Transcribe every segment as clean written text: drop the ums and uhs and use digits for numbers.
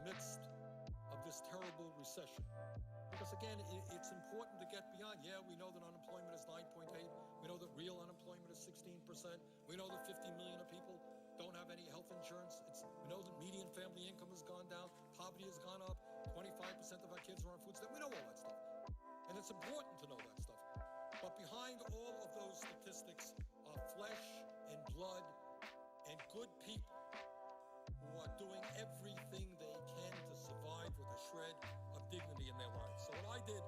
midst of this terrible recession. Because again, it's important to get beyond, we know that unemployment is 9.8. We know that real unemployment is 16%. We know that 50 million of people don't have any health insurance. We know that median family income has gone down. Poverty has gone up. 25% of our kids are on food stamps. We know all that stuff. And it's important to know that stuff. But behind all of those statistics are flesh and blood and good people who are doing everything they can to survive with a shred of dignity in their lives. So what I did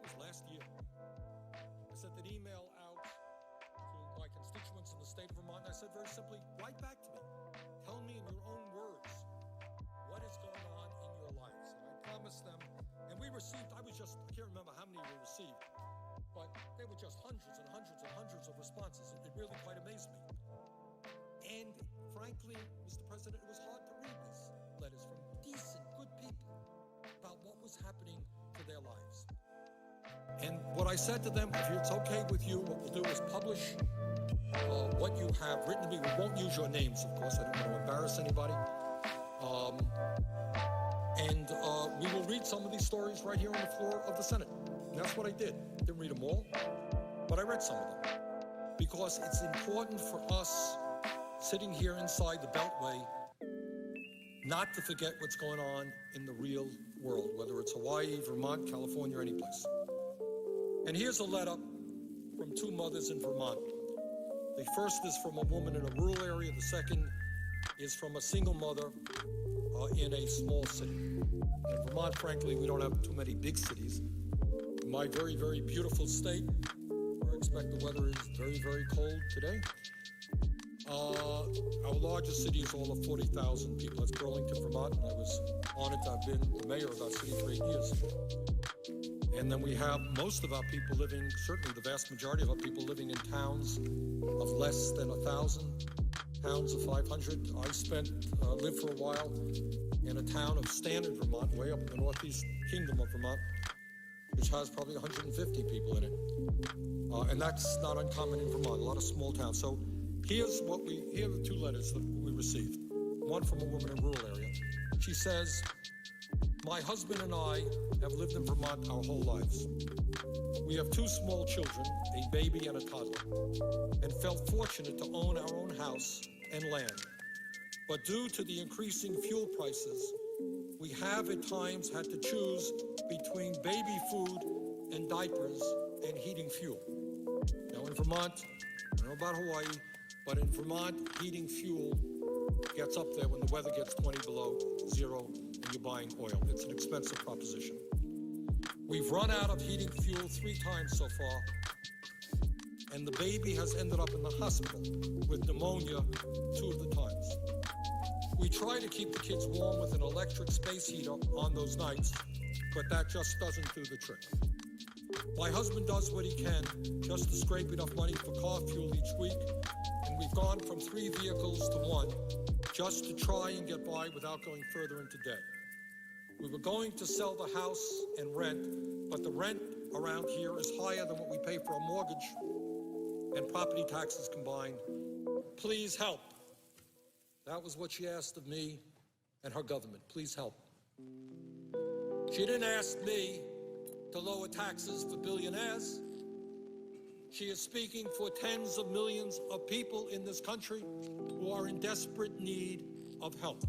was last year, I sent an email out to my constituents in the state of Vermont, and I said very simply, write back to me. Tell me in your own words what is going on in your lives. And I promised them, and we received, I can't remember how many we received, but they were just hundreds and hundreds and hundreds of responses. It really quite amazed me. And frankly, Mr. President, it was hard to read these letters from decent, good people about what was happening to their lives. And what I said to them, if it's okay with you, what we'll do is publish what you have written to me. We won't use your names, of course. I don't want to embarrass anybody. And we will read some of these stories right here on the floor of the Senate. And that's what I did. Didn't read them all, but I read some of them. Because it's important for us sitting here inside the Beltway not to forget what's going on in the real world, whether it's Hawaii, Vermont, California, or any place. And here's a letter from two mothers in Vermont. The first is from a woman in a rural area. The second is from a single mother in a small city. In Vermont, frankly, we don't have too many big cities. In my very, very beautiful state, where I expect the weather is very, very cold today, our largest city is all of 40,000 people. That's Burlington, Vermont, and I was honored to have been the mayor of that city for 8 years. And then we have most of our people living, certainly the vast majority of our people living in towns of less than 1,000, towns of 500. I lived for a while in a town of Standard, Vermont, way up in the northeast kingdom of Vermont, which has probably 150 people in it. And that's not uncommon in Vermont, a lot of small towns. So here are the two letters that we received. One from a woman in a rural area. She says, my husband and I have lived in Vermont our whole lives. We have two small children, a baby and a toddler, and felt fortunate to own our own house and land. But due to the increasing fuel prices, we have at times had to choose between baby food and diapers and heating fuel. Now in Vermont, I don't know about Hawaii, but in Vermont, heating fuel gets up there when the weather gets 20 below zero and you're buying oil. It's an expensive proposition. We've run out of heating fuel 3 times so far, and the baby has ended up in the hospital with pneumonia 2 of the times. We try to keep the kids warm with an electric space heater on those nights, but that just doesn't do the trick. My husband does what he can just to scrape enough money for car fuel each week, and we've gone from 3 vehicles to 1 just to try and get by without going further into debt. We were going to sell the house and rent, but the rent around here is higher than what we pay for a mortgage and property taxes combined. Please help. That was what she asked of me and her government. Please help. She didn't ask me to lower taxes for billionaires. She is speaking for tens of millions of people in this country who are in desperate need of help.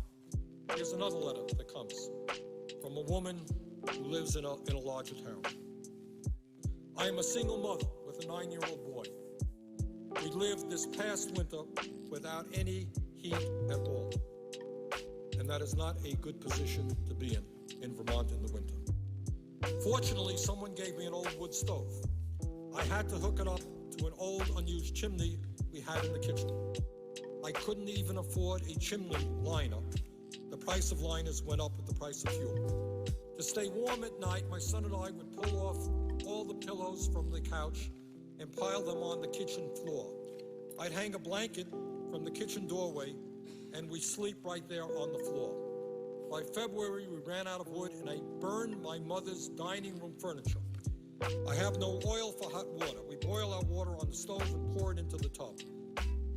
Here's another letter that comes from a woman who lives in a larger town. I am a single mother with a 9-year-old boy. We lived this past winter without any heat at all. And that is not a good position to be in Vermont in the winter. Fortunately, someone gave me an old wood stove. I had to hook it up to an old unused chimney we had in the kitchen. I couldn't even afford a chimney liner. The price of liners went up with the price of fuel. To stay warm at night, my son and I would pull off all the pillows from the couch and pile them on the kitchen floor. I'd hang a blanket from the kitchen doorway and we'd sleep right there on the floor. By February, we ran out of wood and I burned my mother's dining room furniture. I have no oil for hot water. We boil our water on the stove and pour it into the tub.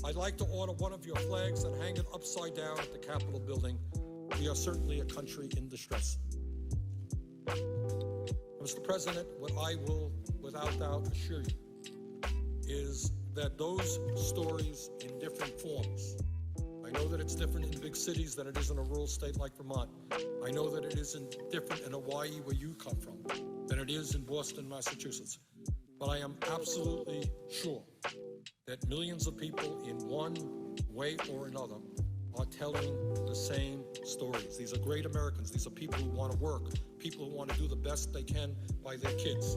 I'd like to order one of your flags and hang it upside down at the Capitol building. we are certainly a country in distress. Mr. President, what I will without doubt assure you is that those stories in different forms, I know that it's different in big cities than it is in a rural state like Vermont. I know that it isn't different in Hawaii, where you come from, than it is in Boston, Massachusetts. But I am absolutely sure that millions of people in one way or another are telling the same stories. These are great Americans. These are people who want to work, people who want to do the best they can by their kids.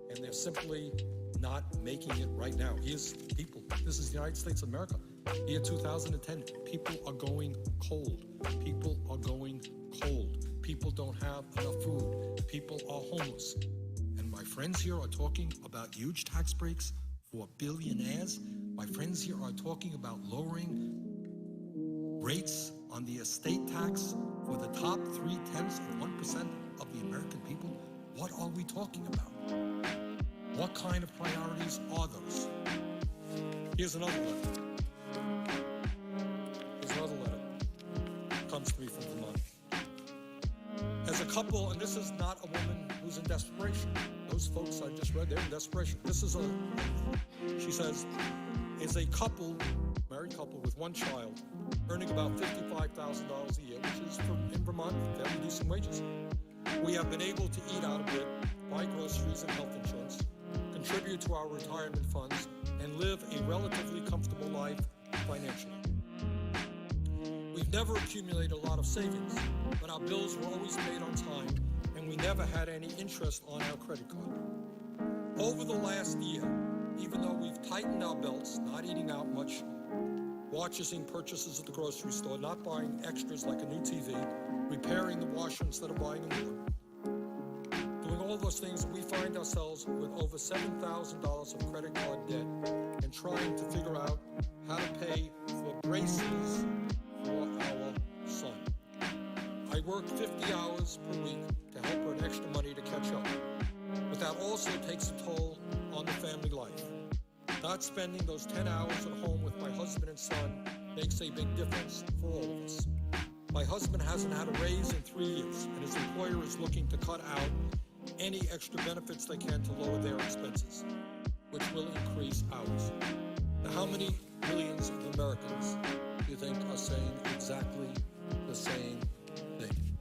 And they're simply not making it right now. Here's people. This is the United States of America. Year 2010, people are going cold. People are going cold. People don't have enough food. People are homeless. And my friends here are talking about huge tax breaks for billionaires. My friends here are talking about lowering rates on the estate tax for the top 0.3% of the American people. What are we talking about? What kind of priorities are those? Here's another letter. It comes to me from Vermont. As a couple, and this is not a woman who's in desperation. Those folks I just read, they're in desperation. She says, is a couple, married couple with one child, earning about $55,000 a year, which is, in Vermont, fairly decent wages. We have been able to eat out a bit, buy groceries and health insurance, contribute to our retirement funds, and live a relatively comfortable life financially. We've never accumulated a lot of savings, but our bills were always paid on time, and we never had any interest on our credit card. Over the last year, even though we've tightened our belts, not eating out much, watching purchases at the grocery store, not buying extras like a new TV, repairing the washer instead of buying a new one, doing all those things, we find ourselves with over $7,000 of credit card debt and trying to figure out how to pay for braces for our son. I work 50 hours per week to help earn extra money to catch up, but that also takes a toll on the family life. Not spending those 10 hours at home with my husband and son makes a big difference for all of us. My husband hasn't had a raise in 3 years, and his employer is looking to cut out any extra benefits they can to lower their expenses, which will increase ours. Now, how many millions of Americans do you think are saying exactly the same thing?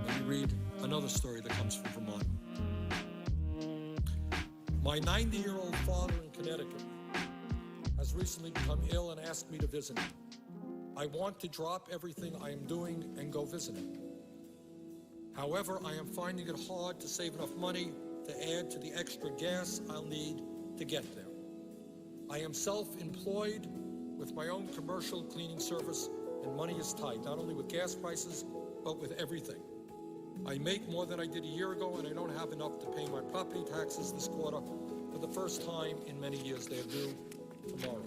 Let me read another story that comes from Vermont. My 90-year-old father in Connecticut has recently become ill and asked me to visit him. I want to drop everything I am doing and go visit him. However, I am finding it hard to save enough money to add to the extra gas I'll need to get there. I am self-employed with my own commercial cleaning service, and money is tight, not only with gas prices, but with everything. I make more than I did a year ago, and I don't have enough to pay my property taxes this quarter. For the first time in many years, they are due tomorrow.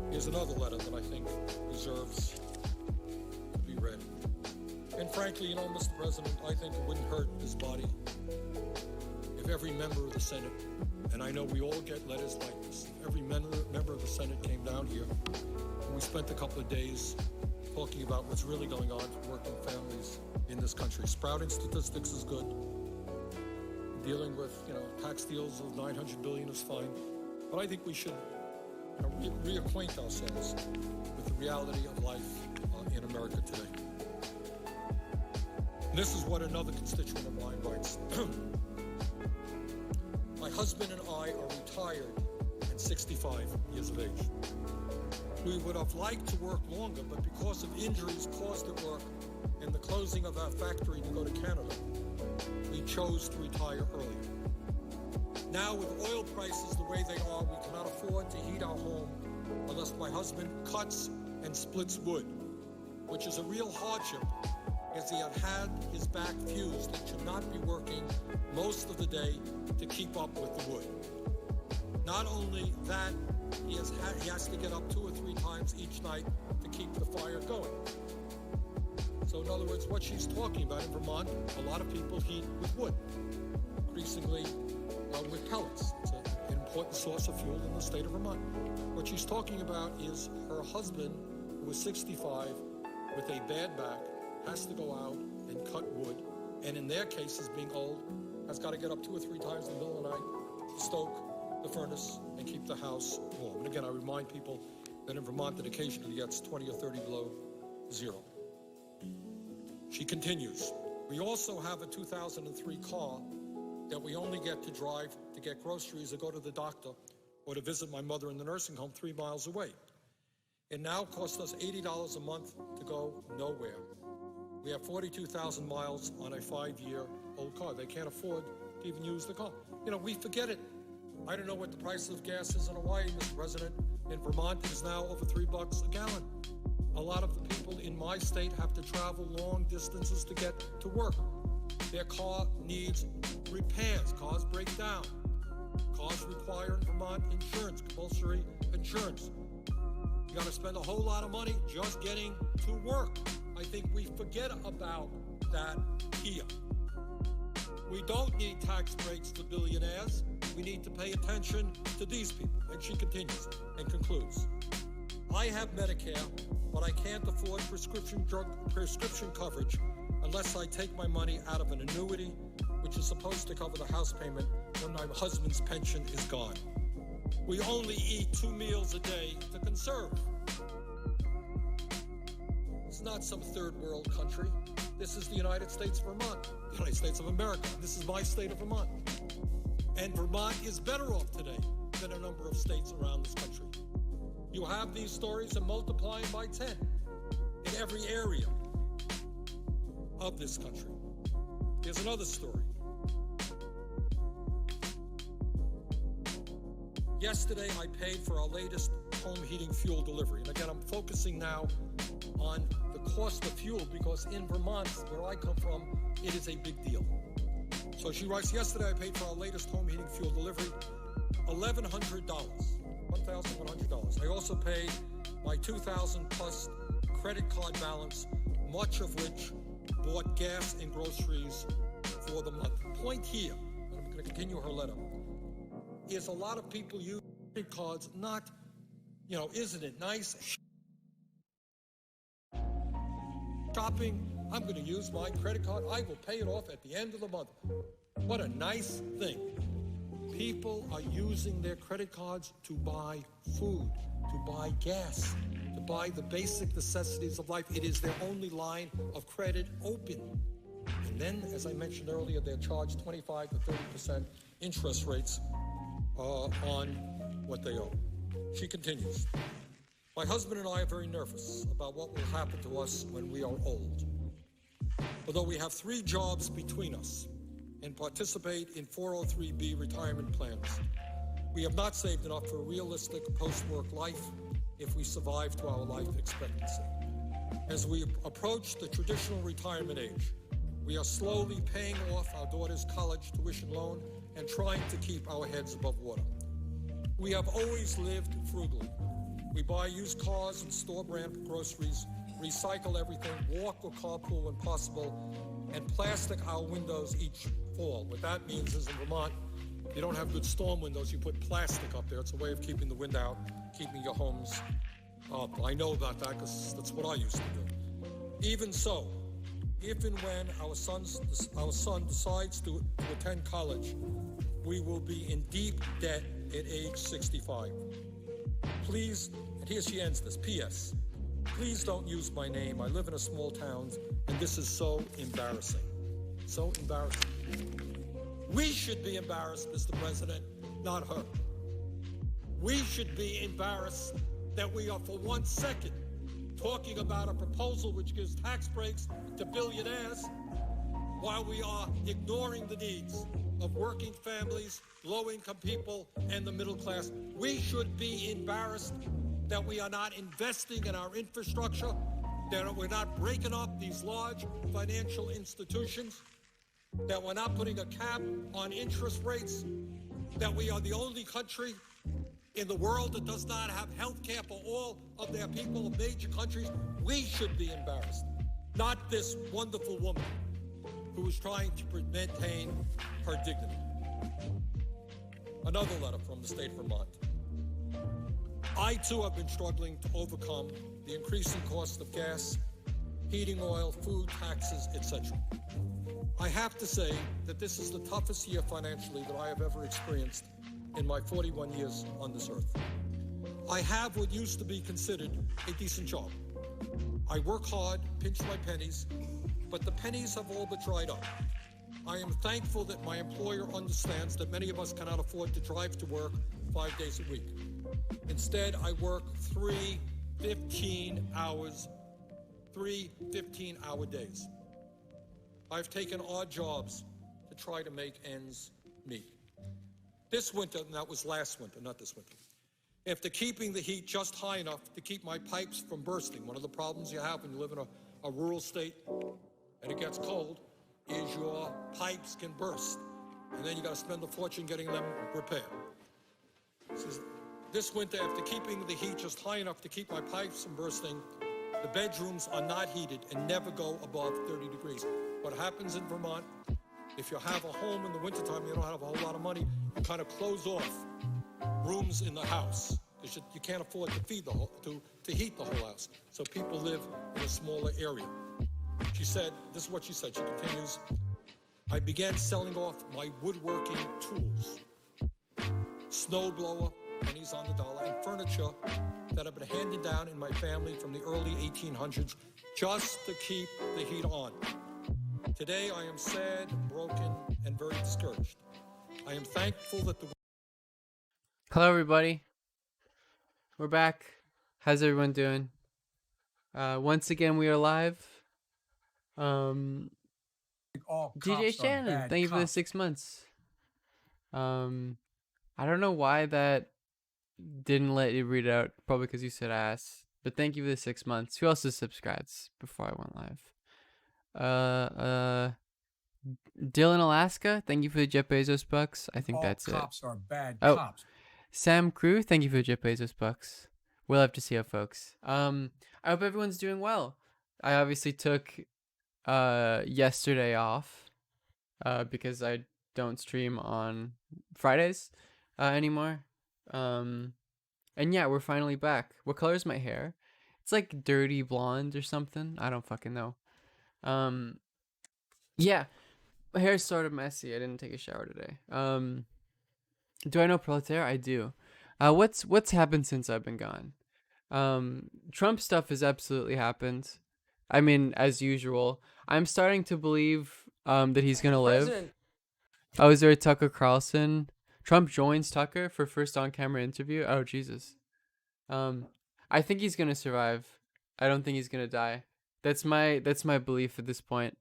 Here's another letter that I think deserves to be read. And frankly, Mr. President, I think it wouldn't hurt this body if every member of the Senate, and I know we all get letters like this, every member of the Senate came down here, and we spent a couple of days talking about what's really going on for working families in this country. Sprouting statistics is good. Dealing with, tax deals of $900 billion is fine. But I think we should reacquaint ourselves with the reality of life in America today. And this is what another constituent of mine writes. My husband and I are retired and 65 years of age. We would have liked to work longer, but because of injuries caused at work and the closing of our factory to go to Canada, we chose to retire earlier. Now, with oil prices the way they are, we cannot afford to heat our home unless my husband cuts and splits wood, which is a real hardship as he had his back fused and should not be working most of the day to keep up with the wood. Not only that, he has to get up 2 or 3 times each night to keep the fire going. So in other words, what she's talking about in Vermont, a lot of people heat with wood, increasingly with pellets. It's an important source of fuel in the state of Vermont. What she's talking about is her husband who is 65 with a bad back has to go out and cut wood, and in their cases, being old, has got to get up 2 or 3 times in the middle of the night to stoke the furnace and keep the house warm. And again, I remind people that in Vermont, it occasionally gets 20 or 30 below zero. She continues, we also have a 2003 car that we only get to drive to get groceries or go to the doctor or to visit my mother in the nursing home 3 miles away. It now costs us $80 a month to go nowhere. We have 42,000 miles on a 5-year-old car. They can't afford to even use the car. You know, we forget it. I don't know what the price of gas is in Hawaii, Mr. President. In Vermont, it is now over $3 a gallon. A lot of the people in my state have to travel long distances to get to work. Their car needs repairs. Cars break down. Cars require in Vermont insurance, compulsory insurance. You got to spend a whole lot of money just getting to work. I think we forget about that here. We don't need tax breaks for billionaires. We need to pay attention to these people. And she continues and concludes. I have Medicare, but I can't afford prescription coverage unless I take my money out of an annuity, which is supposed to cover the house payment when my husband's pension is gone. We only eat 2 meals a day to conserve. It's not some third world country. This is the United States of Vermont, the United States of America. This is my state of Vermont. And Vermont is better off today than a number of states around this country. You have these stories and multiply them by 10 in every area of this country. Here's another story. Yesterday, I paid for our latest home heating fuel delivery. And again, I'm focusing now on the cost of fuel because in Vermont, where I come from, it is a big deal. So she writes, yesterday I paid for our latest home heating fuel delivery, $1,100. I also paid my $2,000 plus credit card balance, much of which bought gas and groceries for the month. Point here, and I'm going to continue her letter, is a lot of people use credit cards, not, isn't it nice? Shopping, I'm going to use my credit card. I will pay it off at the end of the month. What a nice thing. People are using their credit cards to buy food, to buy gas, to buy the basic necessities of life. It is their only line of credit open. And then, as I mentioned earlier, they're charged 25 to 30% interest rates on what they owe. She continues. My husband and I are very nervous about what will happen to us when we are old. Although we have 3 jobs between us and participate in 403B retirement plans, we have not saved enough for a realistic post-work life if we survive to our life expectancy. As we approach the traditional retirement age, we are slowly paying off our daughter's college tuition loan and trying to keep our heads above water. We have always lived frugally. We buy used cars and store-brand groceries, recycle everything, walk or carpool when possible, and plastic our windows each fall. What that means is in Vermont, if you don't have good storm windows, you put plastic up there. It's a way of keeping the wind out, keeping your homes up. I know about that because that's what I used to do. Even so, if and when our son decides to attend college, we will be in deep debt at age 65. Please, and here she ends this, P.S. Please don't use my name. I live in a small town, and this is so embarrassing. So embarrassing. We should be embarrassed, Mr. President, not her. We should be embarrassed that we are for 1 second talking about a proposal which gives tax breaks to billionaires while we are ignoring the needs of working families, low-income people, and the middle class. We should be embarrassed that we are not investing in our infrastructure, that we're not breaking up these large financial institutions, that we're not putting a cap on interest rates, that we are the only country in the world that does not have health care for all of their people of major countries. We should be embarrassed, not this wonderful woman who is trying to maintain her dignity. Another letter from the state of Vermont. I too have been struggling to overcome the increasing cost of gas, heating oil, food, taxes, etc. I have to say that this is the toughest year financially that I have ever experienced in my 41 years on this earth. I have what used to be considered a decent job. I work hard, pinch my pennies, but the pennies have all but dried up. I am thankful that my employer understands that many of us cannot afford to drive to work 5 days a week. Instead, I work 3 15-hour days. I've taken odd jobs to try to make ends meet. This winter, and that was last winter, not this winter, after keeping the heat just high enough to keep my pipes from bursting, one of the problems you have when you live in a rural state and it gets cold is your pipes can burst, and then you got to spend a fortune getting them repaired. This winter, after keeping the heat just high enough to keep my pipes from bursting, the bedrooms are not heated and never go above 30 degrees. What happens in Vermont, if you have a home in the wintertime, you don't have a whole lot of money, you kind of close off rooms in the house because you can't afford to heat the whole house. So people live in a smaller area. She said, this is what she said, she continues, I began selling off my woodworking tools, snowblower, pennies on the dollar, and furniture that have been handed down in my family from the early 1800s just to keep the heat on. Today, I am sad, broken, and very discouraged. I am thankful that the... Hello, everybody. We're back. How's everyone doing? Once again, we are live. DJ Shannon, thank you for the 6 months. I don't know why that didn't let you read it out. Probably because you said ass. But thank you for the 6 months. Who else is subscribed before I went live? Dylan Alaska, thank you for the Jeff Bezos bucks. I think that's it. All cops are bad cops. Sam Crew, thank you for the Jeff Bezos bucks. We'll have to see how, folks. I hope everyone's doing well. I obviously took yesterday off because I don't stream on Fridays anymore. And yeah, we're finally back. What color is my hair? It's like dirty blonde or something. I don't fucking know. Yeah, my hair's sort of messy. I didn't take a shower today. Do I know Proletaire? I do. What's happened since I've been gone? Trump stuff has absolutely happened. I mean, as usual. I'm starting to believe that he's gonna live. Oh, is there a Tucker Carlson? Trump joins Tucker for first on-camera interview? Oh, Jesus. I think he's gonna survive. I don't think he's gonna die. That's my belief at this point.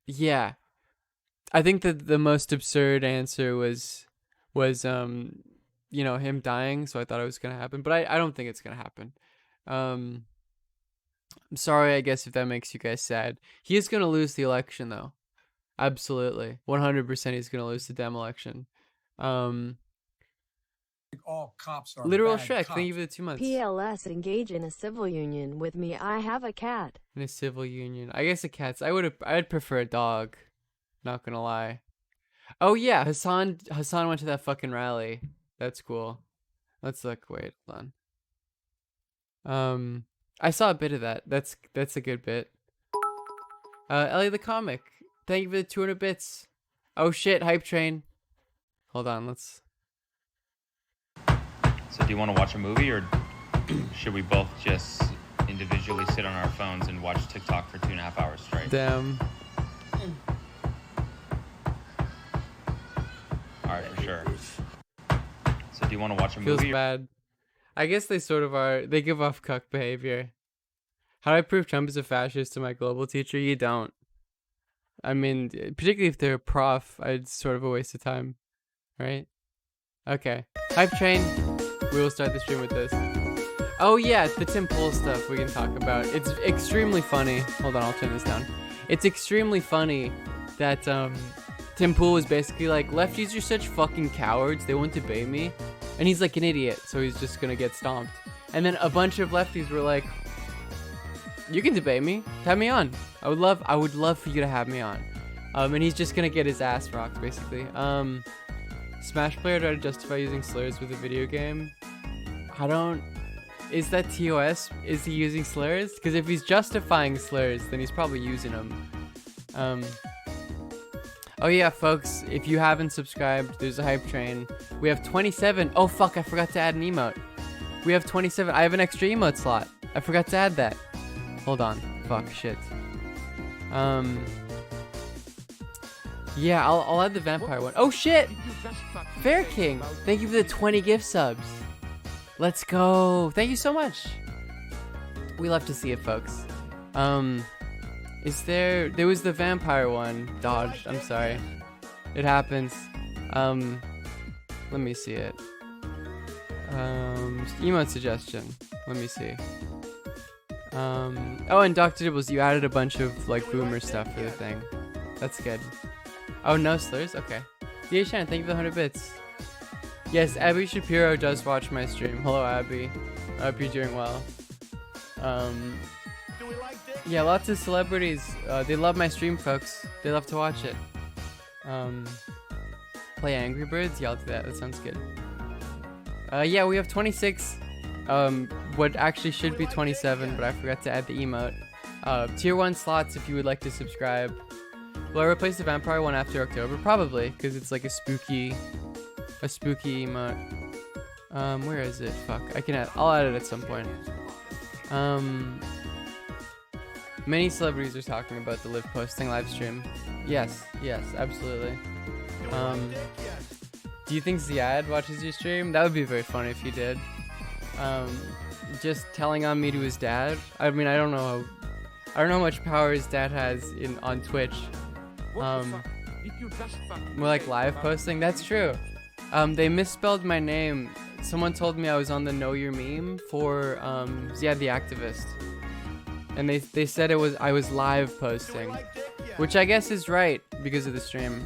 Yeah. I think that the most absurd answer was him dying, so I thought it was gonna happen, but I don't think it's gonna happen. I'm sorry, I guess, if that makes you guys sad. He is gonna lose the election, though. Absolutely, 100%. He's gonna lose the damn election. All cops are literal Shrek. Cops. Thank you for the 2 months. PLS, engage in a civil union with me. I have a cat. In a civil union, I guess a cat's. I'd prefer a dog. Not gonna lie. Oh yeah, Hassan went to that fucking rally. That's cool. Let's look. Wait, hold on. I saw a bit of that. That's a good bit. Ellie the comic. Thank you for the 200 bits. Oh shit, hype train. Hold on, let's. So do you want to watch a movie, or should we both just individually sit on our phones and watch TikTok for 2.5 hours straight? Damn. All right, for sure. So do you want to watch a Feels movie? Bad. I guess they sort of are. They give off cuck behavior. How do I prove Trump is a fascist to my global teacher? You don't. I mean, particularly if they're a prof, it's sort of a waste of time, right? Okay. Hype train. We will start the stream with this. Oh yeah, the Tim Pool stuff we can talk about. It's extremely funny. Hold on, I'll turn this down. It's extremely funny that Tim Pool was basically like, lefties are such fucking cowards, they won't debate me. And he's like an idiot, so he's just gonna get stomped. And then a bunch of lefties were like, you can debate me, have me on. I would love for you to have me on. And he's just gonna get his ass rocked, basically. Smash player tried to justify using slurs with a video game. I don't... Is that TOS? Is he using slurs? Because if he's justifying slurs, then he's probably using them. Oh yeah, folks, if you haven't subscribed, there's a hype train. We have 27. Oh fuck, I forgot to add an emote. We have 27. I have an extra emote slot. I forgot to add that. Hold on. Fuck, shit. Yeah, I'll add the vampire one. Oh shit! Fair King, thank you for the 20 gift subs. Let's go. Thank you so much. We love to see it, folks. There was the vampire one. Dodged, I'm sorry. It happens. Let me see it. Emote suggestion. Let me see. Oh, and Dr. Dibbles, you added a bunch of, like, boomer stuff for the thing. That's good. Oh, no slurs? Okay. Yeah, Shannon, thank you for the 100 bits. Yes, Abby Shapiro does watch my stream. Hello, Abby. I hope you're doing well. Yeah, lots of celebrities. They love my stream, folks. They love to watch it. Play Angry Birds? Yeah, I'll do that. That sounds good. Yeah, we have 26. What actually should be 27, but I forgot to add the emote. Tier 1 slots if you would like to subscribe. Will I replace the vampire one after October? Probably, because it's like a spooky emote. Where is it? Fuck, I'll add it at some point. Many celebrities are talking about the Liv posting live stream. Yes, absolutely. Do you think Ziad watches your stream? That would be very funny if he did. Just telling on me to his dad. I mean, I don't know how much power his dad has on Twitch. More like live posting. That's true. They misspelled my name. Someone told me I was on the Know Your Meme for Ziad the Activist, and they said I was live posting, which I guess is right because of the stream.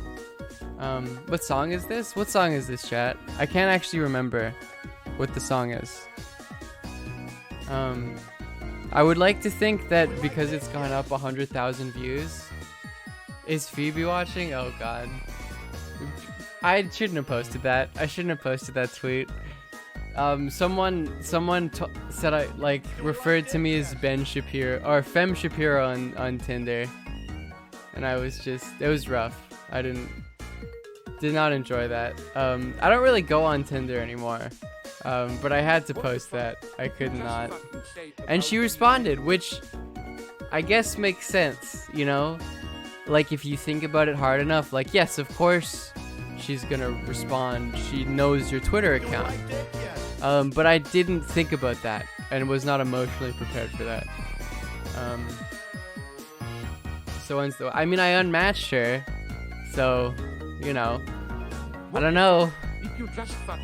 What song is this? What song is this, chat? I can't actually remember what the song is. I would like to think that because it's gone up 100,000 views. Is Phoebe watching? Oh god. I shouldn't have posted that. I shouldn't have posted that tweet. Someone said I referred to me as Ben Shapiro or Fem Shapiro on Tinder, and I was just, it was rough. I did not enjoy that. I don't really go on Tinder anymore, but I had to post that. I could not. And she responded, which I guess makes sense, you know? Like, if you think about it hard enough, like, yes, of course she's gonna respond. She knows your Twitter account. But I didn't think about that and was not emotionally prepared for that. I mean, I unmatched her, so, you know, I don't know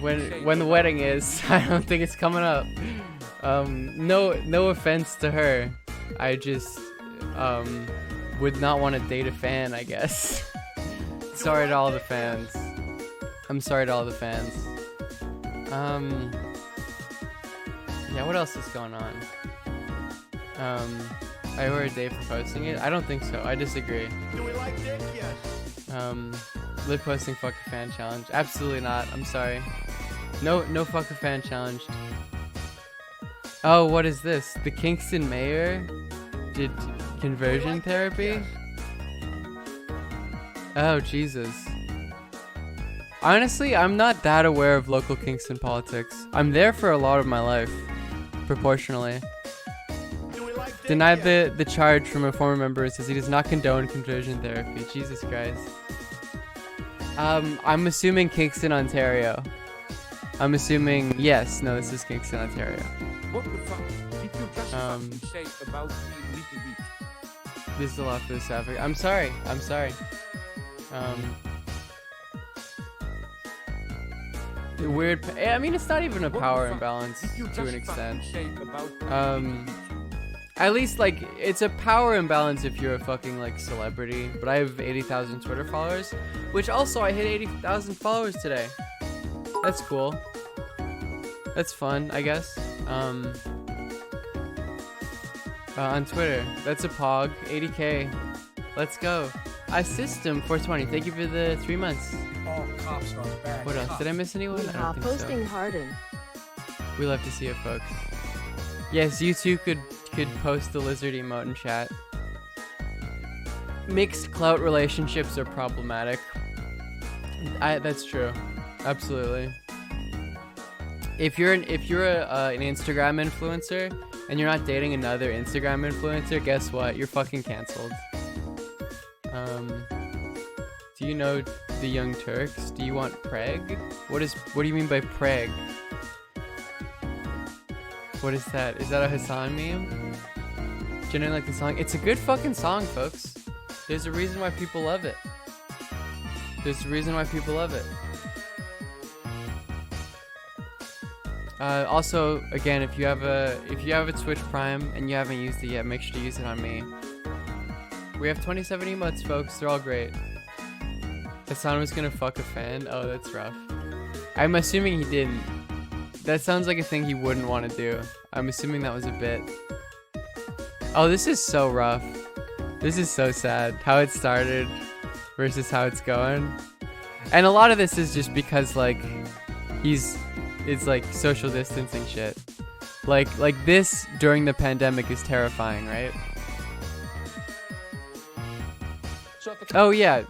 when the wedding is. I don't think it's coming up. No offense to her. I just would not want to date a fan, I guess. Sorry to all the fans. I'm sorry to all the fans. Yeah, what else is going on? I owe her a day for posting it. I don't think so. I disagree. Do we like dick? Yes. Liv posting fuck a fan challenge. Absolutely not. I'm sorry. No fuck a fan challenge. Oh, what is this? The Kingston mayor did conversion therapy? Oh, Jesus. Honestly, I'm not that aware of local Kingston politics. I'm there for a lot of my life, proportionally. Denied the charge from a former member and says he does not condone conversion therapy. Jesus Christ. I'm assuming Kingston, Ontario. I'm assuming, yes, no, this is Kingston, Ontario. What the fuck did you just say about me leaking beef? This is a lot for the Savage. I'm sorry. Weird. I mean, it's not even a power imbalance to an extent. At least, like, it's a power imbalance if you're a fucking, like, celebrity. But I have 80,000 Twitter followers, which also I hit 80,000 followers today. That's cool. That's fun, I guess. On Twitter, that's a pog. 80k. Let's go. System 420. Thank you for the 3 months. Oh, cops are bad. What else? Did I miss anyone? I don't think so. Posting Harden. We love to see it, folks. Yes, you too could post the lizard emote in chat. Mixed clout relationships are problematic. That's true. Absolutely. If you're an Instagram influencer and you're not dating another Instagram influencer, guess what? You're fucking canceled. Do you know the Young Turks? Do you want Preg? What do you mean by Preg? What is that? Is that a Hassan meme? Genuinely like the song. It's a good fucking song, folks. There's a reason why people love it. There's a reason why people love it. Also, again, if you have a Twitch Prime and you haven't used it yet, make sure to use it on me. We have 27 emotes, folks. They're all great. Hassan was gonna fuck a fan. Oh, that's rough. I'm assuming he didn't. That sounds like a thing he wouldn't want to do. I'm assuming that was a bit. Oh, this is so rough. This is so sad. How it started versus how it's going. And a lot of this is just because, like, it's like social distancing shit. Like this during the pandemic is terrifying, right? Oh yeah,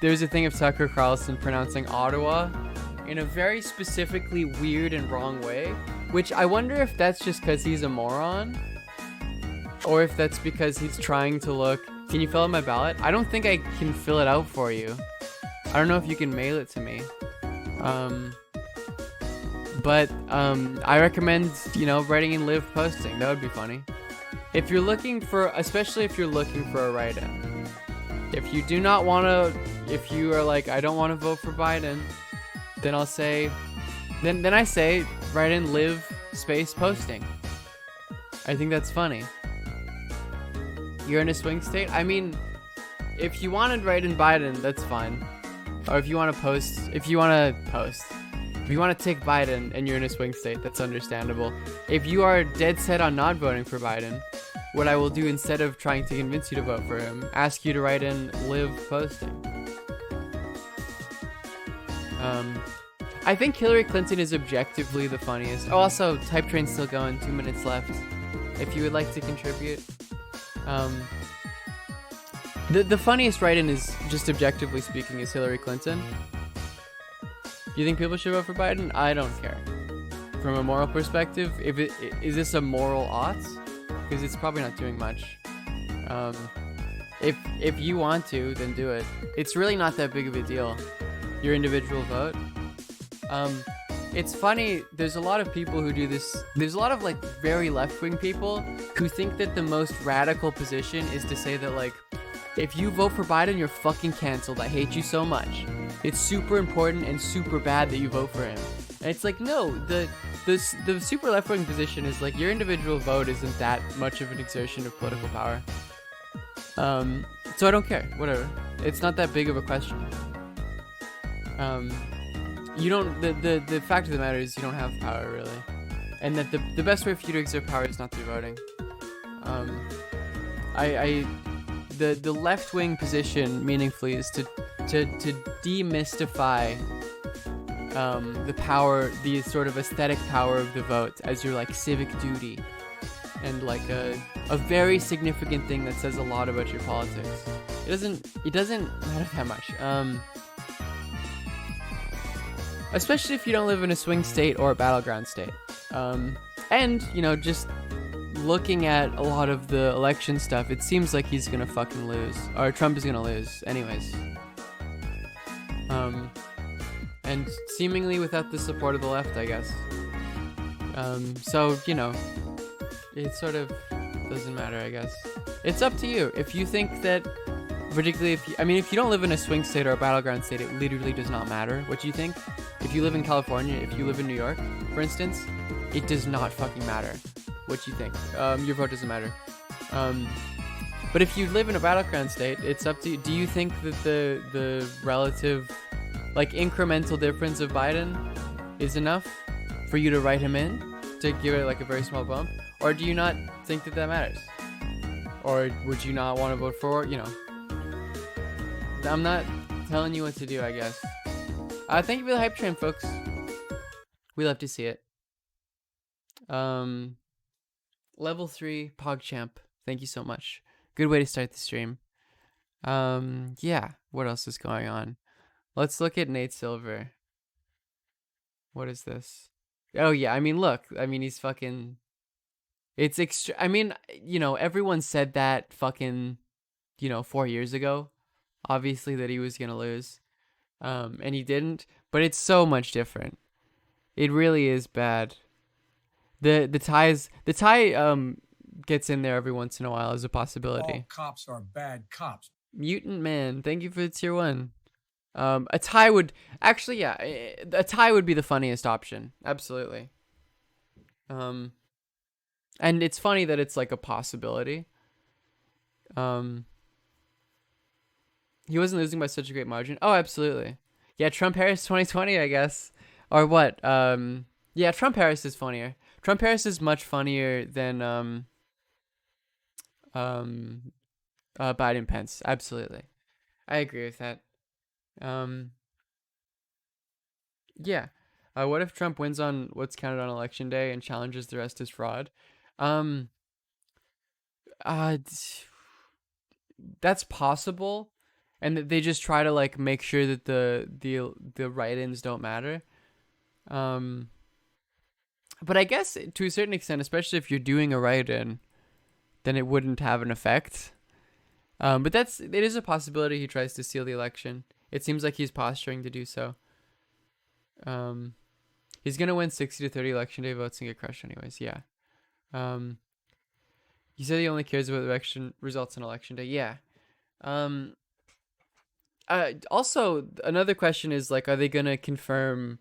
there's a thing of Tucker Carlson pronouncing Ottawa in a very specifically weird and wrong way, which I wonder if that's just because he's a moron, or if that's because he's trying to look. Can you fill out my ballot? I don't think I can fill it out for you. I don't know if you can mail it to me. But I recommend, writing in Liv posting. That would be funny. If you're looking for, especially if you're looking for a write-in. If you do not want to, if you are like, I don't want to vote for Biden, then I'll say, then I say, write in Liv space posting. I think that's funny. You're in a swing state? I mean, if you want to write in Biden, that's fine. Or if you want to post, If you want to take Biden and you're in a swing state, that's understandable. If you are dead set on not voting for Biden, what I will do instead of trying to convince you to vote for him, ask you to write in Liv posting. I think Hillary Clinton is objectively the funniest. Oh, also, Type Train's still going, 2 minutes left. If you would like to contribute. The funniest write-in is, just objectively speaking, is Hillary Clinton. Do you think people should vote for Biden? I don't care. From a moral perspective, is this a moral ought? Because it's probably not doing much. If you want to, then do it. It's really not that big of a deal. Your individual vote. It's funny, there's a lot of people who do this. There's a lot of like very left-wing people who think that the most radical position is to say that like, if you vote for Biden, you're fucking canceled. I hate you so much. It's super important and super bad that you vote for him. And it's like, no, the super left-wing position is like, your individual vote isn't that much of an exertion of political power. So I don't care, whatever. It's not that big of a question. You don't, the fact of the matter is you don't have power, really. And that the best way for you to exert power is not through voting. The left-wing position, meaningfully, is to demystify the power, the sort of aesthetic power of the vote as your like civic duty, and like a very significant thing that says a lot about your politics. It doesn't matter that much. Especially if you don't live in a swing state or a battleground state. And just looking at a lot of the election stuff, it seems like he's gonna fucking lose, or Trump is gonna lose anyways. And seemingly without the support of the left, I guess. So, it sort of doesn't matter, I guess. It's up to you. If you think that, particularly if you don't live in a swing state or a battleground state, it literally does not matter what you think. If you live in California, if you live in New York, for instance, it does not fucking matter what you think. Your vote doesn't matter. But if you live in a battleground state, it's up to you. Do you think that the relative, like, incremental difference of Biden is enough for you to write him in, to give it like a very small bump? Or do you not think that matters? Or would you not want to vote for, I'm not telling you what to do, I guess. Thank you for the hype train, folks. We love to see it. Level 3 PogChamp. Thank you so much. Good way to start the stream. Yeah. What else is going on? Let's look at Nate Silver. What is this? Oh yeah. I mean, look. I mean, he's fucking. It's extra. I mean, everyone said that fucking, 4 years ago. Obviously, that he was gonna lose. And he didn't. But it's so much different. It really is bad. The tie gets in there every once in a while as a possibility. All cops are bad cops. Mutant Man, thank you for the tier 1. A tie would actually, yeah, a tie would be the funniest option. Absolutely. And it's funny that it's like a possibility. He wasn't losing by such a great margin. Oh, absolutely. Yeah, Trump Harris 2020, I guess. Or what? Yeah, Trump Harris is funnier. Trump Harris is much funnier than Biden Pence. Absolutely. I agree with that. Yeah. What if Trump wins on what's counted on election day and challenges the rest as fraud? That's possible, and that they just try to like make sure that the write-ins don't matter. But I guess to a certain extent, especially if you're doing a write-in, then it wouldn't have an effect. But it is a possibility he tries to steal the election. It seems like he's posturing to do so. He's gonna win 60 to 30 election day votes and get crushed anyways. Yeah. He said he only cares about the election results on election day. Yeah. Also, another question is like, are they gonna confirm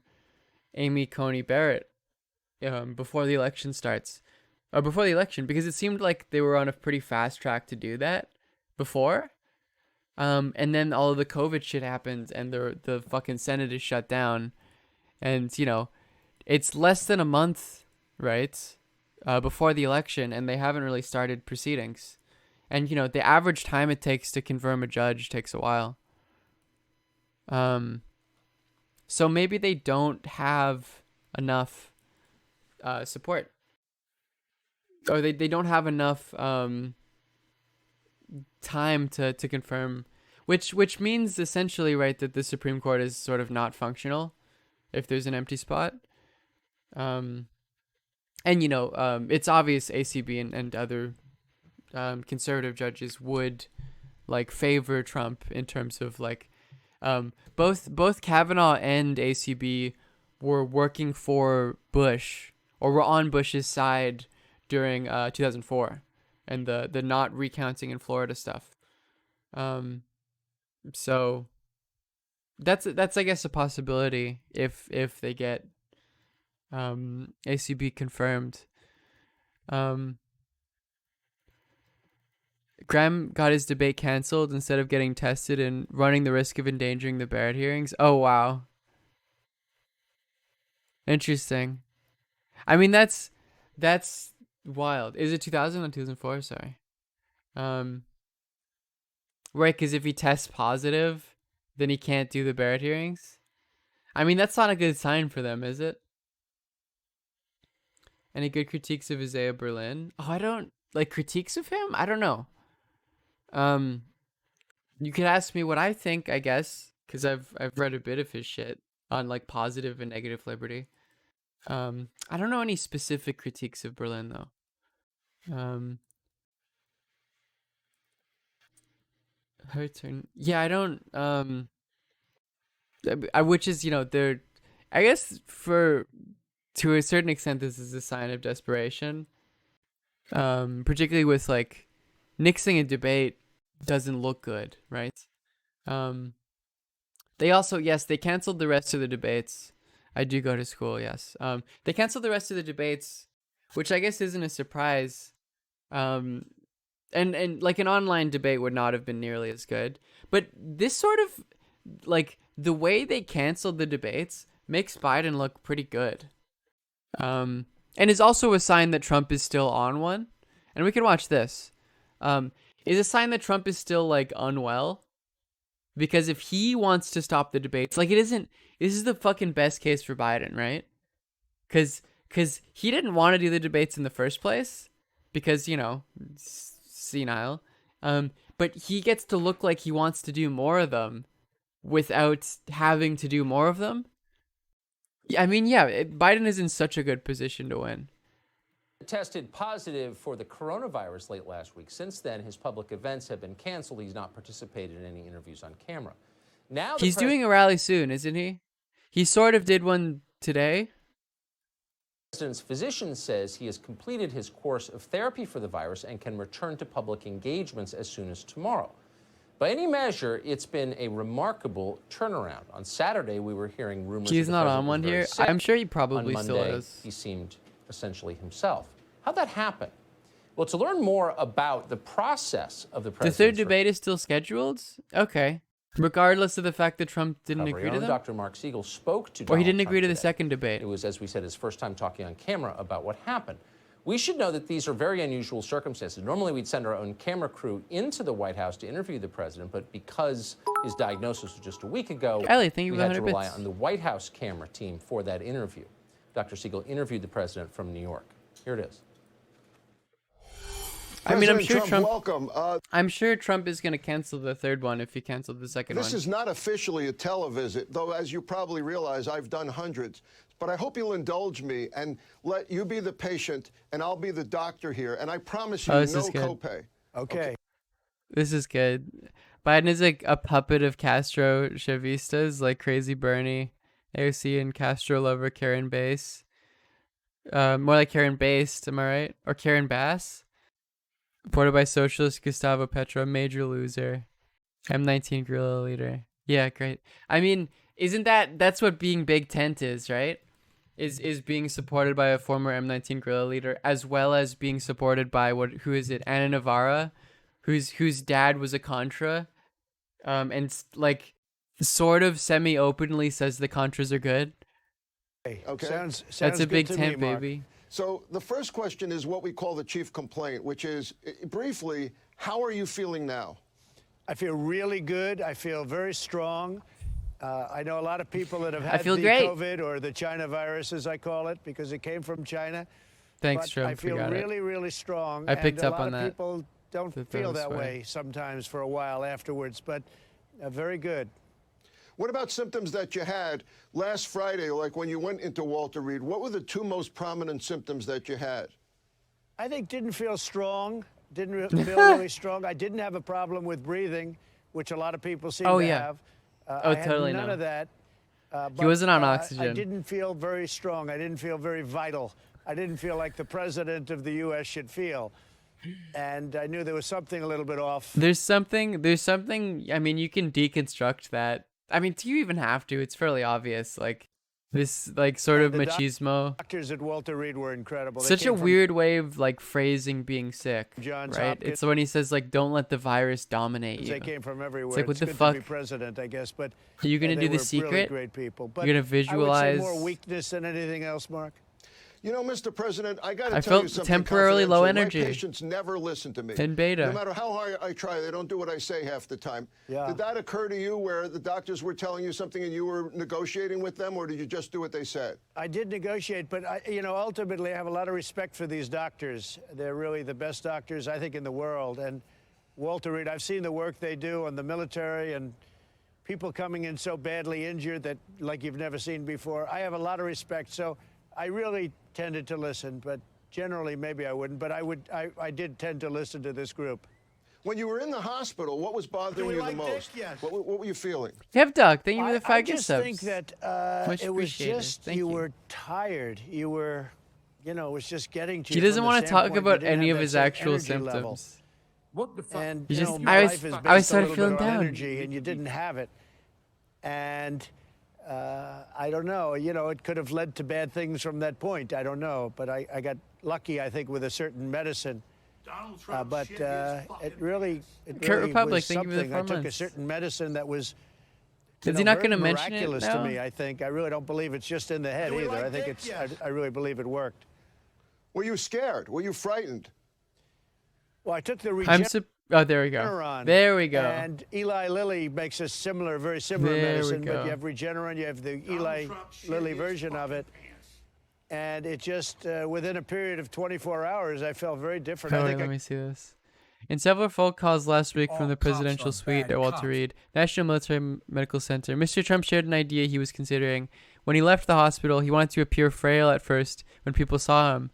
Amy Coney Barrett before the election starts, or before the election? Because it seemed like they were on a pretty fast track to do that before. And then all of the COVID shit happened, and the fucking Senate is shut down, and it's less than a month, right, before the election, and they haven't really started proceedings, and the average time it takes to confirm a judge takes a while. So maybe they don't have enough support, or they don't have enough time to confirm, which means essentially, right, that the Supreme Court is sort of not functional if there's an empty spot. And it's obvious ACB and other conservative judges would like favor Trump in terms of like both Kavanaugh and ACB were working for Bush, or were on Bush's side during 2004 and the not recounting in Florida stuff. So that's I guess a possibility if they get ACB confirmed. Graham got his debate canceled instead of getting tested and running the risk of endangering the Barrett hearings. Oh wow. Interesting. I mean, that's wild. Is it 2000 or 2004? Sorry. Right, because if he tests positive, then he can't do the Barrett hearings. I mean, that's not a good sign for them, is it? Any good critiques of Isaiah Berlin? Oh, I don't like critiques of him. I don't know. You could ask me what I think, I guess, because I've read a bit of his shit on like positive and negative liberty. I don't know any specific critiques of Berlin though. Her turn. Yeah, I don't. Which is they're, I guess to a certain extent this is a sign of desperation. Particularly with like nixing a debate doesn't look good, right? They also, yes, they canceled the rest of the debates. I do go to school, yes. They canceled the rest of the debates, which I guess isn't a surprise. And like an online debate would not have been nearly as good. But this sort of, like, the way they canceled the debates makes Biden look pretty good. And is also a sign that Trump is still on one. And we can watch this. Is a sign that Trump is still, like, unwell. Because if he wants to stop the debates, like, it isn't, this is the fucking best case for Biden, right? Because he didn't want to do the debates in the first place because, you know, senile. But he gets to look like he wants to do more of them without having to do more of them. I mean, yeah, Biden is in such a good position to win. Tested positive for the coronavirus late last week. Since then, his public events have been canceled. He's not participated in any interviews on camera. Now he's doing a rally soon, isn't he? He sort of did one today. The president's physician says he has completed his course of therapy for the virus and can return to public engagements as soon as tomorrow. By any measure, it's been a remarkable turnaround. On Saturday, we were hearing rumors. He's not on one here. I'm sure he probably on still Monday, is. He seemed essentially himself. How'd that happen? Well, to learn more about the process of the president's... The third debate is still scheduled? Okay. Regardless of the fact that Trump didn't agree to them? Dr. Mark Siegel spoke to Or he didn't Donald agree to Trump the today. second debate. It was, as we said, his first time talking on camera about what happened. We should know that these are very unusual circumstances. Normally, we'd send our own camera crew into the White House to interview the president, but because his diagnosis was just a week ago, Ellie, thank you we for the had to 100 rely bits. on the White House camera team for that interview. Dr. Siegel interviewed the president from New York. Here it is. I mean, I'm President sure Trump. Welcome. I'm sure Trump is going to cancel the third one if he canceled the second one. This is not officially a televisit, though, as you probably realize, I've done hundreds. But I hope you'll indulge me and let you be the patient, and I'll be the doctor here. And I promise you, Oh, this no is good. copay. Okay. This is good. Biden is like a puppet of Castro Chavistas, like Crazy Bernie, AOC, and Castro lover Karen Bass. More like Karen Bass, am I right? Or Karen Bass? Reported by socialist Gustavo Petro, major loser. M19 guerrilla leader. Yeah, great. I mean, isn't that's what being Big Tent is, right? Is being supported by a former M19 guerrilla leader, as well as being supported by who is it? Ana Navarra, whose dad was a Contra, and like sort of semi-openly says the Contras are good. Okay. Sounds That's a good Big to Tent, me, Mark. baby. So the first question is what we call the chief complaint, which is, briefly, how are you feeling now? I feel really good. I feel very strong. I know a lot of people that have had feel the great. COVID or the China virus, as I call it, because it came from China. Thanks, But Trump. I feel we got really, it. really strong. I picked and up on a lot that. of people don't That feel was that funny. way sometimes for a while afterwards, but very good. What about symptoms that you had last Friday, like when you went into Walter Reed? What were the two most prominent symptoms that you had? I think didn't feel strong, feel really strong. I didn't have a problem with breathing, which a lot of people seem Oh, to yeah. have. Oh, I had totally none no. of that. He wasn't on I oxygen. didn't feel very strong. I didn't feel very vital. I didn't feel like the president of the U.S. should feel. And I knew there was something a little bit off. There's something, I mean, you can deconstruct that. I mean, do you even have to? It's fairly obvious. Like, this, like, sort of The machismo. Doctors at Walter Reed were incredible. They Such a came from weird way of, like, phrasing being sick, Johns right? Hopkins. It's when he says, like, don't let the virus dominate you. They came from everywhere. like, what It's the good fuck? to be president, I guess. But Are you going to they do The were Secret? Really great people. But You're going to I would say visualize? more weakness than anything else, Mark. You know, Mr. President, I got to I tell you felt something temporarily low confidential. energy. My patients never listen to me. In beta. No matter how hard I try, they don't do what I say half the time. Yeah. Did that occur to you where the doctors were telling you something and you were negotiating with them, or did you just do what they said? I did negotiate, but ultimately I have a lot of respect for these doctors. They're really the best doctors, I think, in the world. And Walter Reed, I've seen the work they do on the military and people coming in so badly injured that like you've never seen before. I have a lot of respect, so I really tended to listen, but generally maybe I wouldn't. But I did tend to listen to this group. When you were in the hospital, what was bothering we you like the Dick? most? Yes. What were you feeling? Have Doug. Thank you for the I 5 gift just subs. think that Much it was appreciated. just Thank you you. were tired. You were, it was just getting to He you. doesn't from the want to talk standpoint about you didn't any have of that his same actual energy level. symptoms. What the fuck? And You you just- know, I was- life is I based started a little feeling bit on down. energy, and you didn't have it. And I don't know. It could have led to bad things from that point. I don't know, but I got lucky, I think, with a certain medicine. But it really Republic, was thank you for the something. 4 I took a months. certain medicine that was. Is he not very going to mention it miraculous now? to me, I think. I really don't believe it's just in the head either. I think it's. I really believe it worked. Were you scared? Were you frightened? Well, I took the Oh, there we go. Regeneron. There we go. And Eli Lilly makes a similar, very similar There we medicine, go. but you have Regeneron, you have the Eli Lilly version of it. And it just, within a period of 24 hours, I felt very different. Oh, I wait, think let me see this. In several phone calls last week from the presidential suite at Walter Reed National Military Medical Center, Mr. Trump shared an idea he was considering. When he left the hospital, he wanted to appear frail at first when people saw him,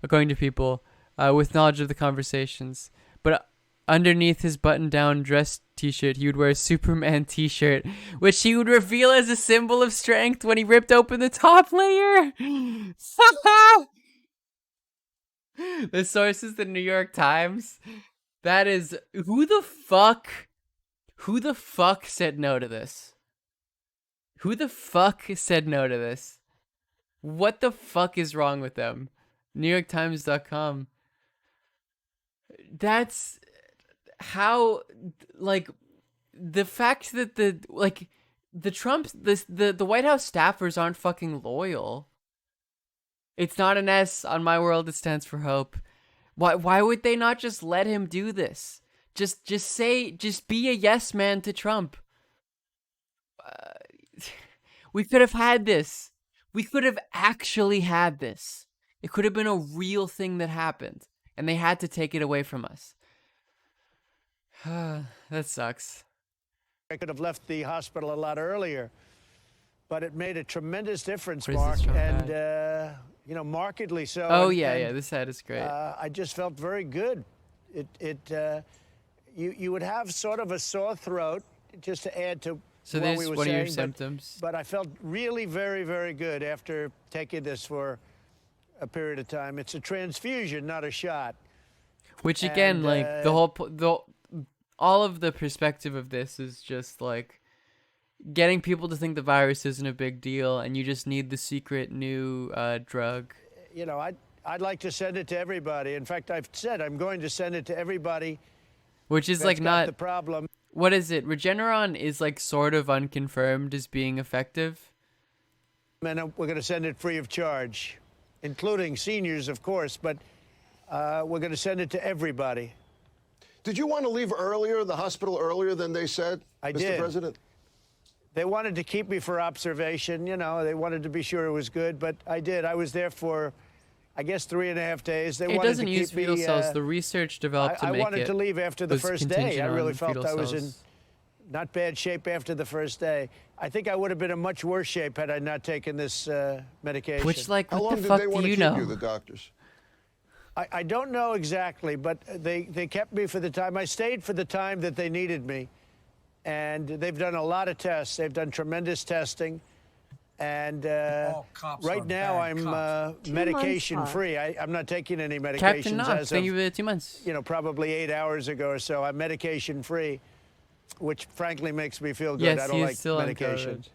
according to people, with knowledge of the conversations. But underneath his button-down dress t-shirt, he would wear a Superman t-shirt, which he would reveal as a symbol of strength when he ripped open the top layer. The source is the New York Times. That is, who the fuck said no to this? Who the fuck said no to this? What the fuck is wrong with them? NewYorkTimes.com. That's how, like, the fact that the White House staffers aren't fucking loyal. It's not an S on my world, it stands for hope. Why would they not just let him do this? Just be a yes man to Trump. We could have had this. We could have actually had this. It could have been a real thing that happened, and they had to take it away from us. That sucks. I could have left the hospital a lot earlier, but it made a tremendous difference, What is Mark, this from, and Pat? markedly so. Oh and, yeah, and, yeah. This ad is great. I just felt very good. You would have sort of a sore throat, just to add to So what there's we were one saying, of your symptoms. But I felt really very, very good after taking this for a period of time. It's a transfusion, not a shot. Which again, and, like all of the perspective of this is just like getting people to think the virus isn't a big deal, and you just need the secret new drug. You know, I'd like to send it to everybody. In fact, I've said I'm going to send it to everybody. Which is that's like got not the problem. What is it? Regeneron is like sort of unconfirmed as being effective. And we're going to send it free of charge, including seniors, of course, but we're going to send it to everybody. Did you want to leave earlier, the hospital earlier than they said, I Mr. did. President? They wanted to keep me for observation. You know, they wanted to be sure it was good, but I did. I was there for, I guess, 3.5 days. They It wanted doesn't to use keep me, fetal cells. The research developed to I make it. wanted to leave after the was first day. contingent I really on felt fetal I was in cells. not bad shape after the first day. I think I would have been in much worse shape had I not taken this medication. Which, like, How what long the did fuck they do want to you keep know? you, the doctors? I don't know exactly, but they kept me for the time. I stayed for the time that they needed me. And they've done a lot of tests. They've done tremendous testing. And right now I'm medication free. I'm not taking any medications Captain Knox, as thank of, you for 2 months. you know, probably 8 hours ago or so. I'm medication free, which frankly makes me feel good. Yes, I don't he is like still on medications.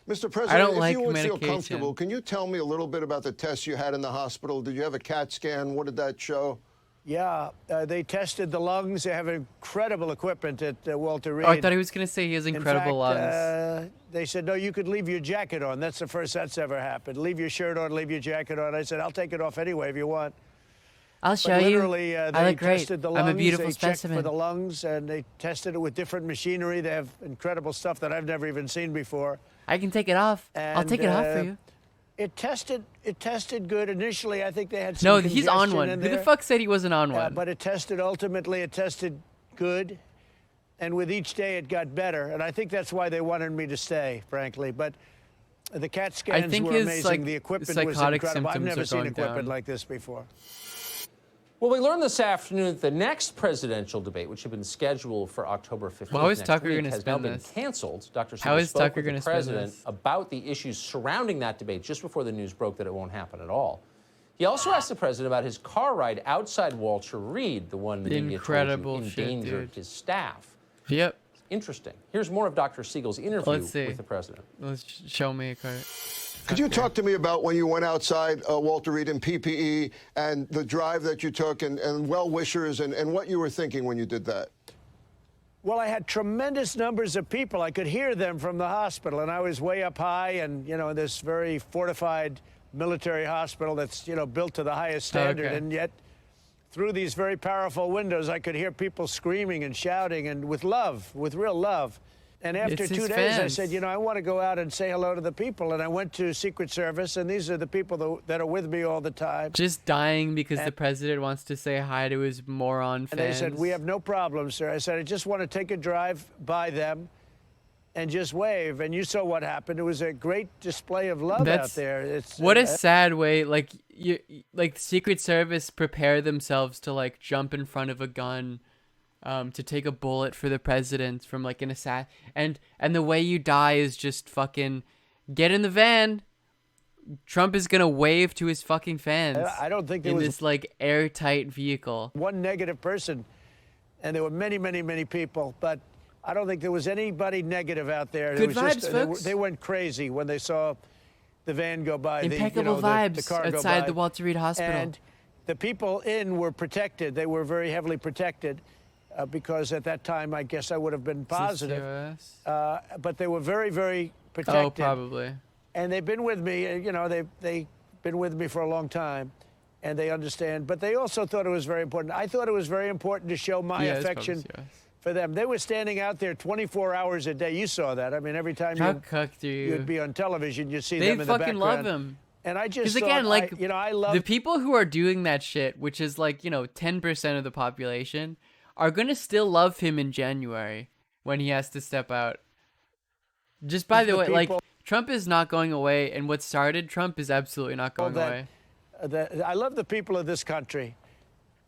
Mr. President, don't if like you would feel medication. comfortable, can you tell me a little bit about the tests you had in the hospital? Did you have a CAT scan? What did that show? Yeah, they tested the lungs. They have incredible equipment at Walter Reed. Oh, I thought he was gonna say he has incredible In fact, lungs. They said, no, you could leave your jacket on. That's the first that's ever happened. Leave your shirt on, leave your jacket on. I said, I'll take it off anyway if you want. I'll But show you. literally, I they look great. tested the lungs. I'm a beautiful they checked for specimen. the lungs, and they tested it with different machinery. They have incredible stuff that I've never even seen before. I can take it off. I'll And, take it off for you. It tested good. Initially, I think they had some No, he's on congestion one. in Who the there. fuck said he wasn't on one? But ultimately, it tested good. And with each day, it got better. And I think that's why they wanted me to stay, frankly. But the CAT scans think were his, amazing. like, The equipment was psychotic incredible. I've symptoms never are seen going equipment down. like this before. Well, we learned this afternoon that the next presidential debate, which had been scheduled for October 15th How is next Tucker week, gonna has now spin been this? canceled. Dr. How Siegel is spoke Tucker with the gonna spin president this? about the issues surrounding that debate just before the news broke that it won't happen at all. He also asked the president about his car ride outside Walter Reed, the one the media Incredible told you shit, endangered dude. his staff. Yep. Interesting. Here's more of Dr. Siegel's interview Let's see. with the president. Let's show me a card. Could you talk to me about when you went outside Walter Reed in PPE and the drive that you took and well-wishers and what you were thinking when you did that? Well, I had tremendous numbers of people. I could hear them from the hospital, and I was way up high and, you know, this very fortified military hospital that's, you know, built to the highest standard. Okay. And yet through these very powerful windows, I could hear people screaming and shouting and with love, with real love. And after It's 2 his days, I fans. said, you know, I want to go out and say hello to the people. And I went to Secret Service, and these are the people that are with me all the time. Just dying because the president wants to say hi to his moron fans. And they said, we have no problem, sir. I said, I just want to take a drive by them and just wave. And you saw what happened. It was a great display of love out there. It's what a sad way. Like like the Secret Service prepare themselves to like jump in front of a gun, to take a bullet for the president from like an assassin. And the way you die is just fucking get in the van. Trump is gonna wave to his fucking fans. I don't think there in was this like airtight vehicle. one negative person, and there were many, many, many people, but I don't think there was anybody negative out there. Good It was vibes, just, folks. They went crazy when they saw the van go by. Impeccable the vibes car go outside by. the Walter Reed Hospital. And the people in were protected. They were very heavily protected because at that time, I guess I would have been positive. But they were very, very protected. Oh, probably. And they've been with me, you know, they've been with me for a long time, and they understand. But they also thought it was very important. I thought it was very important to show my affection for them. They were standing out there 24 hours a day. You saw that. I mean, every time you'd be on television, you'd see them in the background. They fucking love him. And I just Because again, like, you know, I love the people who are doing that shit, which is like, you know, 10% of the population, are gonna still love him in January when he has to step out. Just by the way, like, Trump is not going away, and what started Trump is absolutely not going away. I love the people of this country,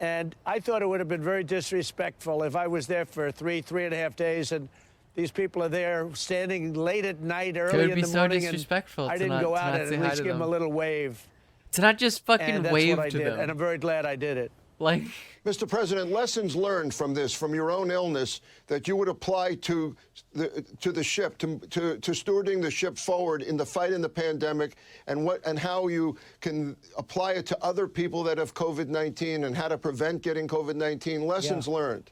and I thought it would have been very disrespectful if I was there for three and a half days, and these people are there standing late at night, early in the morning, disrespectful and I to didn't not- go to out not and say at hi least to give them a them. little wave. To not just fucking And that's wave what I to did, them. and I'm very glad I did it. Like, Mr. President, lessons learned from this, from your own illness, that you would apply to the ship, to stewarding the ship forward in the fight in the pandemic, and how you can apply it to other people that have COVID-19 and how to prevent getting COVID-19. Lessons learned.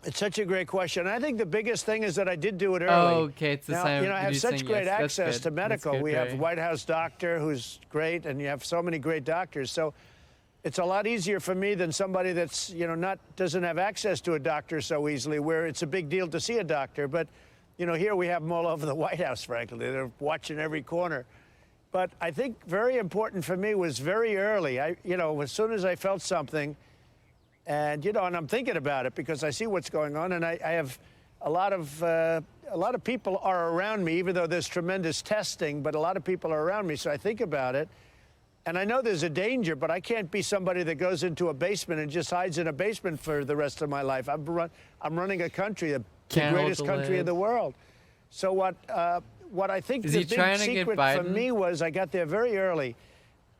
It's such a great question. I think the biggest thing is that I did do it early. Oh, okay, it's the now, same. You know, I have reducing, such great yes, that's access good. to That's medical. good, We have Barry. White House doctor who's great, and you have so many great doctors. So it's a lot easier for me than somebody that's, you know, doesn't have access to a doctor so easily, where it's a big deal to see a doctor. But, you know, here we have them all over the White House, frankly. They're watching every corner. But I think very important for me was very early. You know, as soon as I felt something, and, you know, and I'm thinking about it because I see what's going on, and I have a lot of people are around me, even though there's tremendous testing, but a lot of people are around me, so I think about it. And I know there's a danger, but I can't be somebody that goes into a basement and just hides in a basement for the rest of my life. I'm running a country, the greatest country in the world. So what I think the big secret for me was I got there very early.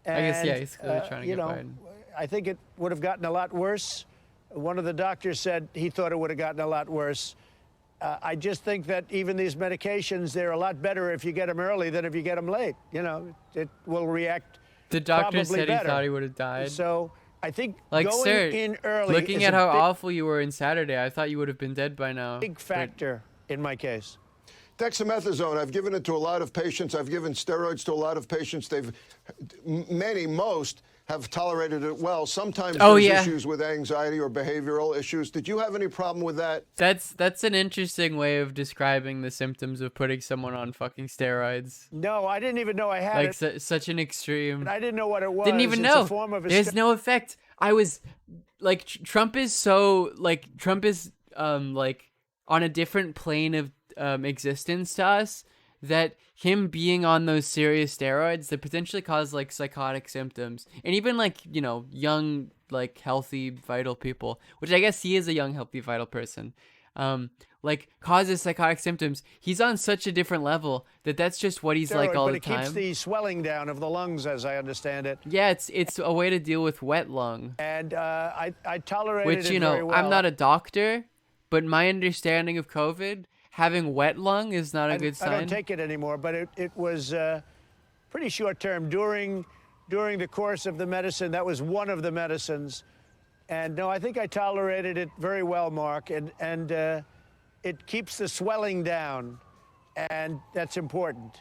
And, I guess, yeah, he's clearly trying to you get know, Biden. I think it would have gotten a lot worse. One of the doctors said he thought it would have gotten a lot worse. I just think that even these medications, they're a lot better if you get them early than if you get them late. You know, it will react. The doctor probably said better. he thought he would have died. So I think like, going sir, in early looking is at a how big, awful you were in Saturday, I thought you would have been dead by now. big factor in my case. Dexamethasone, I've given it to a lot of patients. I've given steroids to a lot of patients. Most have tolerated it well. Sometimes there's issues with anxiety or behavioral issues. Did you have any problem with that? That's an interesting way of describing the symptoms of putting someone on fucking steroids. No, I didn't even know I had like such an extreme. I didn't know what it was. Didn't even It's know. a form of There's no effect. I was like, Trump is like on a different plane of existence to us, that him being on those serious steroids that potentially cause like psychotic symptoms, and even like, you know, young, like healthy, vital people, which I guess he is a young, healthy, vital person, like causes psychotic symptoms. He's on such a different level that's just what he's like all the time. But it keeps the swelling down of the lungs, as I understand it. Yeah, it's a way to deal with wet lung. And I tolerated it which, you know, very well. I'm not a doctor, but my understanding of COVID, having wet lung is not a good sign. I don't take it anymore, but it was pretty short term. During the course of the medicine, that was one of the medicines. And no, I think I tolerated it very well, Mark. And it keeps the swelling down, and that's important.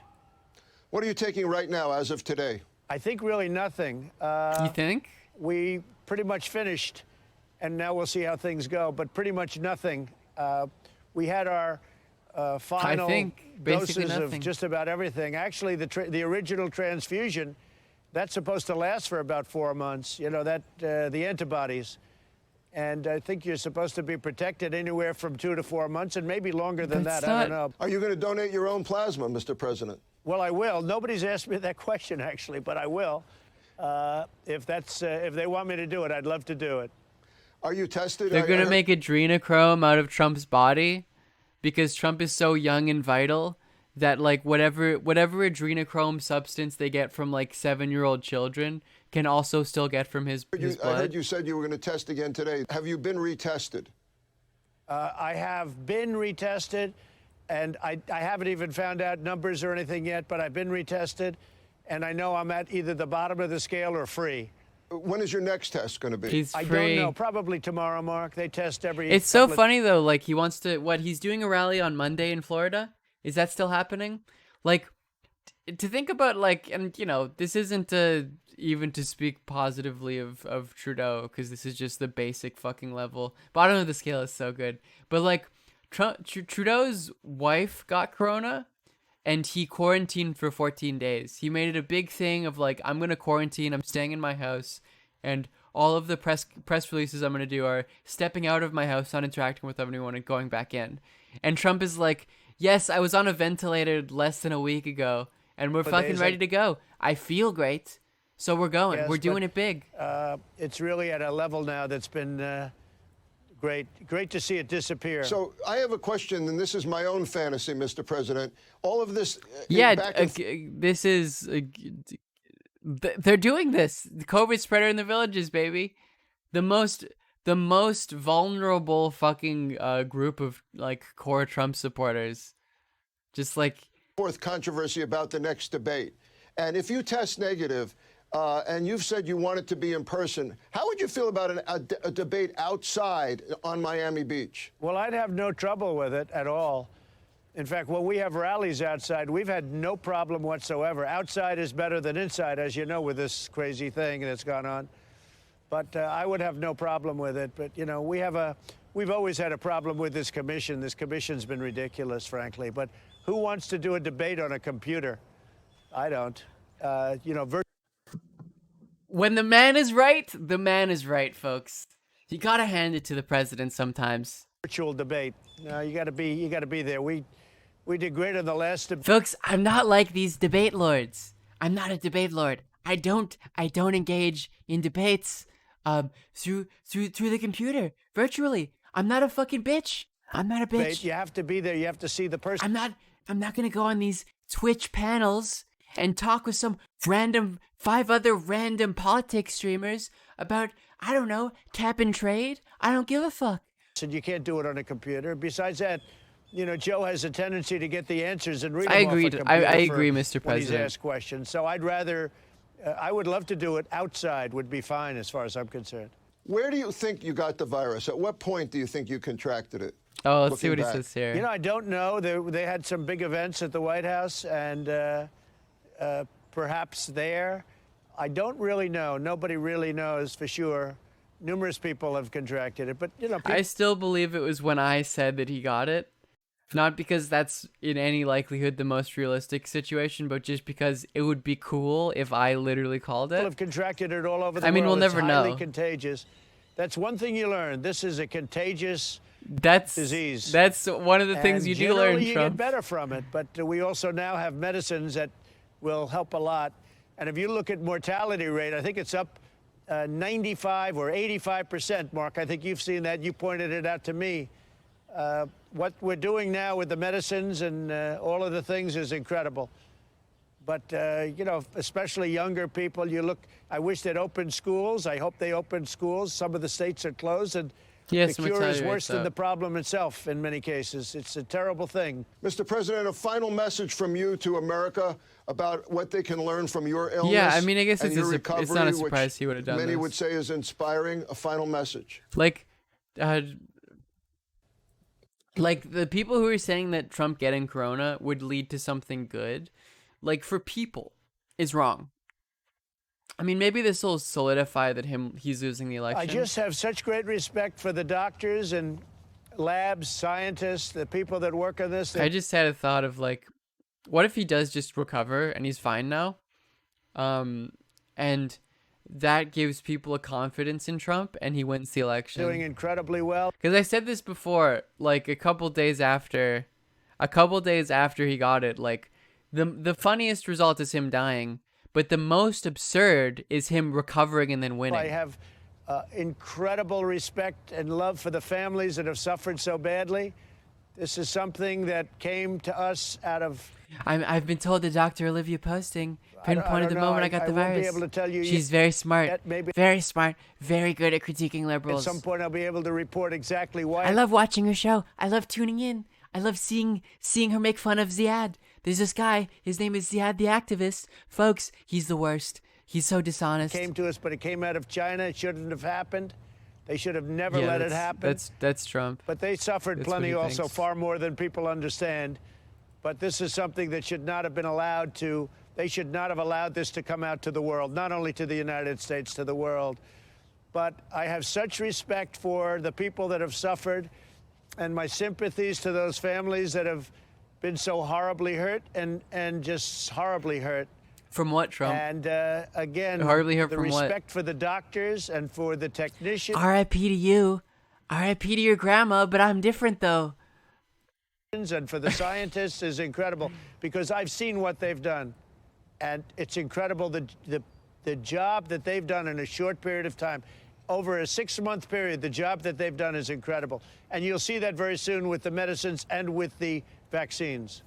What are you taking right now as of today? I think really nothing. You think? We pretty much finished and now we'll see how things go. But pretty much nothing. We had our final basically doses nothing. of just about everything. Actually, the original transfusion, that's supposed to last for about 4 months. You know, that the antibodies. And I think you're supposed to be protected anywhere from 2 to 4 months, and maybe longer than That's that. I don't know. Are you going to donate your own plasma, Mr. President? Well, I will. Nobody's asked me that question, actually, but I will. If they want me to do it, I'd love to do it. Are you tested? They're going to make adrenochrome out of Trump's body because Trump is so young and vital that, like, whatever adrenochrome substance they get from, like, 7-year-old children can also still get from his blood. I heard you said you were going to test again today. Have you been retested? I have been retested, and I haven't even found out numbers or anything yet, but I've been retested, and I know I'm at either the bottom of the scale or free. When is your next test going to be? He's free. I don't know. Probably tomorrow, Mark. They test every. It's so funny though. Like he wants to. What he's doing a rally on Monday in Florida. Is that still happening? Like to think about like, and you know, this isn't even to speak positively of Trudeau because this is just the basic fucking level. Bottom of the scale is so good. But like Trudeau's wife got corona. And he quarantined for 14 days. He made it a big thing of like, I'm going to quarantine. I'm staying in my house. And all of the press releases I'm going to do are stepping out of my house, not interacting with anyone, and going back in. And Trump is like, yes, I was on a ventilator less than a week ago. And we're fucking ready to go. I feel great. So we're going. Yes, we're doing it big. It's really at a level now that's been great to see it disappear. So I have a question, and this is my own fantasy, Mr. President. All of this... this is... they're doing this. The COVID spreader in the villages, baby. The most vulnerable fucking group of, like, core Trump supporters. Just, like... Fourth controversy about the next debate. And if you test negative... and you've said you want it to be in person. How would you feel about a debate outside on Miami Beach? Well, I'd have no trouble with it at all. In fact, when we have rallies outside, we've had no problem whatsoever. Outside is better than inside, as you know, with this crazy thing that's gone on. But I would have no problem with it. But, you know, we've always had a problem with this commission. This commission's been ridiculous, frankly. But who wants to do a debate on a computer? I don't. When the man is right, folks. You gotta hand it to the president sometimes. Virtual debate. No, you gotta be there. We did great on the last debate. Folks, I'm not like these debate lords. I'm not a debate lord. I don't engage in debates through the computer virtually. I'm not a fucking bitch. I'm not a bitch. You have to be there. You have to see the person. I'm not gonna go on these Twitch panels and talk with some 5 other random politics streamers about, I don't know, cap and trade. I don't give a fuck. And you can't do it on a computer. Besides that, you know, Joe has a tendency to get the answers and read them I off a agree, computer I agree, Mr. when he's President. asked questions. So I'd rather, I would love to do it outside would be fine as far as I'm concerned. Where do you think you got the virus? At what point do you think you contracted it? Oh, let's see what he says here. You know, I don't know. They had some big events at the White House, and perhaps there. I don't really know. Nobody really knows for sure. Numerous people have contracted it, but, you know... I still believe it was when I said that he got it. Not because that's in any likelihood the most realistic situation, but just because it would be cool if I literally called it. People have contracted it all over the world. I mean, we'll never know. It's highly contagious. That's one thing you learn. This is a contagious disease. That's one of the things you do learn, Trump. You get Trump. better from it, but we also now have medicines that will help a lot. And if you look at mortality rate, I think it's up 95 or 85%, Mark. I think you've seen that. You pointed it out to me. What we're doing now with the medicines and all of the things is incredible. But, you know, especially younger people, I wish they'd open schools. I hope they open schools. Some of the states are closed, and the cure is worse than the problem itself in many cases. It's a terrible thing. Mr. President, a final message from you to America about what they can learn from your illness. Yeah, I mean, I guess it's not a surprise he would have done many this. would say is inspiring. A final message. Like the people who are saying that Trump getting corona would lead to something good, like for people, is wrong. I mean, maybe this will solidify that he's losing the election. I just have such great respect for the doctors and labs, scientists, the people that work on this. I just had a thought of like, what if he does just recover and he's fine now? And that gives people a confidence in Trump and he wins the election. Doing incredibly well. Because I said this before, like a couple days after he got it, like the funniest result is him dying, but the most absurd is him recovering and then winning. I have incredible respect and love for the families that have suffered so badly. This is something that came to us out of... I've been told the Dr. Olivia Posting pinpointed the moment I got the virus. I won't be able to tell you. She's very smart, very smart, very good at critiquing liberals. At some point, I'll be able to report exactly why. I love watching her show. I love tuning in. I love seeing her make fun of Ziad. There's this guy. His name is Ziad the activist. Folks, he's the worst. He's so dishonest. It came to us, but it came out of China. It shouldn't have happened. They should have never let it happen. That's Trump. But they suffered plenty also, far more than people understand. But this is something that should not have been allowed to. They should not have allowed this to come out to the world, not only to the United States, to the world. But I have such respect for the people that have suffered and my sympathies to those families that have been so horribly hurt and just horribly hurt. From what, Trump? And again, horribly hurt the from respect for the doctors and for the technicians. R.I.P. to you. R.I.P. to your grandma, but I'm different, though. And for the scientists is incredible because I've seen what they've done. And it's incredible the job that they've done in a short period of time. Over a 6-month period, the job that they've done is incredible. And you'll see that very soon with the medicines and with the vaccines.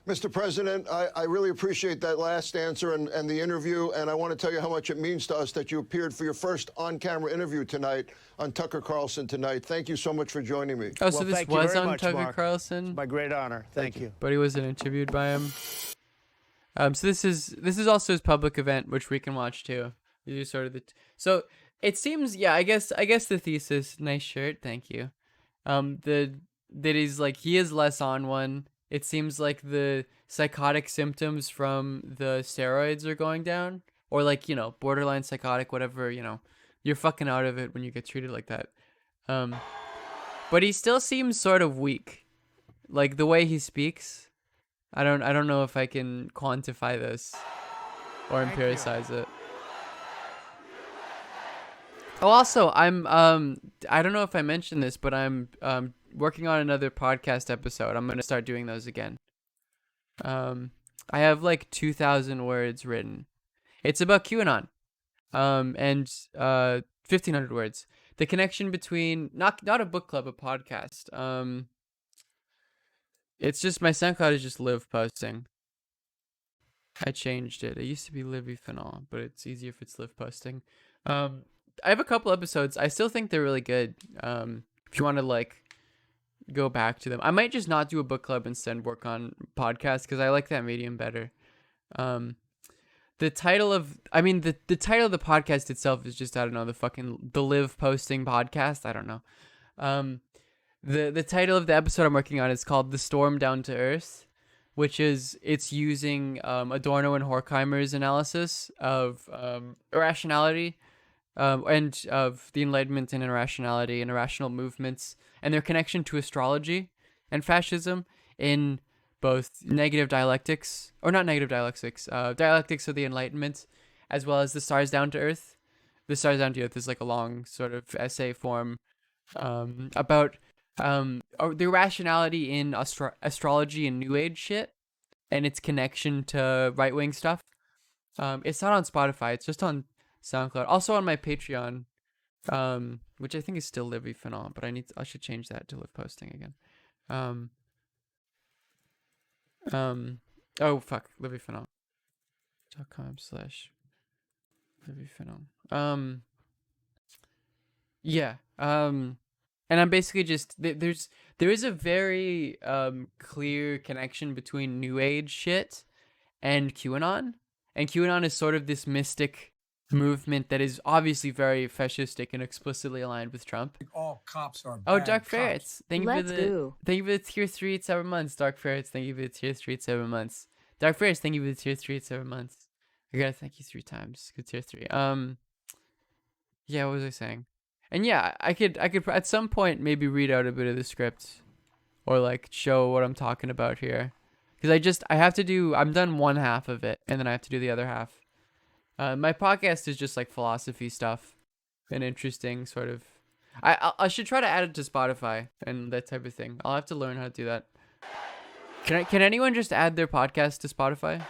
Mr. President, I really appreciate that last answer and the interview, and I want to tell you how much it means to us that you appeared for your first on-camera interview tonight on Tucker Carlson tonight. Thank you so much for joining me. Oh, so this was on Tucker Carlson? It's my great honor. Thank you. But he wasn't interviewed by him. So this is also his public event, which we can watch too. These are sort of so it seems, yeah, I guess the thesis, nice shirt, thank you. That he's like, he is less on one. It seems like the psychotic symptoms from the steroids are going down, or like, borderline psychotic, whatever, you're fucking out of it when you get treated like that. But he still seems sort of weak, like the way he speaks. I don't know if I can quantify this or empiricize it. Oh, also, I'm I don't know if I mentioned this, but I'm working on another podcast episode. I'm gonna start doing those again. I have like 2,000 words written. It's about QAnon, and 1,500 words. The connection between not a book club, a podcast. It's just my SoundCloud is just Liv Posting. I changed it. It used to be Livy Phenol, but it's easier if it's Liv Posting. I have a couple episodes. I still think they're really good. If you want to like go back to them, I might just not do a book club, instead work on podcasts because I like that medium better. The title of the podcast itself is just, I don't know, the Liv Posting podcast. I don't know. The title of the episode I'm working on is called The Storm Down to Earth, it's using Adorno and Horkheimer's analysis of irrationality, and of the Enlightenment and irrationality and irrational movements and their connection to astrology and fascism in both dialectics of the Enlightenment, as well as the Stars Down to Earth. The Stars Down to Earth is like a long sort of essay form about the irrationality in astrology and New Age shit and its connection to right-wing stuff. It's not on Spotify. It's just on SoundCloud. Also on my Patreon, which I think is still Livy Phenol, but I should change that to Liv Posting again. Oh fuck, Livy Phenol. .com/Livy Phenol. Yeah. And I'm basically just there is a very clear connection between New Age shit and QAnon. And QAnon is sort of this mystic movement that is obviously very fascistic and explicitly aligned with Trump. All cops are bad. Oh, Dark Ferrets. Thank you for the tier 3 at 7 months. Dark Ferrets, thank you for the tier 3 at 7 months. Dark Ferrets, thank you for the tier 3 at 7 months. I gotta thank you 3 times. Good tier 3. Yeah, what was I saying? And yeah, I could at some point maybe read out a bit of the script, or like show what I'm talking about here, because I'm done one half of it, and then I have to do the other half. My podcast is just like philosophy stuff, and interesting sort of. I should try to add it to Spotify and that type of thing. I'll have to learn how to do that. Can anyone just add their podcast to Spotify?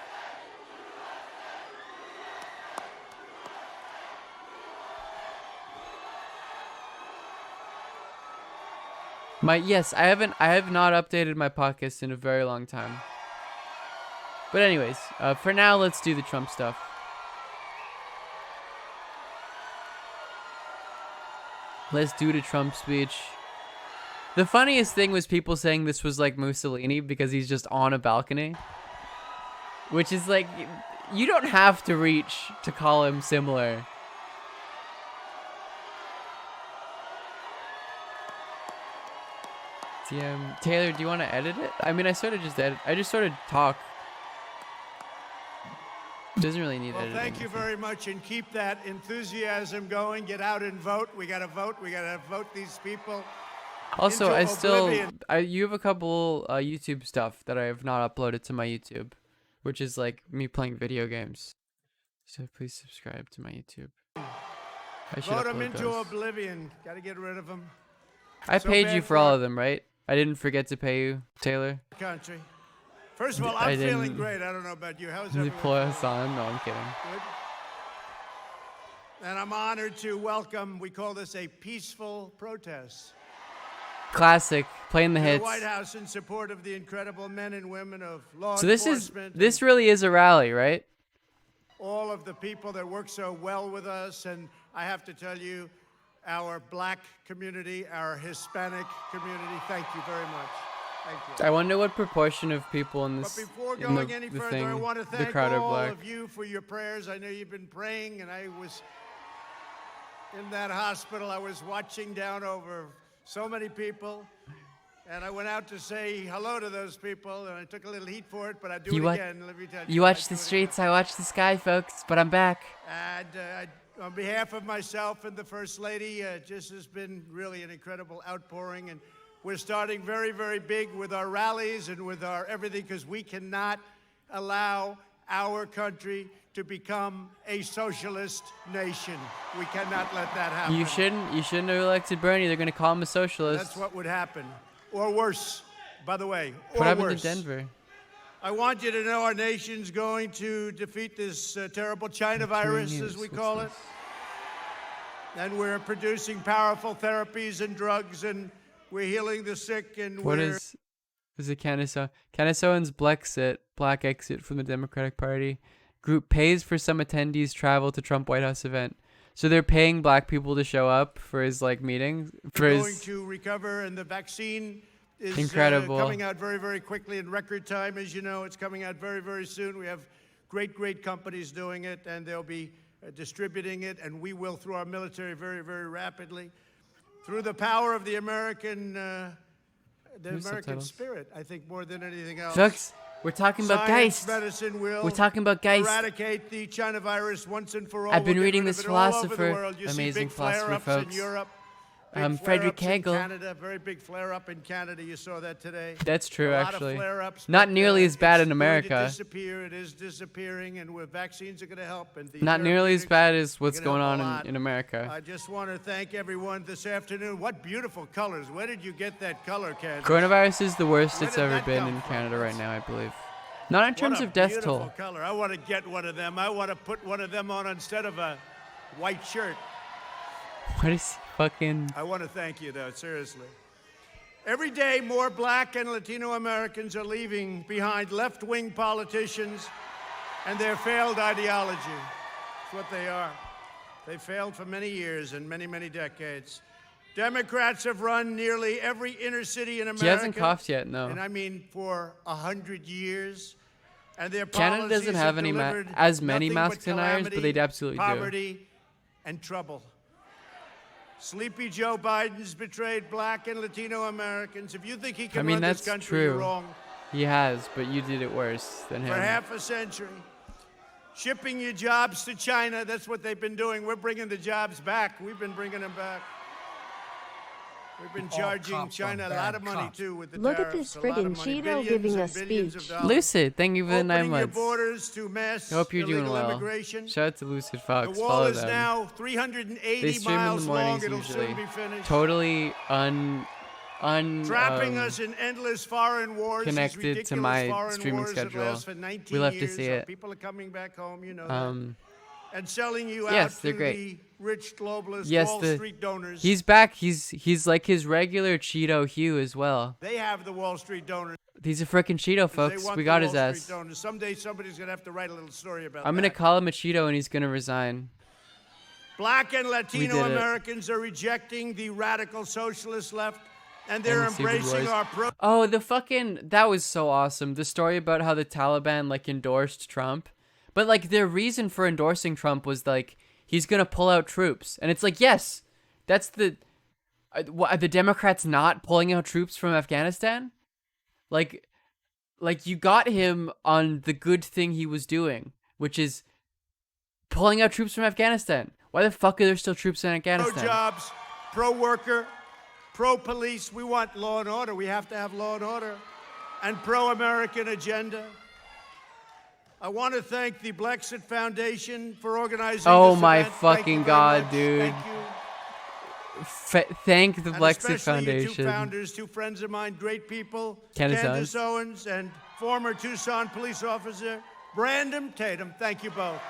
Yes, I have not updated my podcast in a very long time. But anyways, for now, let's do the Trump stuff. Let's do the Trump speech. The funniest thing was people saying this was like Mussolini because he's just on a balcony. Which is like, you don't have to reach to call him similar. Taylor, do you want to edit it? I mean, I just sort of talk. Doesn't really need editing. Thank you very much, and keep that enthusiasm going. Get out and vote. We got to vote. We got to vote these people. Also, into you have a couple YouTube stuff that I have not uploaded to my YouTube, which is like me playing video games. So please subscribe to my YouTube. I should vote them upload into those. oblivion. Got to get rid of them. I So paid bad you for all of them, right? I didn't forget to pay you, Taylor. Country. First of all, I I'm feeling didn't- great. I don't know about you. How's Did you everyone? pull us on? No, I'm kidding. Good. And I'm honored to welcome, we call this a peaceful protest. Classic, playing the To hits. the White House in support of the incredible men and women of law So this enforcement. really is a rally, right? All of the people that work so well with us. And I have to tell you, our black community, our Hispanic community, thank you very much. Thank you. I wonder what proportion of people in But this before in going the, any the further, thing, I want to the thank crowd are all black. of you for your prayers. I know you've been praying, and I was in that hospital. I was watching down over so many people, and I went out to say hello to those people, and I took a little heat for it, but I do You it wa- again. Let me tell you. You I watch do the it streets, I watch the sky, folks. But I'm back. again. And on behalf of myself and the First Lady, just has been really an incredible outpouring, and we're starting very, very big with our rallies and with our everything, because we cannot allow our country to become a socialist nation. We cannot let that happen. You shouldn't have elected Bernie. They're gonna call him a socialist. That's what would happen. Or worse, by the way. What or happened worse. to Denver? I want you to know our nation's going to defeat this terrible China virus, as we call it. And we're producing powerful therapies and drugs, and we're healing the sick, and What is it Caniso? Canisoan's black exit from the Democratic Party group pays for some attendees' travel to Trump White House event. So they're paying black people to show up for his like meetings. For We're his going to recover, and the vaccine is Incredible. Coming out very, very quickly in record time. As you know, it's coming out very, very soon. We have great, great companies doing it, and they'll be distributing it, and we will through our military very, very rapidly. Through the power of the American subtitles. spirit, I think, more than anything else. folks, we're talking about Science, Geist. medicine will We're talking about Geist. eradicate the China virus once and for all. I've been We'll get reading rid of this it all over the philosopher, world. You see amazing big philosopher, flare-ups folks. in Europe. Frederick Flare-ups in Hegel. Canada, very big flare-up in Canada. You saw that today. That's true, A lot actually. Of flare-ups, Not but, nearly as bad it's in going to America. disappear. It is disappearing, and with vaccines are going to help. And the Not nearly as therapeutics bad as are what's gonna going help a on lot. in America. I just want to thank everyone this afternoon. What beautiful colors! Where did you get that color, Candace? Coronavirus is the worst Where it's did ever that been come in from? Canada right now, I believe. Not in terms What a of death beautiful toll. color. I want to get one of them. I want to put one of them on instead of a white shirt. What is fucking... I want to thank you, though, seriously. Every day, more black and Latino Americans are leaving behind left-wing politicians and their failed ideology. That's what they are. They failed for many years and many, many decades. Democrats have run nearly every inner city in America. He hasn't coughed yet, no. And I mean for 100 years. And their Canada doesn't policies have any delivered as many nothing but mask deniers, but calamity, they absolutely do. poverty, and trouble. Sleepy Joe Biden's betrayed black and Latino Americans. If you think he can I mean, run this that's country, you're true. wrong. He has, but you did it worse than For him. half a century, shipping your jobs to China. That's what they've been doing. We're bringing the jobs back. We've been bringing them back. We've been charging China a lot of money, too, with the Look at tariffs. this A lot of friggin' money, Cheeto billions giving and a billions of speech. dollars. Lucid, thank you for the 9 Opening your months. borders to mass I hope you're doing illegal well. immigration. Shout out to Lucid The Fox. wall Follow is them. now They 380 stream in the miles long. mornings It'll usually. soon be finished. Totally Trapping us in endless foreign wars. These connected to ridiculous my foreign streaming wars that schedule. last for 19 We love to years, see so it. People are coming back home, you know that. And selling you Yes, out they're to great. the rich globalist Yes, Wall the Street donors. he's back. He's like his regular Cheeto Hugh as well. They have the Wall Street donors. He's a freaking Cheeto, They folks. want We the got Wall his Street ass. donors. Someday somebody's going to have to write a little story about I'm that. gonna call him a Cheeto and he's gonna resign. Black and did Latino it. Americans are rejecting the radical socialist left, and they're And the Secret embracing Wars. our pro. Oh, that was so awesome. The story about how the Taliban like endorsed Trump, but like their reason for endorsing Trump was like he's gonna pull out troops, and it's like yes, that's the Democrats not pulling out troops from Afghanistan, like you got him on the good thing he was doing, which is pulling out troops from Afghanistan. Why the fuck are there still troops in Afghanistan? Pro-jobs, pro-worker, pro-police. We want law and order. We have to have law and order. And pro-American agenda. I want to thank the Blexit Foundation for organizing Oh this my event. Thank you fucking very God, much. dude. Thank you. Thank the And Blexit especially your two Foundation. founders, two friends of mine, great people. Candace Owens and former Tucson police officer Brandon Tatum. Thank you both.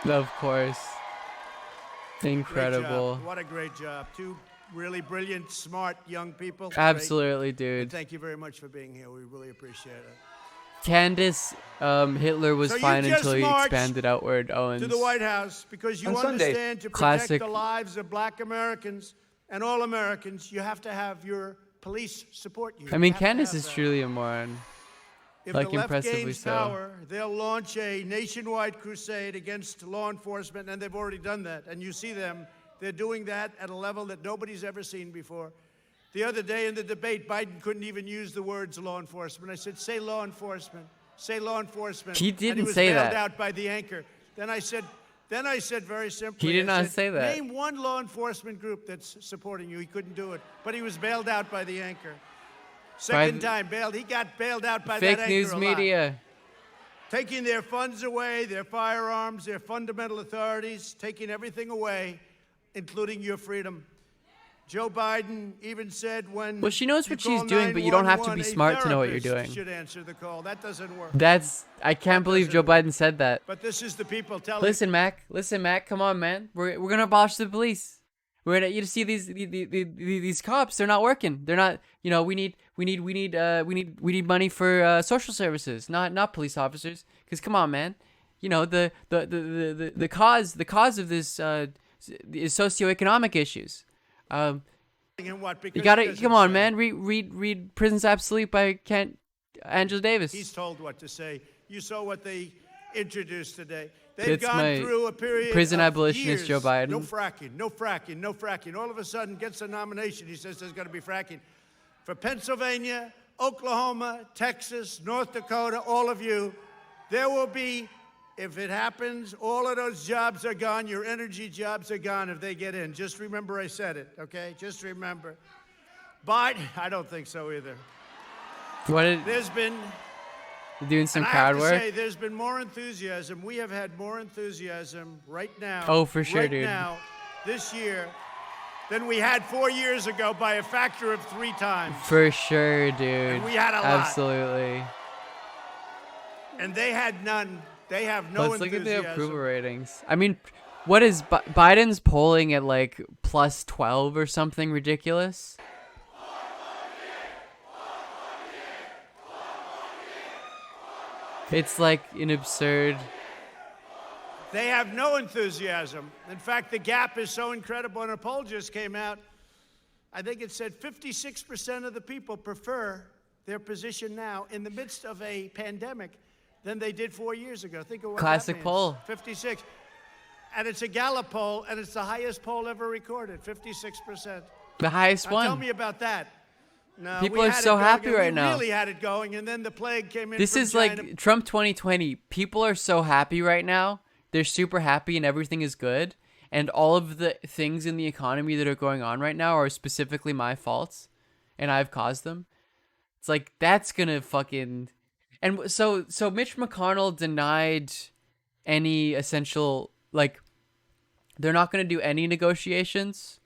Of course. Great Incredible. job. What a great job. Two really brilliant, smart young people. Great. Absolutely, And dude. thank you very much for being here. We really appreciate it. Candace, Hitler was So you fine just until he marched expanded outward, Owens. To the White House because you On Sunday. understand to protect Classic. the lives of black Americans and all Americans, you have to have your police support you. I mean, You have to Candace have is that. truly a moron. If like, the left impressively gains so. power, they'll launch a nationwide crusade against law enforcement, and they've already done that. And you see them. They're doing that at a level that nobody's ever seen before. The other day in the debate, Biden couldn't even use the words law enforcement. I said, say law enforcement. Say law enforcement. He and didn't he was say bailed that. out by the anchor. Then I said very simply. He did I not said, say that. Name one law enforcement group that's supporting you. He couldn't do it. But he was bailed out by the anchor. Second time bailed. He got bailed out by that Fake anchor news a lot. media. Taking their funds away, their firearms, their fundamental authorities, taking everything away, including your freedom. Joe Biden even said when Well, she knows you what she's call doing, but you don't have to 911, be a smart to know what you're therapist doing. should answer the call. That doesn't work. I can't believe Joe Biden said that. But this is the people telling. Listen, Mac. Come on, man. We're gonna abolish the police. We're gonna see these cops. They're not working. They're not. You know, we need money for social services, not police officers. Because come on, man. You know the cause of this is socioeconomic issues. And what? Because You he gotta doesn't come on, say. man. Read Prison's Absolute by Angela Davis. He's told what to say. You saw what they introduced today. They've It's gone my through a period prison of abolitionist, years. Joe Biden. No fracking, no fracking, no fracking. All of a sudden gets a nomination. He says there's going to be fracking. For Pennsylvania, Oklahoma, Texas, North Dakota, all of you, there will be, if it happens, all of those jobs are gone. Your energy jobs are gone if they get in. Just remember I said it, okay? Just remember. Biden, I don't think so either. There's been... Doing some and I crowd have to work. say, there's been more enthusiasm. We have had more enthusiasm right now. Oh, for sure, right dude. now, this year, than we had 4 years ago by a factor of 3 times. For sure, dude. And we had a lot. Absolutely. And they had none. They have no Let's look at the enthusiasm. approval ratings. I mean, what is Biden's polling at like plus 12 or something ridiculous? It's like an absurd. They have no enthusiasm. In fact, the gap is so incredible. And a poll just came out. I think it said 56% of the people prefer their position now in the midst of a pandemic than they did 4 years ago. Think of what Classic that means. poll. 56. And it's a Gallup poll, and it's the highest poll ever recorded, 56%. The highest Now, tell one. me about that. No, People we are had so it going, happy and right we now. really had it going, and then the plague came in. This from is China. like Trump 2020. People are so happy right now. They're super happy and everything is good. And all of the things in the economy that are going on right now are specifically my faults. And I've caused them. It's like, that's gonna fucking... And so Mitch McConnell denied any essential... Like, they're not gonna do any negotiations.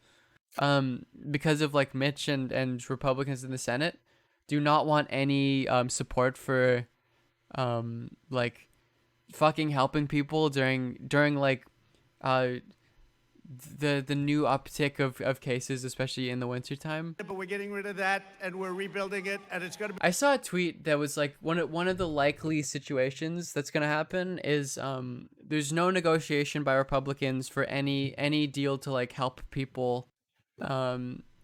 Because of like Mitch and Republicans in the Senate do not want any support for like fucking helping people during like the new uptick of cases, especially in the wintertime. But we're getting rid of that, and we're rebuilding it, and it's going to be... I saw a tweet that was like one of the likely situations that's gonna happen is there's no negotiation by Republicans for any deal to like help people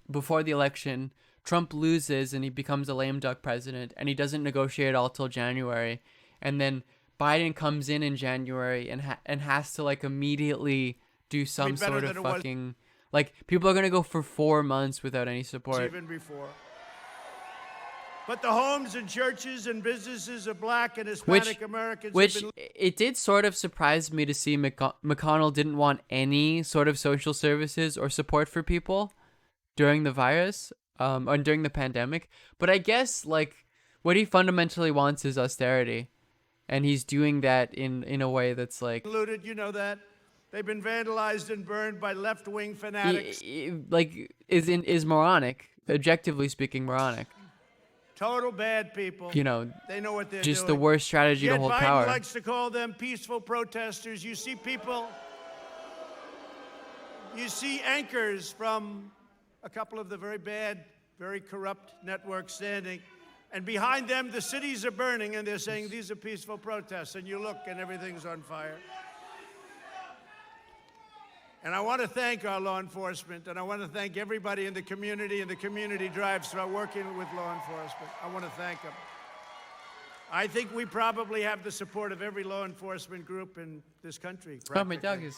before the election. Trump loses and he becomes a lame duck president, and he doesn't negotiate all till January, and then Biden comes in January and has to like immediately do some sort of fucking like people are gonna go for 4 months without any support. Even before. But the homes and churches and businesses of Black and Hispanic Americans, which it did sort of surprise me to see McConnell didn't want any sort of social services or support for people during the virus, or during the pandemic. But I guess like what he fundamentally wants is austerity, and he's doing that in a way that's like looted. You know that they've been vandalized and burned by left-wing fanatics. Is moronic, objectively speaking, moronic. Total bad people. You know, they know what they're just doing. the worst strategy Yet to hold Biden power. likes to call them peaceful protesters. You see people, you see anchors from a couple of the very bad, very corrupt networks standing, and behind them the cities are burning, and they're saying these are peaceful protests, and you look and everything's on fire. And I want to thank our law enforcement, and I want to thank everybody in the community and the community drives for working with law enforcement. I want to thank them. I think we probably have the support of every law enforcement group in this country. Oh, my dog is...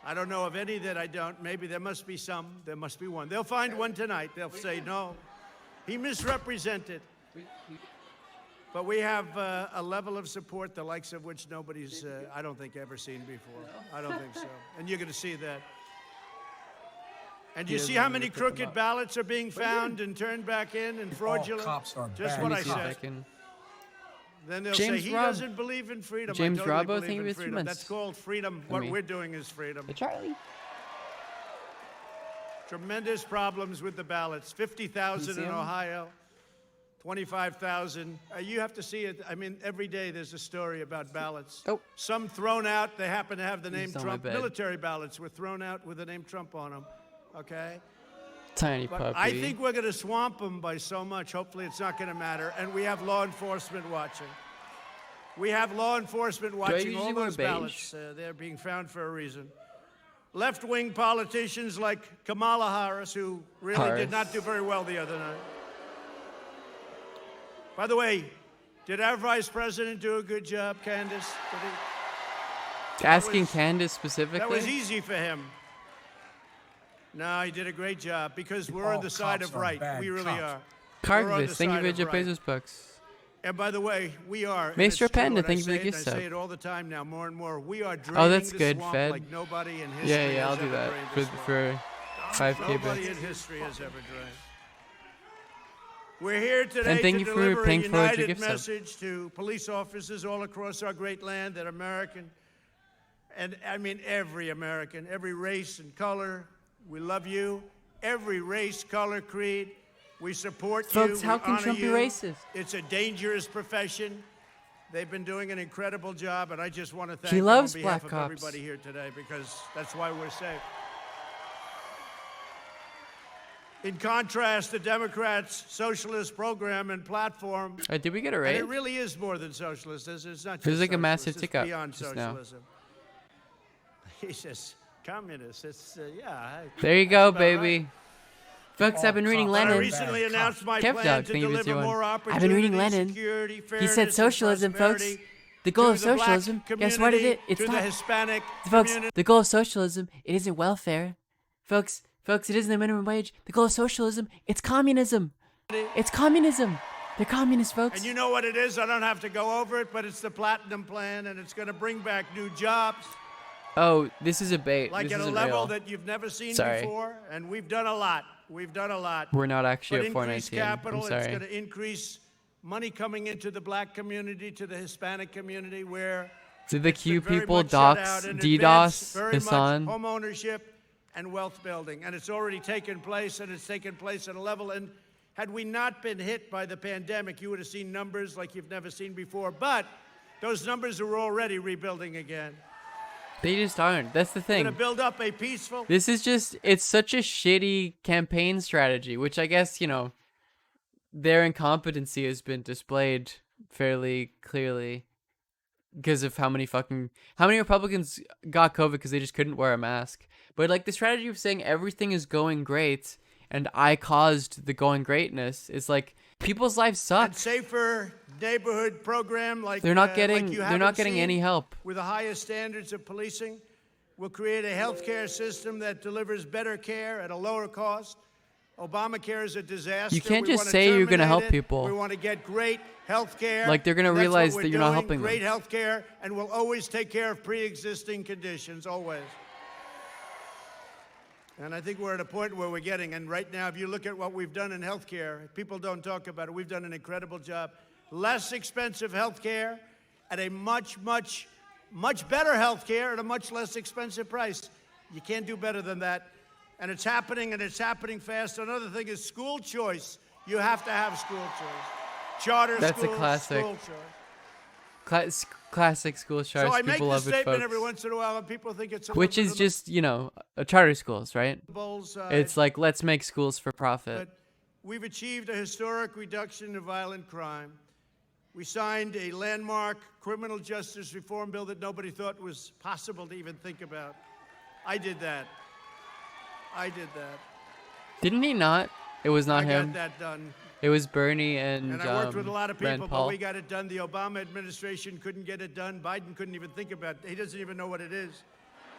I don't know of any that I don't. Maybe there must be some. There must be one. They'll find one tonight. They'll say, no, he misrepresented. But we have a level of support the likes of which nobody's, I don't think, ever seen before. I don't think so. And you're going to see that. And you see how many crooked ballots are being found and turned back in and fraudulent? Just what I said. Then they'll say he doesn't believe in freedom. James I totally Robbo, believe in freedom. That's called freedom. What we're doing is freedom. Hey, Charlie. Tremendous problems with the ballots. 50,000 in Ohio. 25,000. You have to see it. I mean, every day there's a story about ballots. Oh. Some thrown out. They happen to have the name He's on Trump. my bed. Military ballots were thrown out with the name Trump on them. Okay? Tiny But puppy. I think we're going to swamp them by so much. Hopefully it's not going to matter. And we have law enforcement watching. We have law enforcement watching all usually wear those beige? ballots. They're being found for a reason. Left-wing politicians like Kamala Harris, who really did not do very well the other night. By the way, did our vice president do a good job, Candace? Did he? Asking Candace specifically? That was easy for him. No, he did a great job because we're on the side of right. We really are. Cargvis, thank you for your Bezos bucks. And by the way, we are. Maestro Panda, thank you for the gift I sub. say it all the time now, more and more. We are draining that's the good, swamp Fed. like nobody in history Yeah, I'll has do ever that drained for the swamp. for 5K Nobody bits. in history has ever drained. We're here today And thank to you for deliver a paying forward your united gift sub. message to police officers all across our great land that American, and I mean every American, every race and color, we love you. Every race, color, creed, we support you. Folks, how we can honor Trump be you. racist? It's a dangerous profession. They've been doing an incredible job, and I just want to thank He them loves on behalf black of cops. everybody here today because that's why we're safe. In contrast, the Democrats' socialist program and platform, Did we get a and raise? it really is more than socialist. It's not just There's like a socialist, massive it's tick up beyond just now. socialism. He says communist. It's yeah. There you go, about baby. Folks, I've been reading But I Lenin. recently announced my Kev plan Dog, to thank you for deliver 2-1. more I've been reading opportunity, Lenin. security, He fairness, said and socialism, folks. prosperity The goal to of the black socialism, guess what community, it's to the not. Hispanic Folks, community. the goal of socialism, it isn't welfare. Folks, it isn't the minimum wage. The goal of socialism, it's communism. It's communism. They're communist, folks. And you know what it is? I don't have to go over it, but it's the Platinum Plan, and it's going to bring back new jobs. Oh, this is a bait. Like this at a isn't level real. that you've never seen Sorry. before, and we've done a lot. We've done a lot. We're not actually But at increased 419. capital, I'm sorry. it's going to increase money coming into the black community, to the Hispanic community, where Did the it's been Q very people much shut out dox and DDoS advanced very Hassan? much home ownership and wealth building, and it's already taken place, and it's taken place at a level. And had we not been hit by the pandemic, you would have seen numbers like you've never seen before. But those numbers are already rebuilding again. They just aren't. That's the We're thing. going to build up a peaceful. This is just, it's such a shitty campaign strategy, which I guess, their incompetency has been displayed fairly clearly because of how many Republicans got COVID because they just couldn't wear a mask. But like the strategy of saying everything is going great and I caused the going greatness is like people's lives suck. And safer neighborhood program like They're not like getting you they're haven't not getting seen, any help. with the highest standards of policing. We'll create a healthcare system that delivers better care at a lower cost. Obamacare is a disaster. You can't We just wanna say you're going to terminate help it. people. We want to get great health care. Like they're going to That's realize what that we're you're not doing, helping great them. health care, and we'll always take care of pre-existing conditions, always. And I think we're at a point where we're getting, and right now, if you look at what we've done in health care, people don't talk about it. We've done an incredible job. Less expensive health care at a much better health care at a much less expensive price. You can't do better than that. And it's happening, and it's happening fast. Another thing is school choice. You have to have school choice. Charter That's a schools, classic. school choice. Classic school choice. So I make People this love it, statement folks. every once in a while, and people think it's a Which little is bit of just, a charter schools, right? a bullseye. It's like, let's make schools for profit. But we've achieved a historic reduction of violent crime. We signed a landmark criminal justice reform bill that nobody thought was possible to even think about. I did that. Didn't he not? It was not I him. got that done. It was Bernie and And I worked with a lot of Rand people, Paul. but we got it done. The Obama administration couldn't get it done. Biden couldn't even think about it. He doesn't even know what it is.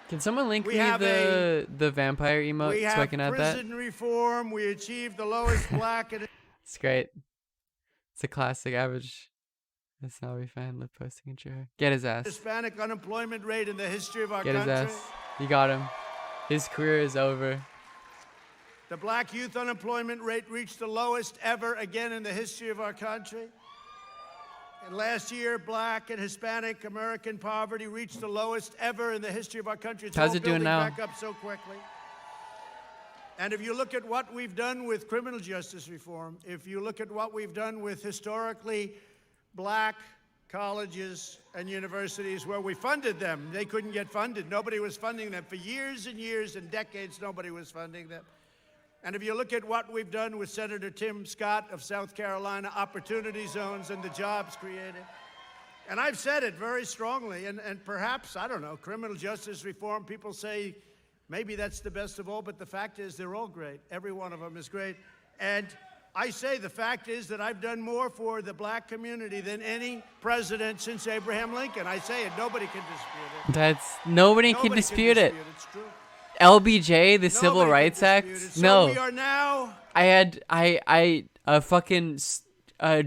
Can someone link We me have the vampire emote We so I have can add that? prison reform. We achieved the lowest black and It's great. It's a classic average. That's not we find Liv posting and share. Get his ass. Hispanic unemployment rate in the history of our Get his country. ass. You got him. His career is over. The black youth unemployment rate reached the lowest ever again in the history of our country. And last year, black and Hispanic American poverty reached the lowest ever in the history of our country. It's How's all it doing building now? back up so quickly. And if you look at what we've done with criminal justice reform, if you look at what we've done with historically black colleges and universities where we funded them, they couldn't get funded. Nobody was funding them. For years and years and decades, nobody was funding them. And if you look at what we've done with Senator Tim Scott of South Carolina, opportunity zones and the jobs created. And I've said it very strongly, and perhaps, I don't know, criminal justice reform, people say maybe that's the best of all, but the fact is they're all great. Every one of them is great. And I say the fact is that I've done more for the black community than any president since Abraham Lincoln. I say it, nobody can dispute it. Nobody can dispute it. It's true. LBJ, the Civil Nobody Rights can Act. dispute it. So No. we are now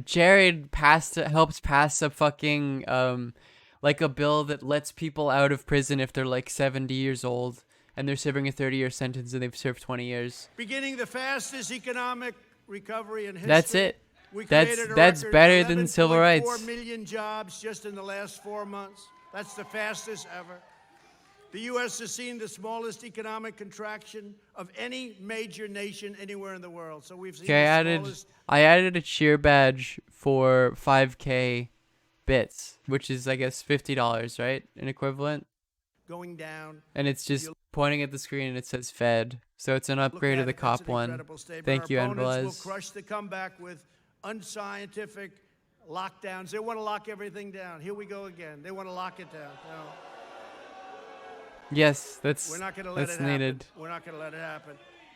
Jared helped pass a fucking like a bill that lets people out of prison if they're like 70 years old and they're serving a 30-year sentence and they've served 20 years. beginning the fastest economic recovery in history. That's it. We That's created a that's record better than civil 11.4 rights. million jobs just in the last 4 months. That's the fastest ever. The U.S. has seen the smallest economic contraction of any major nation anywhere in the world. So we've seen Okay, the smallest. I added a cheer badge for 5K bits, which is I guess $50, right? An equivalent. Going down. And it's just pointing at the screen and it says Fed. So it's an upgrade of the That's cop an one. incredible statement. Thank you, Our opponents Anvelez. will crush the comeback with unscientific lockdowns. They want to lock everything down. Here we go again. They want to lock it down. No. Yes, that's We're not going to let that's it needed. happen. We're not going to let it happen.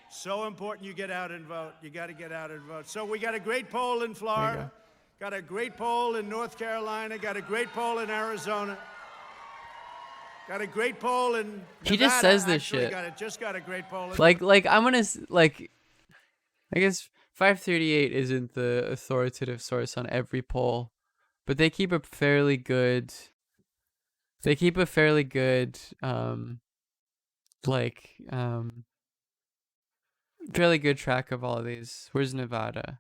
So important you get out and vote. You got to get out and vote. So we got a great poll in Florida. Got a great poll in North Carolina. Got a great poll in Arizona. Got a great poll in Nevada. He just says this Actually shit. just got a great poll in Like I'm gonna like, I guess 538 isn't the authoritative source on every poll, but they keep a fairly good. They keep a fairly good, fairly good track of all of these. Where's Nevada?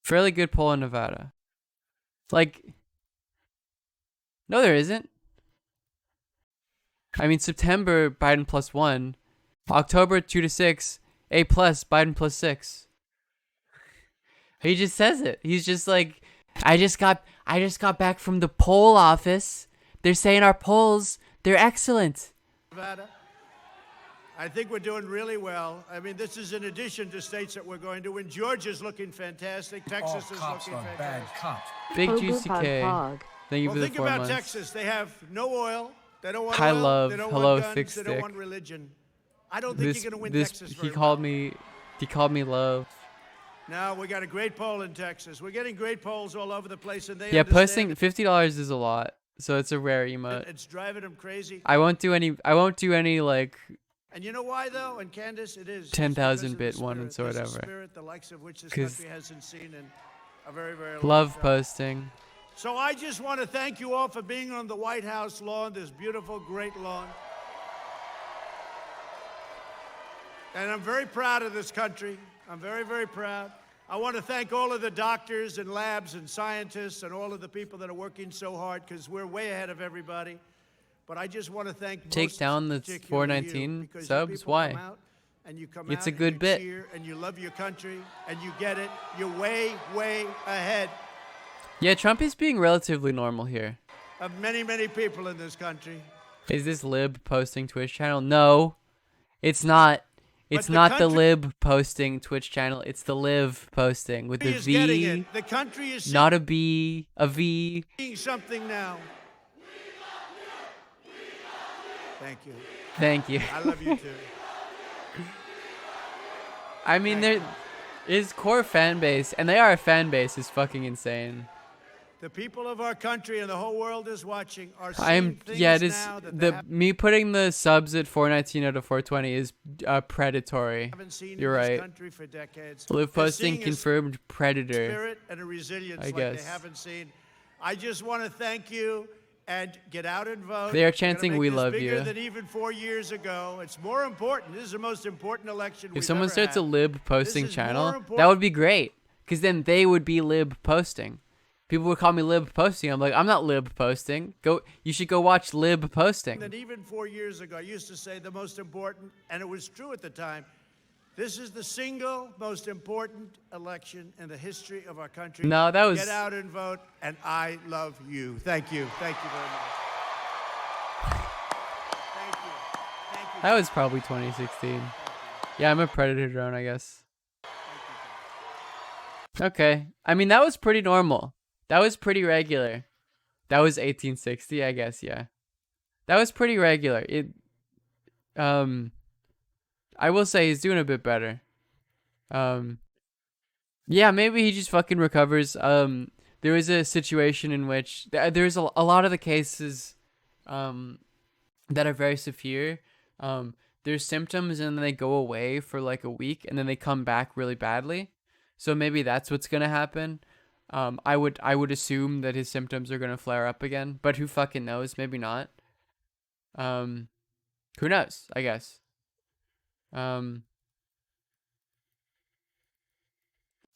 Fairly good poll in Nevada. Like, no, there isn't. I mean, September, Biden +1. October, 2 to 6. A+, Biden +6. He just says it. He's just like, I just got back from the poll office. They're saying our polls, they're excellent. Nevada. I think we're doing really well. I mean, this is in addition to states that we're going to. And Georgia's looking fantastic. Texas is looking fantastic. Bad cops. Big Pog, Juicy pog, K. pog. Thank you Well, for the think 4 about months. Texas. They have no oil. They don't want High oil. love. They don't Hello, want guns. thick They don't stick. want religion. I don't think you're going to win Texas He very called well. me. He called me love. No, we got a great poll in Texas. We're getting great polls all over the place, and they Yeah, understand posting $50 is a lot, so it's a rare emote. it's driving them crazy. I won't do any like And you know why, though? And Candace, it is. 10,000 It's bit because of the ones or spirit. There's a whatever. spirit the likes of which this 'Cause country hasn't seen in a very, very long love time. posting. So I just want to thank you all for being on the White House lawn, this beautiful, great lawn. And I'm very proud of this country. I'm very, very proud. I want to thank all of the doctors and labs and scientists and all of the people that are working so hard, because we're way ahead of everybody. But I just want to thank Take most down the particularly you, 419 because you subs? people Why? come out and you come It's out a and good you bit. cheer and you love your country and you get it. You're way, way ahead Yeah, Trump is being relatively normal here. of many, many people in this country. Is this Lib posting Twitch channel? No, it's not. It's the not the country- Lib posting Twitch channel. It's the Liv posting with the Is getting V, it. The country is not a B, a V. seeing something now. Thank you. Thank you. I love you too. I mean, there is core fan base, and they are a fan base, is fucking insane. The people of our country and the whole world is watching are seeing I'm things yeah. It is now that they me putting the subs at 419 out of 420 is predatory. haven't seen You're in this right. country for decades. Live They're posting seeing a confirmed predator. spirit and a resilience I like guess. they haven't seen. I just want to thank you and get out and vote. They are We're gonna chanting, make "We this love bigger you." than even 4 years ago. It's more important. This is the most important election If someone starts a had. Lib posting is channel, more that important- would be great, because then they would be Lib posting. People would call me Lib posting. I'm like, I'm not Lib posting. You should go watch Lib posting. And even 4 years ago, I used to say the most important, and it was true at the time, this is the single most important election in the history of our country. No, that was- Get out and vote, and I love you. Thank you. Thank you very much. Thank you. Thank you. That was probably 2016. Yeah, I'm a predator drone, I guess. Okay. I mean, that was pretty normal. That was pretty regular. That was 1860, I guess, yeah. That was pretty regular. I will say he's doing a bit better. Yeah, maybe he just fucking recovers. There was a situation in which there's a lot of the cases that are very severe. There's symptoms and then they go away for like a week and then they come back really badly. So maybe that's what's gonna happen. I would assume that his symptoms are gonna flare up again, but who fucking knows? Maybe not. Who knows? I guess.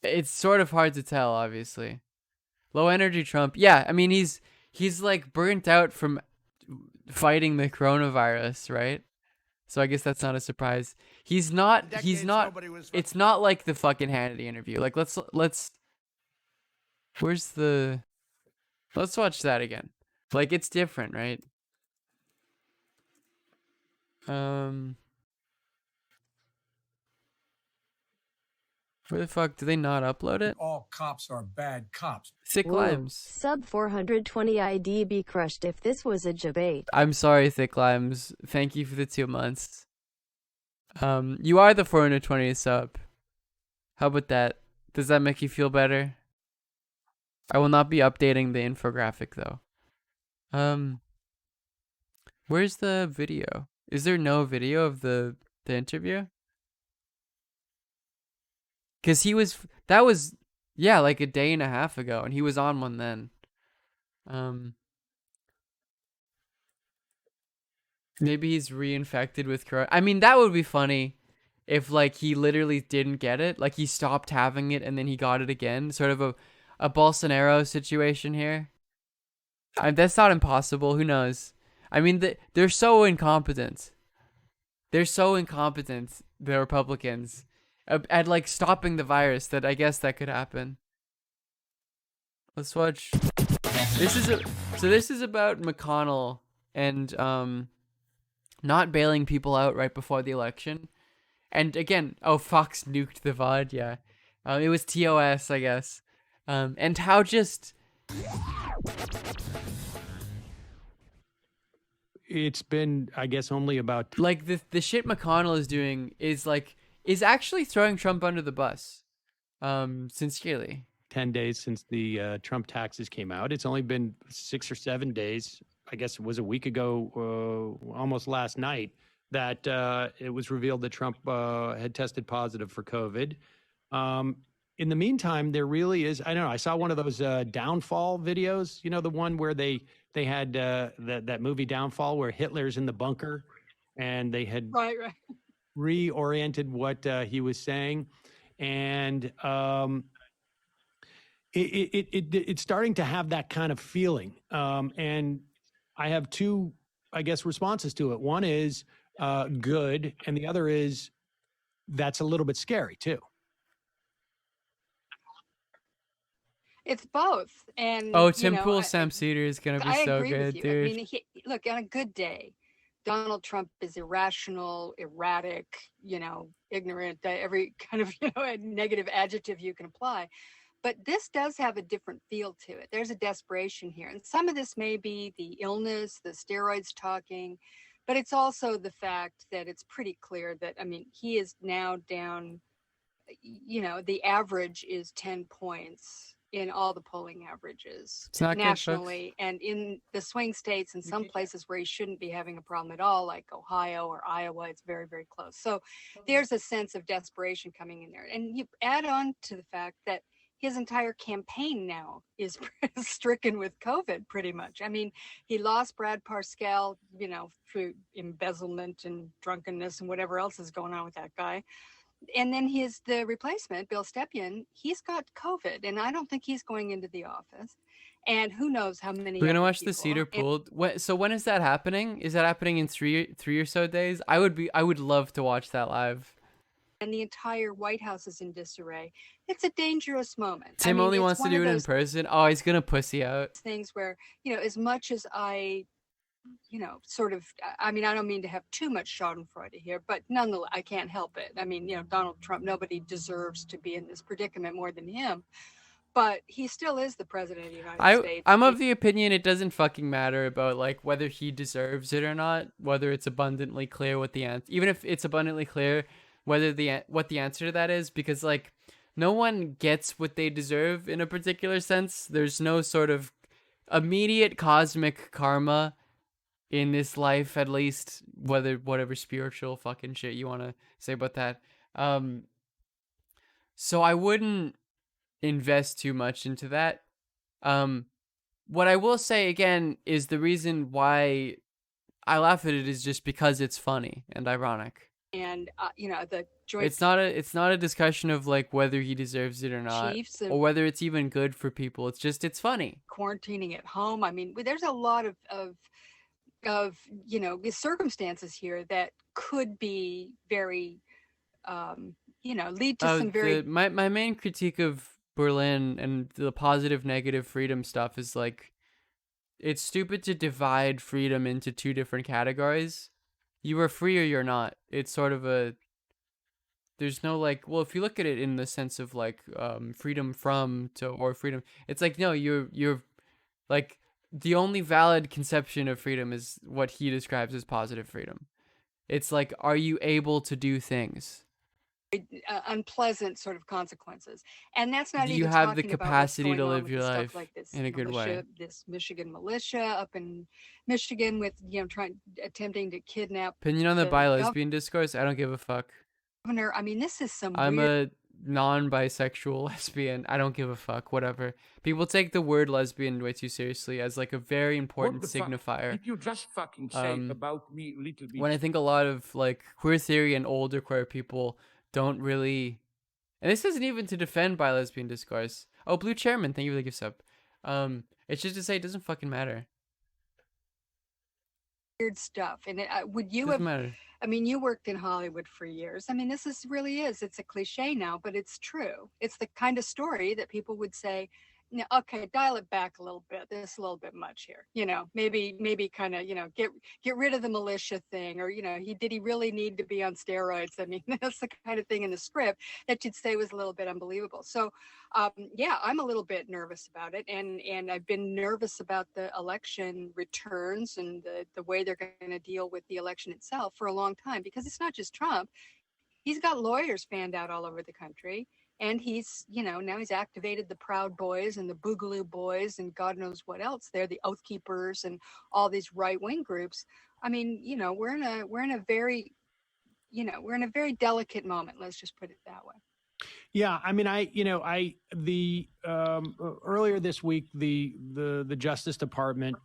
It's sort of hard to tell, obviously. Low energy Trump. Yeah, I mean he's like burnt out from fighting the coronavirus, right? So I guess that's not a surprise. He's not Decades, nobody was it's not like the fucking Hannity interview. Like let's let's watch that again. Like it's different, right? Where the fuck do they not upload it? All cops are bad cops. Thick Woo. Limes. Sub 420 ID be crushed if this was a debate. I'm sorry, Thick Limes. Thank you for the 2 months. You are the 420th sub. How about that? Does that make you feel better? I will not be updating the infographic though. Where's the video? Is there no video of the interview? Because yeah, like a day and a half ago, and he was on one then. Maybe he's reinfected with corona. I mean, that would be funny if, like, he literally didn't get it. Like, he stopped having it and then he got it again. Sort of a Bolsonaro situation here. That's not impossible. Who knows? I mean, they're so incompetent. They're so incompetent, the Republicans, at like stopping the virus, that I guess that could happen. Let's watch. This is about McConnell and not bailing people out right before the election. And again, Fox nuked the VOD. Yeah, it was TOS, I guess. And how just it's been, I guess, only about like the shit McConnell is doing is actually throwing Trump under the bus. Sincerely. 10 days since the Trump taxes came out. It's only been 6 or 7 days. I guess it was a week ago, almost last night, that it was revealed that Trump had tested positive for COVID. In the meantime, there really is, I don't know, I saw one of those downfall videos, you know, the one where they had that movie Downfall where Hitler's in the bunker and they had reoriented what he was saying. And it's starting to have that kind of feeling. And I have two, I guess, responses to it. One is good, and the other is that's a little bit scary too. It's both. And Tim Pool Sam Cedar is gonna be so good, dude. I mean, look, on a good day, Donald Trump is irrational, erratic, ignorant, every kind of negative adjective you can apply. But this does have a different feel to it. There's a desperation here. And some of this may be the illness, the steroids talking, but it's also the fact that it's pretty clear that, I mean, he is now down, the average is 10 points in all the polling averages nationally. And in the swing states, in some places where he shouldn't be having a problem at all, like Ohio or Iowa, it's very, very close. So there's a sense of desperation coming in there. And you add on to the fact that his entire campaign now is stricken with COVID, pretty much. I mean, he lost Brad Parscale, through embezzlement and drunkenness and whatever else is going on with that guy. And then the replacement, Bill Stepien, he's got COVID, and I don't think he's going into the office. And who knows how many. We're gonna watch the Cedar Pool. So when is that happening? Is that happening in three or so days? I would love to watch that live. And the entire White House is in disarray. It's a dangerous moment. Tim only wants to do it in person. Oh, he's gonna pussy out. Things where, as much as I, sort of, I mean, I don't mean to have too much Schadenfreude here, but nonetheless, I can't help it. I mean, Donald Trump, nobody deserves to be in this predicament more than him. But he still is the president of the United States. I'm of the opinion it doesn't fucking matter about like whether he deserves it or not, whether it's abundantly clear what the answer, even if it's abundantly clear whether what the answer to that is, because like no one gets what they deserve in a particular sense. There's no sort of immediate cosmic karma in this life, at least, whatever spiritual fucking shit you want to say about that. So I wouldn't invest too much into that. What I will say again is the reason why I laugh at it is just because it's funny and ironic. And the joint. It's not a discussion of like whether he deserves it or not, or whether it's even good for people. It's just it's funny. Quarantining at home. I mean, there's a lot of circumstances here that could be very, lead to some very. My main critique of Berlin and the positive negative freedom stuff is like, it's stupid to divide freedom into two different categories. You are free or you're not. It's sort of there's no like, well, if you look at it in the sense of like freedom from to or freedom, it's like, no, you're like, the only valid conception of freedom is what he describes as positive freedom. It's like, are you able to do things? Unpleasant sort of consequences, and that's not. Do even you have the talking capacity to live your life like this in a good way? This Michigan militia up in Michigan with attempting to kidnap. Opinion on the bi-lesbian discourse? I don't give a fuck. Governor, I mean, this is some. I'm weird... non-bisexual lesbian. I don't give a fuck. Whatever. People take the word lesbian way too seriously as like a very important What the fuck signifier. did you just fucking say about me, little bitch? When I think a lot of like queer theory and older queer people don't really, and this isn't even to defend bi lesbian discourse. Oh, Blue Chairman, thank you for the gift sub. It's just to say it doesn't fucking matter. Weird stuff. And would you Doesn't have? matter. I mean, you worked in Hollywood for years. I mean, this is really is. It's a cliche now, but it's true. It's the kind of story that people would say, "No, okay, dial it back a little bit. This is a little bit much here. You know, maybe kind of, get rid of the militia thing, or did he really need to be on steroids? I mean, that's the kind of thing in the script that you'd say was a little bit unbelievable. So, yeah, I'm a little bit nervous about it, and I've been nervous about the election returns and the way they're going to deal with the election itself for a long time, because it's not just Trump. He's got lawyers fanned out all over the country. And he's, now he's activated the Proud Boys and the Boogaloo Boys and God knows what else. They're the Oath Keepers and all these right-wing groups. I mean, we're in a very delicate moment. Let's just put it that way. Yeah, I mean, earlier this week, the Justice Department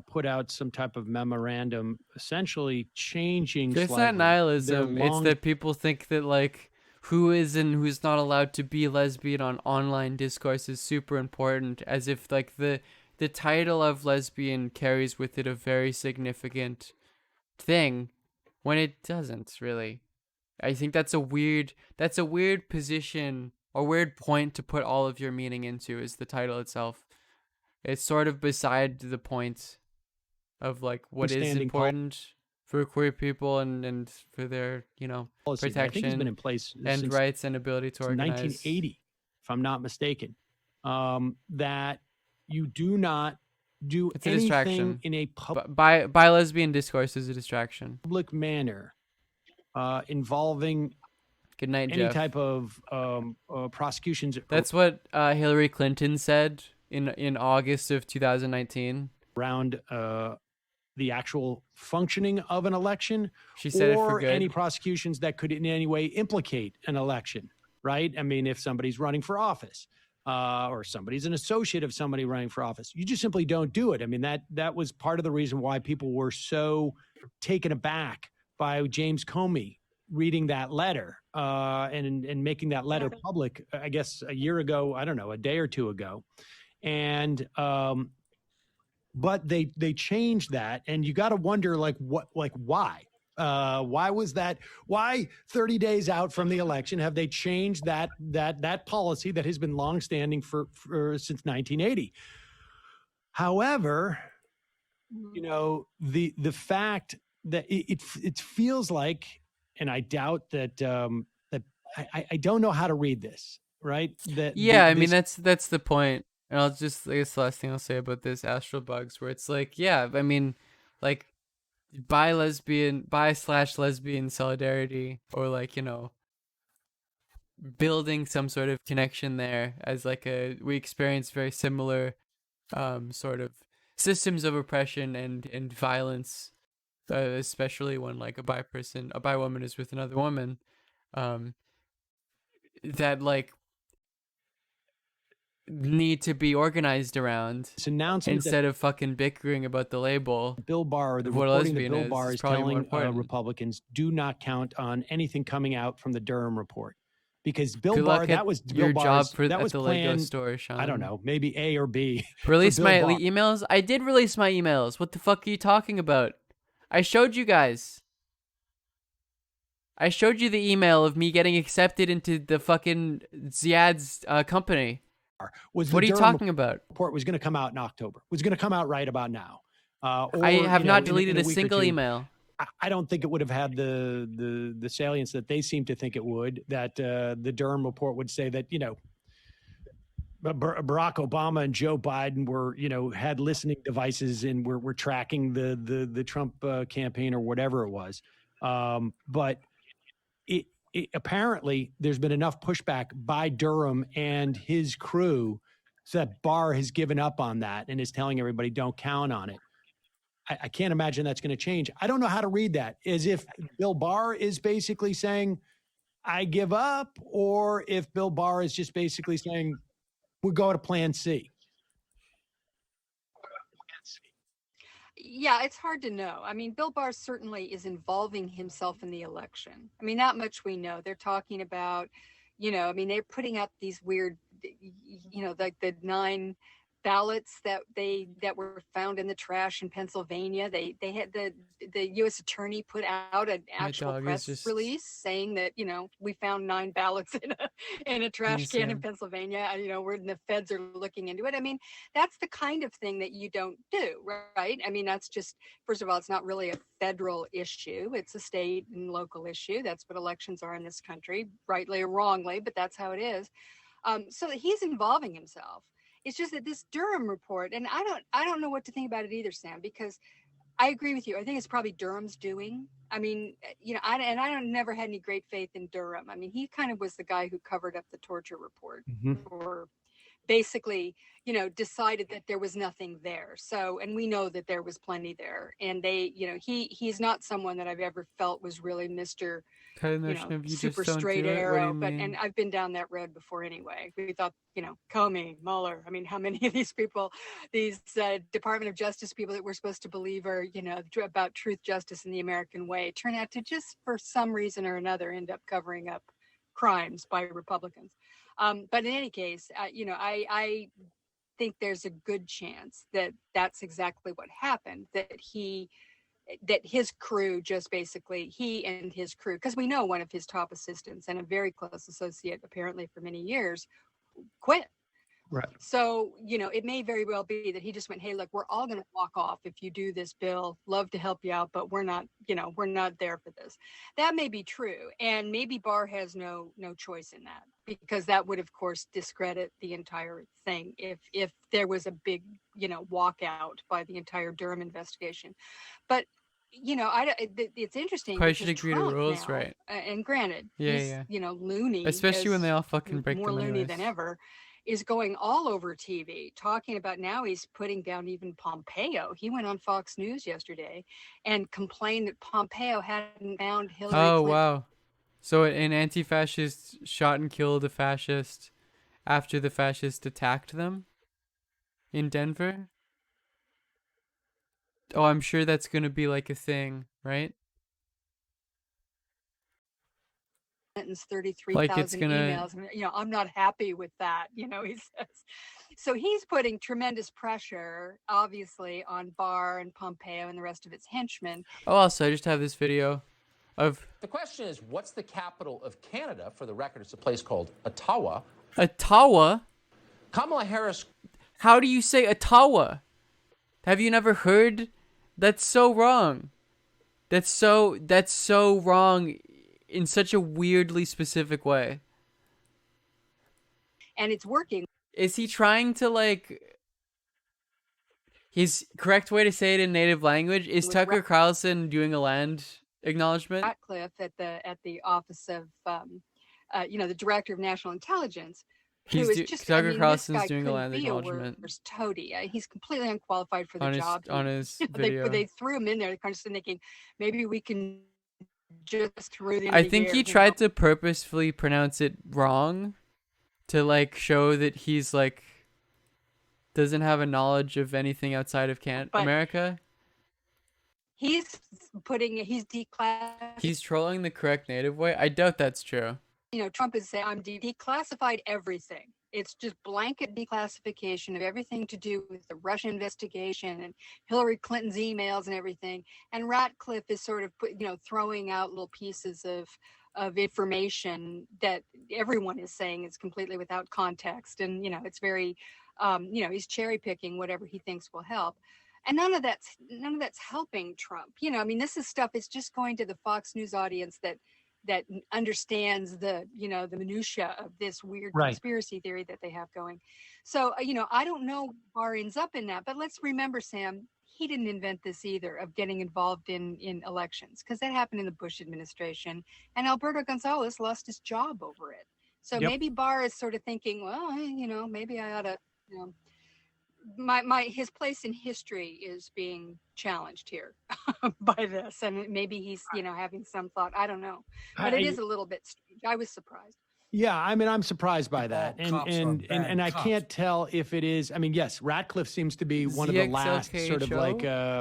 put out some type of memorandum, essentially changing. It's not nihilism. It's that people think that like who is and who's not allowed to be lesbian on online discourse is super important, as if like the title of lesbian carries with it a very significant thing, when it doesn't really. I think that's a weird position or weird point to put all of your meaning into, is the title itself. It's sort of beside the point of like what is important for queer people and for their, protection, I think it's been in place and since rights and ability to organize. 1980, if I'm not mistaken, that you do not do it's a anything distraction. in a bi lesbian discourse is a distraction. Public manner involving Good night, any Jeff. type of prosecutions. That's what Hillary Clinton said in August of 2019 around the actual functioning of an election. She said it or for good. Any prosecutions that could in any way implicate an election, right? I mean, if somebody's running for office or somebody's an associate of somebody running for office, you just simply don't do it. I mean, that was part of the reason why people were so taken aback by James Comey reading that letter and making that letter public, I guess a year ago, I don't know, a day or two ago. And but they changed that, and you got to wonder why? Why was that? Why 30 days out from the election have they changed that policy that has been longstanding for since 1980? However, the fact that it feels like, and I doubt that that I don't know how to read this, right? I mean that's the point. And I guess the last thing I'll say about this astral bugs, where it's like, yeah, I mean, like bi/lesbian solidarity, or like, building some sort of connection there, as like we experience very similar sort of systems of oppression and violence, especially when like a bi woman is with another woman, that like need to be organized around instead of fucking bickering about the label. Bill Barr, the reporting that Bill Barr is telling Republicans, do not count on anything coming out from the Durham report, because Bill Barr, that was your job that was at the planned, Lego store, Sean. I don't know, maybe A or B. Release my emails. I did release my emails. What the fuck are you talking about? I showed you guys. I showed you the email of me getting accepted into the fucking Ziad's company. What are you talking about? Report was going to come out in October. Was going to come out right about now. I have not deleted a single email. I don't think it would have had the salience that they seem to think it would. That the Durham report would say that Barack Obama and Joe Biden were had listening devices and were tracking the Trump campaign or whatever it was. But apparently there's been enough pushback by Durham and his crew so that Barr has given up on that and is telling everybody don't count on it. I can't imagine that's going to change. I don't know how to read that. As if Bill Barr is basically saying, I give up, or if Bill Barr is just basically saying, we go to plan C. Yeah, it's hard to know. I mean, Bill Barr certainly is involving himself in the election. I mean, that much we know. They're talking about, I mean, they're putting out these weird, like the 9 ballots that were found in the trash in Pennsylvania. They had the U.S. attorney put out an actual press release saying that we found 9 ballots in a trash can in Pennsylvania. Where the feds are looking into it. I mean, that's the kind of thing that you don't do, right? I mean, that's just, first of all, it's not really a federal issue. It's a state and local issue. That's what elections are in this country, rightly or wrongly, but that's how it is. So he's involving himself. It's just that this Durham report, and I don't know what to think about it either, Sam, because I agree with you. I think it's probably Durham's doing. I mean, I don't never had any great faith in Durham. I mean, he kind of was the guy who covered up the torture report, or basically, decided that there was nothing there. So, and we know that there was plenty there. And they, he's not someone that I've ever felt was really Mr. Super straight arrow, and I've been down that road before anyway. We thought, Comey, Mueller, I mean, how many of these people, these Department of Justice people that we're supposed to believe are, about truth, justice, and the American way, turn out to just, for some reason or another, end up covering up crimes by Republicans. But in any case, I think there's a good chance that that's exactly what happened, that his crew just basically, he and his crew, because we know one of his top assistants and a very close associate, apparently for many years, quit. Right. So, it may very well be that he just went, hey, look, we're all going to walk off if you do this, Bill. Love to help you out, but we're not there for this. That may be true. And maybe Barr has no choice in that, because that would, of course, discredit the entire thing if there was a big, walkout by the entire Durham investigation. But it's interesting. Probably should agree Trump to rules, now, right? And granted, yeah, he's loony, especially when they all fucking break more them loony anyways. than ever, is going all over TV talking about, now he's putting down even Pompeo. He went on Fox News yesterday and complained that Pompeo hadn't found Hillary Clinton. Wow. So an anti-fascist shot and killed a fascist after the fascist attacked them in Denver? Oh, I'm sure that's going to be like a thing, right? 33,000 emails. I'm not happy with that, he says. So he's putting tremendous pressure, obviously, on Barr and Pompeo and the rest of its henchmen. Oh, also, I just have this video of... The question is, what's the capital of Canada? For the record, it's a place called Ottawa. Ottawa? Kamala Harris... How do you say Ottawa? Have you never heard? That's so wrong. That's so wrong in such a weirdly specific way. And it's working. Is he trying to his correct way to say it in native language? Is Tucker Carlson doing a land acknowledgement? Ratcliffe at the office of the director of national intelligence. Tucker Carlson's doing a land acknowledgement. Toady. He's completely unqualified for the job. On his video. They threw him in there, kind of thinking maybe we can just through the. I think he tried to purposefully pronounce it wrong, to show that he's doesn't have a knowledge of anything outside of America. He's declassified. He's trolling the correct native way. I doubt that's true. Trump is saying, I'm declassified everything. It's just blanket declassification of everything to do with the Russian investigation and Hillary Clinton's emails and everything. And Ratcliffe is sort of throwing out little pieces of information that everyone is saying is completely without context. And, it's very, he's cherry picking whatever he thinks will help. And none of that's helping Trump. This is stuff, it's just going to the Fox News audience that understands the minutia of this weird conspiracy theory that they have going. So, I don't know Barr ends up in that, but let's remember, Sam, he didn't invent this either, of getting involved in elections, because that happened in the Bush administration, and Alberto Gonzales lost his job over it. So maybe Barr is sort of thinking, well, maybe I ought to, his place in history is being challenged here by this, and maybe he's having some thought. I don't know, but it is a little bit strange. I was surprised. Yeah, I mean, I'm surprised by that, and I can't tell if it is. I mean, yes, Ratcliffe seems to be one of the last sort of like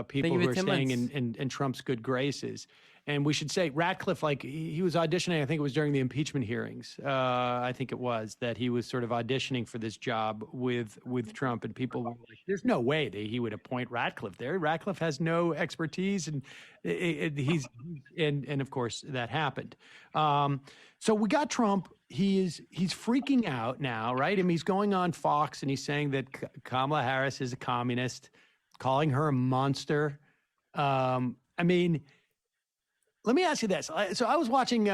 people who are staying in Trump's good graces. And we should say Ratcliffe, like he was auditioning. I think it was during the impeachment hearings. I think it was that he was sort of auditioning for this job with Trump, and people were like, "There's no way that he would appoint Ratcliffe there. Ratcliffe has no expertise, and and of course that happened. So we got Trump. He's freaking out now, right? I mean, he's going on Fox and he's saying that Kamala Harris is a communist, calling her a monster. I mean, let me ask you this. So I was watching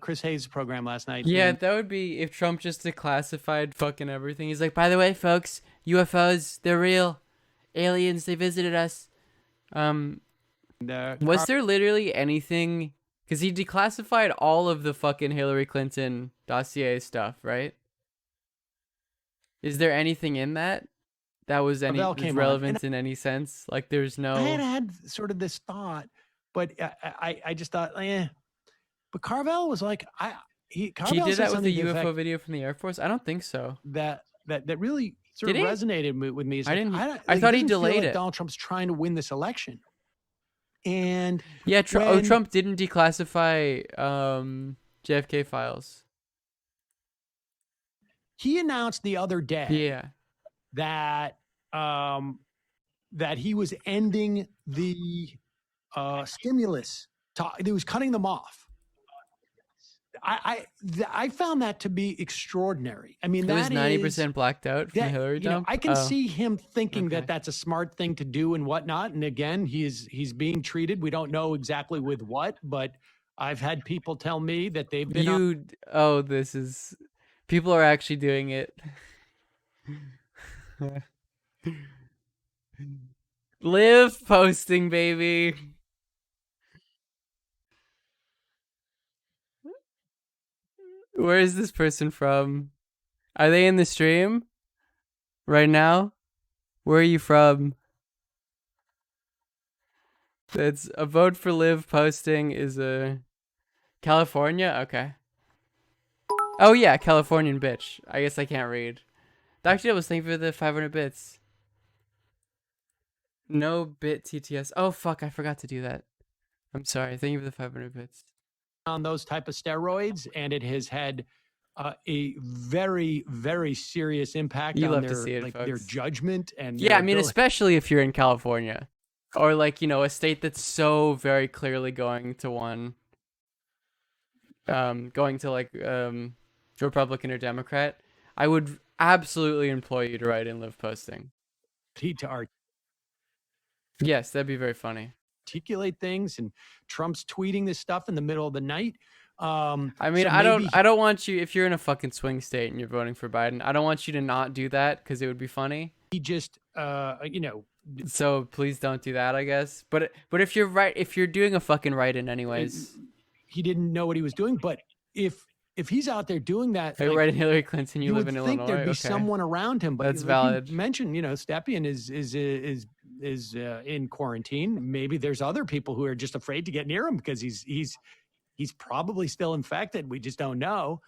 Chris Hayes' program last night. Yeah, that would be if Trump just declassified fucking everything. He's like, by the way, folks, UFOs, they're real. Aliens, they visited us. Was there literally anything? Because he declassified all of the fucking Hillary Clinton dossier stuff, right? Is there anything in that was any relevant in any sense? Like, there's no. I had sort of this thought, but I just thought, But Carvell was like, he did that with the UFO video from the Air Force. I don't think so. That really sort of resonated with me. I thought he delayed it. Donald Trump's trying to win this election. And yeah, Trump didn't declassify JFK files. He announced the other day, that he was ending the stimulus. He was cutting them off. I found that to be extraordinary. I mean, it was 90% blacked out from the Hillary dump. I can see him thinking that that's a smart thing to do and whatnot. And again, he's being treated. We don't know exactly with what, but I've had people tell me that they've been. People are actually doing it. Liv posting, baby. Where is this person from? Are they in the stream right now? Where are you from? That's a vote for Liv posting is a California? Okay. Oh yeah, Californian bitch. I guess I can't read. Dr. was thank you for the 500 bits. No bit TTS. Oh fuck, I forgot to do that. I'm sorry. Thank you for the 500 bits. On those type of steroids, and it has had a very, very serious impact on their judgment and I mean, especially if you're in California or like, a state that's so very clearly going to Republican or Democrat. I would absolutely implore you to write in Liv posting. Yes, that'd be very funny. Articulate things, and Trump's tweeting this stuff in the middle of the night. I mean, I don't want you, if you're in a fucking swing state and you're voting for Biden, I don't want you to not do that because it would be funny. He just, So please don't do that, I guess. But if you're doing a fucking write-in anyways, he didn't know what he was doing. But if he's out there doing that, hey, right in Hillary Clinton, you live in Illinois. You would think there'd be someone around him. But that's valid. You mentioned, Stepien is in quarantine. Maybe there's other people who are just afraid to get near him because he's probably still infected. We just don't know.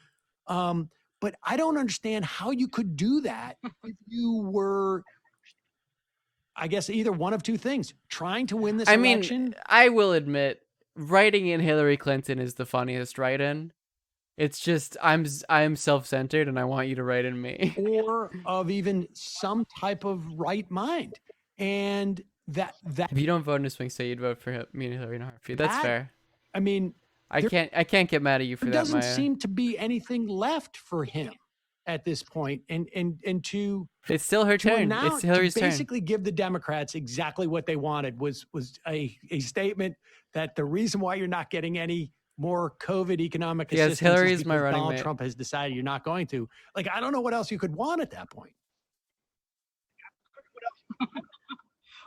But I don't understand how you could do that if you were, I guess, either one of two things: trying to win this election. Mean, I will admit, writing in Hillary Clinton is the funniest write-in. It's just I'm self-centered and I want you to write in me. Or of even some type of right mind. And that if you don't vote in a swing state, you'd vote for me and Hillary in a heartbeat. That's fair. I mean, I can't get mad at you for that. There doesn't seem to be anything left for him at this point. And to it's still her turn. It's Hillary's turn. Basically give the Democrats exactly what they wanted was a statement that the reason why you're not getting any more COVID economic assistance Hillary is my running Donald mate. Trump has decided you're not going to. Like, I don't know what else you could want at that point.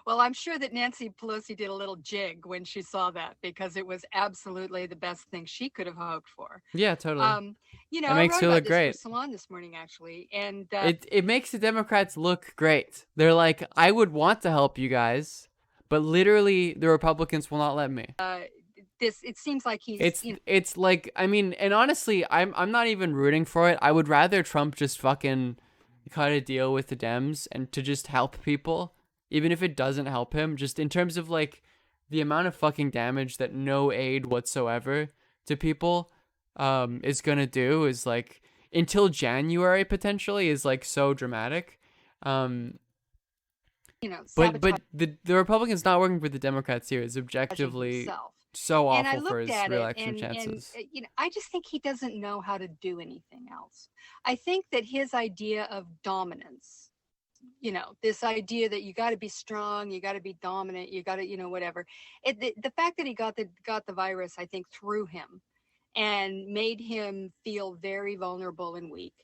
Well, I'm sure that Nancy Pelosi did a little jig when she saw that, because it was absolutely the best thing she could have hoped for. Yeah, totally. You know, It I makes wrote you about look this for great. Salon this morning, actually, and It makes the Democrats look great. They're like, I would want to help you guys, but literally the Republicans will not let me. it seems like he's, It's like, I mean, and honestly, I'm not even rooting for it. I would rather Trump just fucking cut a deal with the Dems and to just help people, even if it doesn't help him, just in terms of like the amount of fucking damage that no aid whatsoever to people is gonna do is like until January potentially is like so dramatic. But sabotage the Republicans not working for the Democrats here is objectively himself. so And I awful for looked his at it, reelection chances. and I just think he doesn't know how to do anything else. I think that his idea of dominance, this idea that you got to be strong, you got to be dominant, you got to, whatever. The fact that he got the virus, I think, threw him and made him feel very vulnerable and weak.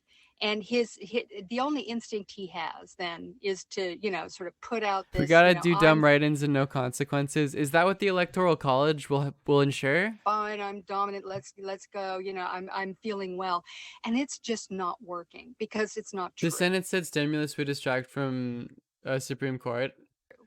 And the only instinct he has then is to, sort of put out this. We gotta do dumb write-ins and no consequences. Is that what the Electoral College will ensure? Fine, I'm dominant. Let's go. I'm feeling well, and it's just not working because it's not true. The Senate said stimulus would distract from Supreme Court.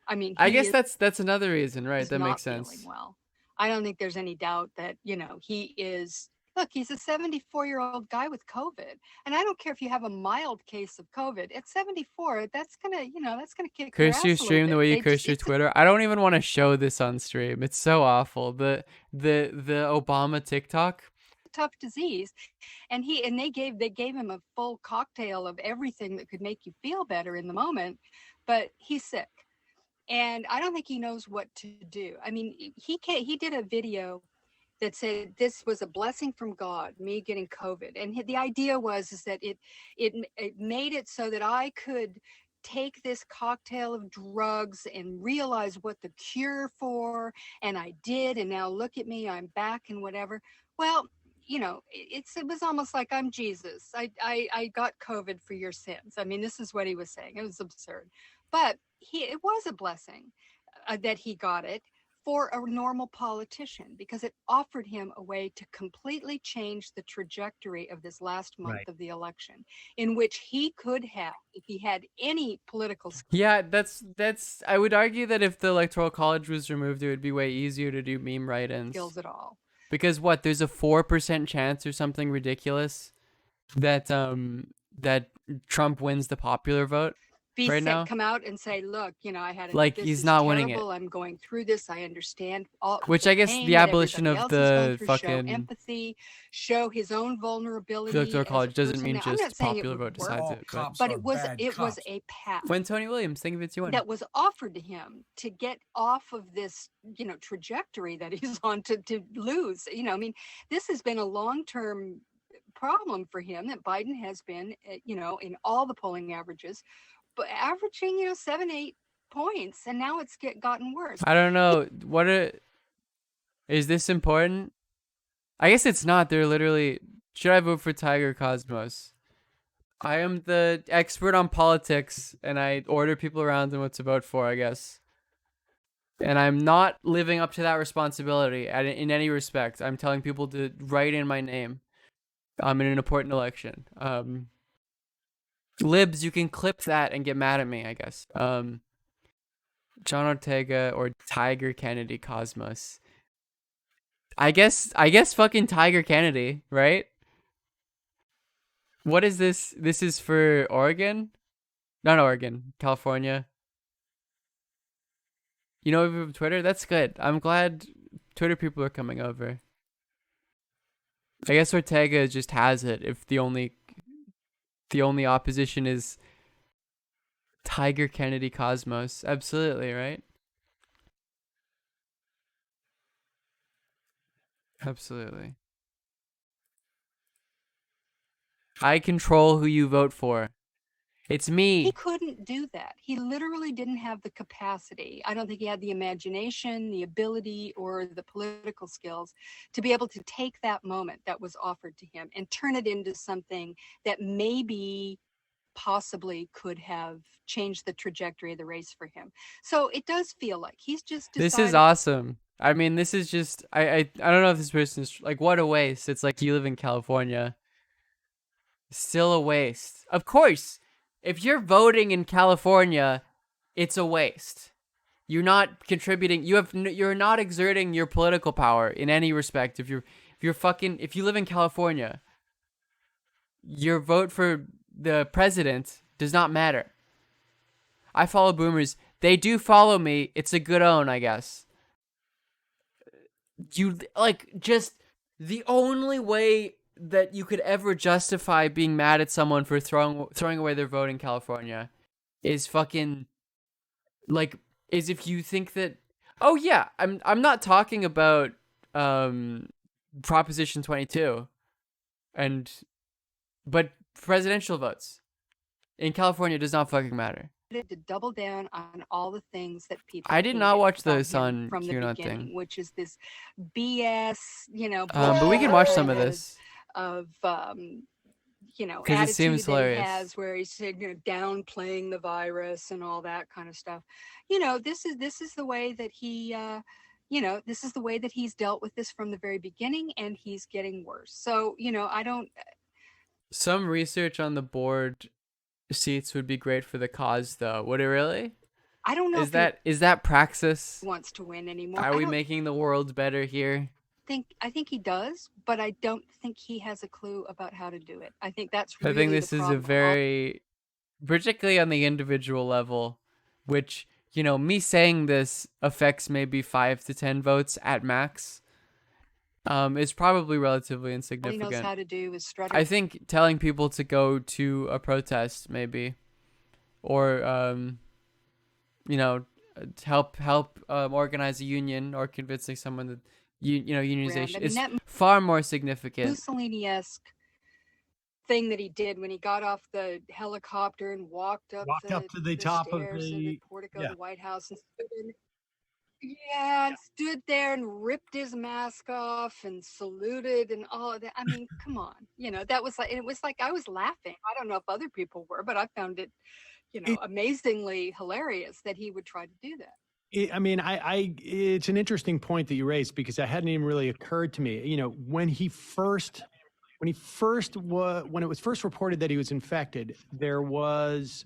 I mean, I guess that's another reason, right? That makes sense. Feeling well. I don't think there's any doubt that he is. Look, he's a 74-year-old guy with COVID, and I don't care if you have a mild case of COVID. At 74, that's gonna kick curse your stream the way you curse your Twitter. I don't even want to show this on stream. It's so awful. The Obama TikTok. Tough disease, and they gave him a full cocktail of everything that could make you feel better in the moment, but he's sick, and I don't think he knows what to do. I mean, he did a video that said this was a blessing from God, me getting COVID. And the idea is that it made it so that I could take this cocktail of drugs and realize what the cure for, and I did, and now look at me, I'm back and whatever. Well, it was almost like I'm Jesus. I got COVID for your sins. I mean, this is what he was saying. It was absurd. But it was a blessing that he got it for a normal politician, because it offered him a way to completely change the trajectory of this last month of the election, in which he could have, if he had any political skills. Yeah, that's. I would argue that if the Electoral College was removed, it would be way easier to do meme write-ins. Skills at all. Because there's a 4% chance or something ridiculous that that Trump wins the popular vote. Now, come out and say, look, I had he's not winning it. I'm going through this. I understand all. Which I guess the abolition of the fucking show empathy, show his own vulnerability. The Electoral College doesn't mean just popular vote decides it, but it was a path. When Tony Williams, think of it, you that was offered to him to get off of this, trajectory that he's on to lose. I mean, this has been a long-term problem for him that Biden has been, in all the polling averages, but averaging 7-8 points, and now it's gotten worse. I don't know is this important? I guess it's not. They're literally, should I vote for Tiger Cosmos? I am the expert on politics, and I order people around and what to vote for, I guess. And I'm not living up to that responsibility in any respect. I'm telling people to write in my name in an important election. Libs, you can clip that and get mad at me, I guess. John Ortega or Tiger Kennedy Cosmos. I guess fucking Tiger Kennedy, right? What is this? This is for Oregon? Not Oregon, California. Over Twitter? That's good. I'm glad Twitter people are coming over. I guess Ortega just has it if the only opposition is Tiger Kennedy Cosmos. Absolutely, right? Absolutely. I control who you vote for. It's me. He couldn't do that. He literally didn't have the capacity. I don't think he had the imagination, the ability, or the political skills to be able to take that moment that was offered to him and turn it into something that maybe possibly could have changed the trajectory of the race for him. So it does feel like he's just This decided. is awesome. I mean, this is just I don't know if this person's like, what a waste. It's like you live in California. Still a waste. Of course, if you're voting in California, it's a waste. You're not contributing. You're not exerting your political power in any respect. If you live in California, your vote for the president does not matter. I follow boomers. They do follow me. It's a good own, I guess. You like just the only way that you could ever justify being mad at someone for throwing away their vote in California is fucking like is if you think that, oh yeah, I'm not talking about Proposition 22 but presidential votes in California does not fucking matter. To double down on all the things that people I did not hated watch about this him on from the QAnon beginning, thing. which is this BS, But we can watch some of this of because it attitude seems that he hilarious. has, where he's downplaying the virus and all that kind of stuff. This is the way that he this is the way that he's dealt with this from the very beginning, and he's getting worse. So I don't. Some research on the board seats would be great for the cause, though. Would it really? I don't know. Is that praxis? He wants to win anymore? Are we making the world better here? I think he does, but I don't think he has a clue about how to do it. I think that's really I think this the is a problem. very, particularly on the individual level, which, me saying this affects maybe 5 to 10 votes at max. Is probably relatively All insignificant. he knows how to do is strut. I think telling people to go to a protest, maybe, or help organize a union, or convincing someone that unionization is far more significant. Mussolini-esque thing that he did when he got off the helicopter and walked up to the top of the portico of the White House and stood there and ripped his mask off and saluted and all of that. I mean, come on, that was like, it was like I was laughing. I don't know if other people were, but I found it, amazingly hilarious that he would try to do that. It's an interesting point that you raised, because it hadn't even really occurred to me. When it was first reported that he was infected, there was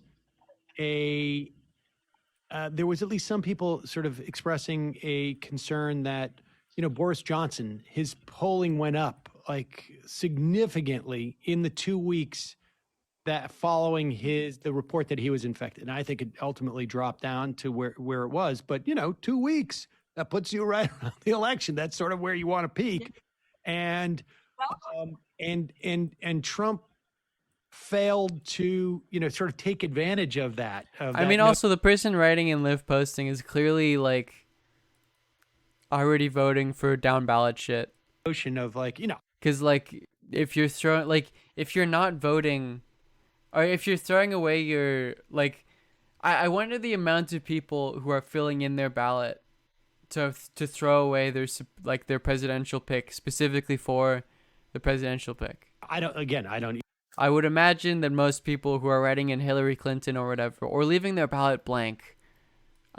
at least some people sort of expressing a concern that, Boris Johnson, his polling went up like significantly in the 2 weeks that following the report that he was infected. And I think it ultimately dropped down to where it was. But, 2 weeks, that puts you right around the election. That's sort of where you want to peak. And Trump failed to, sort of take advantage of that. Also the person writing and Liv posting is clearly like already voting for down ballot shit. Notion of because if you're not voting, or if you're throwing away your I wonder the amount of people who are filling in their ballot to throw away their presidential pick specifically for the presidential pick. I don't. I would imagine that most people who are writing in Hillary Clinton or whatever, or leaving their ballot blank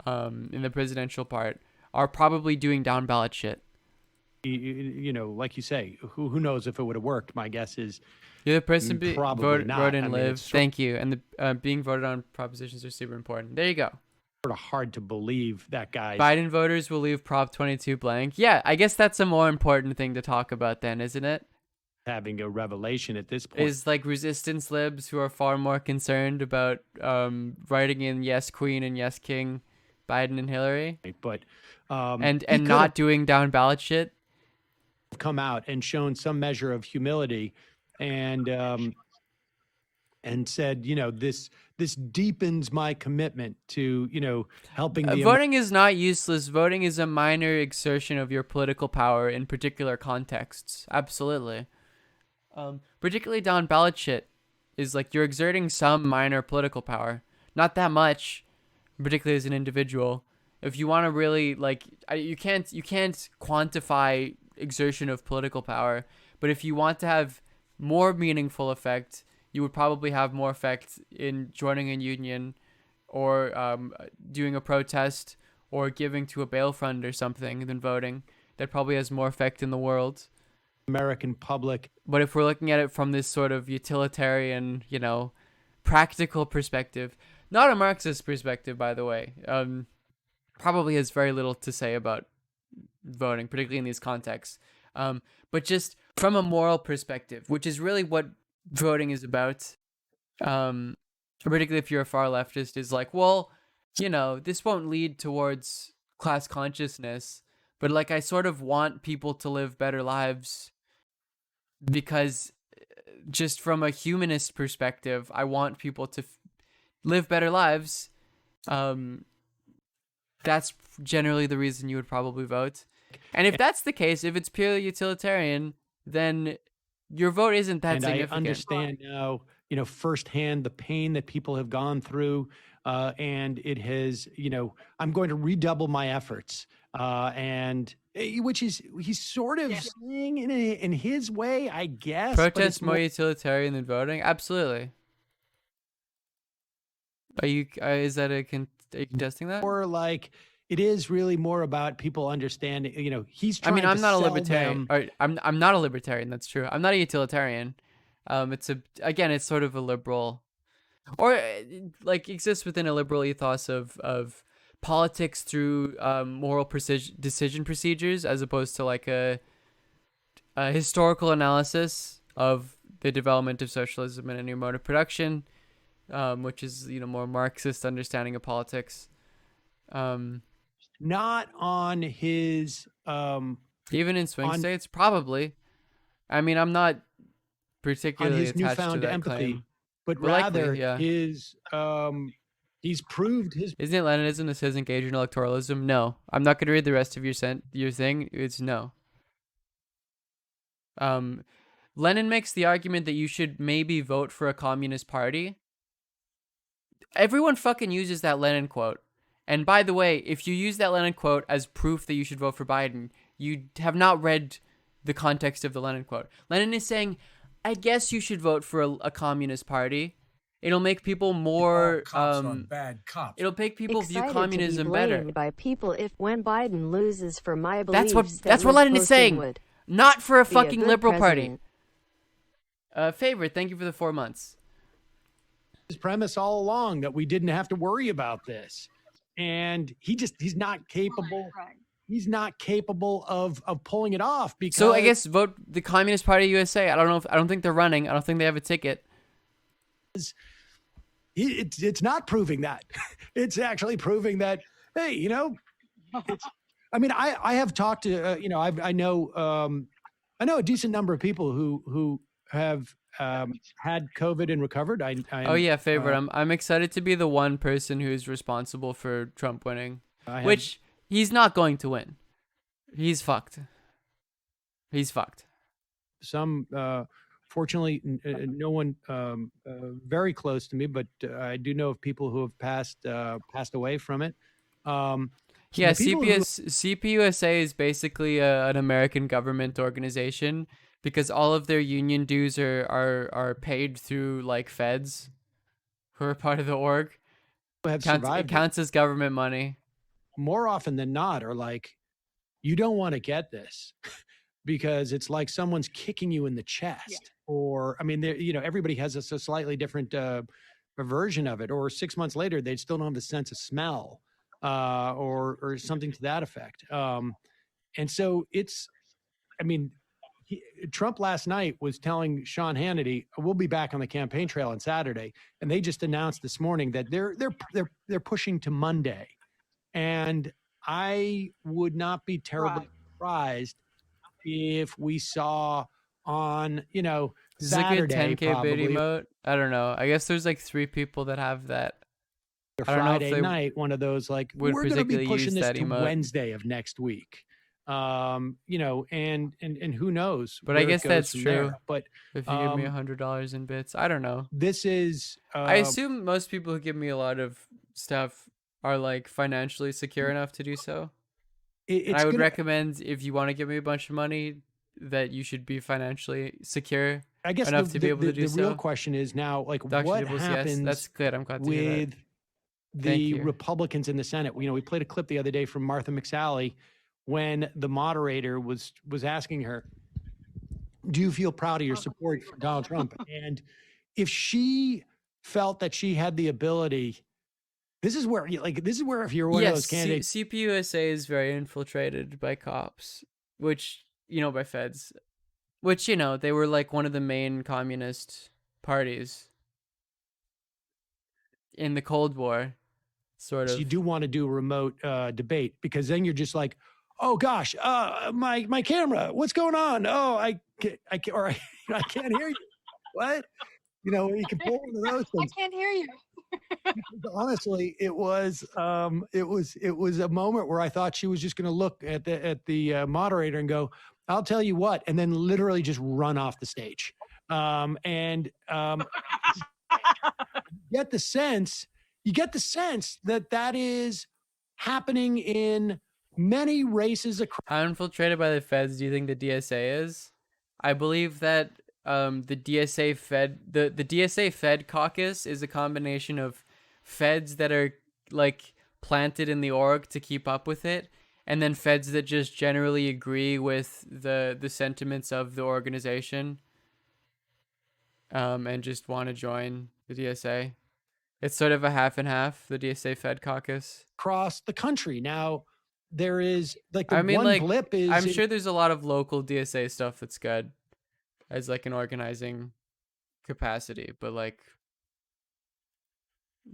in the presidential part, are probably doing down ballot shit. Like you say, who knows if it would have worked? My guess is you're the person voted in Liv. Thank you. And the being voted on propositions are super important. There you go. Sort of hard to believe that guy. Biden voters will leave Prop 22 blank. Yeah, I guess that's a more important thing to talk about then, isn't it? Having a revelation at this point is resistance libs who are far more concerned about writing in yes queen and yes king Biden and Hillary, but and not doing down ballot shit. Come out and shown some measure of humility and said, this deepens my commitment to, helping the voting is not useless. Voting is a minor exertion of your political power in particular contexts. Absolutely. Particularly down ballot shit is you're exerting some minor political power, not that much, particularly as an individual. If you want to really you can't quantify exertion of political power, but if you want to have more meaningful effect, you would probably have more effect in joining a union or doing a protest or giving to a bail fund or something than voting. That probably has more effect in the world. American public. But if we're looking at it from this sort of utilitarian, practical perspective, not a Marxist perspective, by the way, probably has very little to say about voting, particularly in these contexts. But just from a moral perspective, which is really what voting is about, particularly if you're a far leftist, is like, well, this won't lead towards class consciousness, but like I sort of want people to live better lives because just from a humanist perspective, I want people to live better lives. That's generally the reason you would probably vote. And if that's the case, if it's purely utilitarian, then your vote isn't that significant. I understand now, firsthand the pain that people have gone through, and it has, I'm going to redouble my efforts, and which is he's sort of saying in his way, I guess. Protest more utilitarian than voting? Absolutely. Are you contesting that? Or like it is really more about people understanding, he's trying I'm to not a sell libertarian. them. I'm not a libertarian, that's true. I'm not a utilitarian. It's sort of a liberal, or like exists within a liberal ethos of politics through moral decision procedures, as opposed to like a historical analysis of the development of socialism and a new mode of production, which is more Marxist understanding of politics. Not on his even in swing states, probably. I'm not particularly on his attached newfound to that empathy, claim. but Likely, rather his he's proved his. Isn't it Leninism that says engage in electoralism? No, I'm not going to read the rest of your thing. It's no. Lenin makes the argument that you should maybe vote for a communist party. Everyone fucking uses that Lenin quote. And by the way, if you use that Lenin quote as proof that you should vote for Biden, you have not read the context of the Lenin quote. Lenin is saying, I guess you should vote for a communist party. It'll make people more bad cops. It'll make people Excited view communism to be better. blamed by people if when Biden loses for my beliefs. That's what Lenin is saying. Not for a fucking liberal president. party. Favorite, thank you for the 4 months. His premise all along that we didn't have to worry about this, and he's not capable. Right. He's not capable of pulling it off because. So I guess vote the Communist Party of USA. I don't think they're running. I don't think they have a ticket. It's not proving that. It's actually proving that, hey, I have talked to, I know a decent number of people who have had COVID and recovered. Oh yeah, favorite. I'm excited to be the one person who's responsible for Trump winning, which he's not going to win. He's fucked. He's fucked. Some, fortunately, no one very close to me, but I do know of people who have passed away from it. Yeah, CPUSA is basically an American government organization because all of their union dues are paid through like feds who are part of the org. It counts as government money. More often than not are like, you don't want to get this because it's like someone's kicking you in the chest. Or, everybody has a slightly different version of it. Or 6 months later, they still don't have the sense of smell or something to that effect. And so Trump last night was telling Sean Hannity, we'll be back on the campaign trail on Saturday. And they just announced this morning that they're pushing to Monday. And I would not be terribly surprised if we saw on, Saturday, 10K probably, bid emote. I don't know. I guess there's like 3 people that have that. Friday night, one of those like, we're going to be pushing this to emote. Wednesday of next week. And who knows? But I guess that's true. There. But if you give me $100 in bits, I don't know. This is. I assume most people who give me a lot of stuff are like financially secure enough to do so. I would recommend if you want to give me a bunch of money that you should be financially secure I guess enough to be able to do the real so? question is now, like, Dr. what Dibbles, yes, happens that's good. I'm glad to hear that. with Thank the you. Republicans in the Senate? You know, we played a clip the other day from Martha McSally when the moderator was asking her, do you feel proud of your support for Donald Trump? And if she felt that she had the ability, this is where if you're one of those candidates. CPUSA is very infiltrated by cops, which, you know, by feds, which, you know, they were like one of the main communist parties in the Cold War, sort of. You do want to do a remote debate, because then you're just like, oh gosh, my camera, what's going on? Oh, I can't hear you. What? You know, you can pull one of those things. I can't hear you. Honestly, it was a moment where I thought she was just going to look at the moderator and go, "I'll tell you what," and then literally just run off the stage. You get the sense that is happening in many races across. How infiltrated by the feds do you think the DSA is? I believe that the DSA Fed caucus is a combination of feds that are like planted in the org to keep up with it, and then feds that just generally agree with the sentiments of the organization, and just want to join the DSA. It's sort of a half and half, the DSA Fed caucus. Across the country. Now, there is like the blip is. I'm sure there's a lot of local DSA stuff that's good as like an organizing capacity, but like,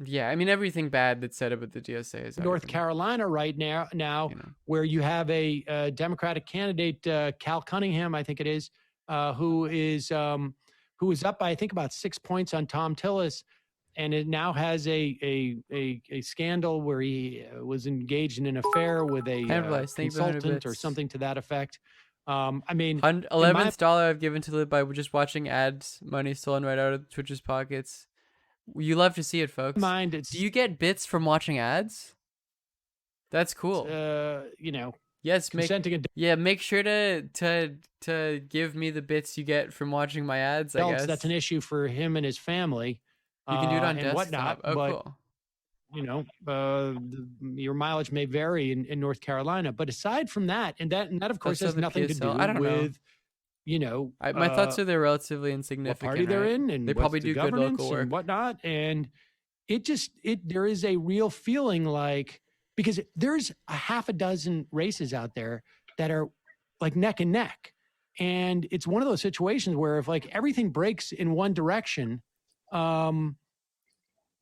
yeah, I mean, everything bad that's said about the DSA is North Carolina right now, you know, where you have a Democratic candidate, Cal Cunningham, I think it is, who is up by, I think, about 6 points on Tom Tillis. And it now has a scandal where he was engaged in an affair with a consultant or something to that effect. I mean, 11th dollar I've given to Liv by just watching ads, money stolen right out of Twitch's pockets. You love to see it, folks. Do you get bits from watching ads? That's cool. You know. Yes, make sure to give me the bits you get from watching my ads. I guess that's an issue for him and his family. You can do it on and desktop. Whatnot, oh, but, cool. You know, your mileage may vary in North Carolina, but aside from that, and that of course has nothing to do with, you know, my thoughts are they're relatively insignificant. What party they're in, and they probably do good local work and whatnot. And there is a real feeling like, because there's a half a dozen races out there that are like neck and neck, and it's one of those situations where if like everything breaks in one direction, the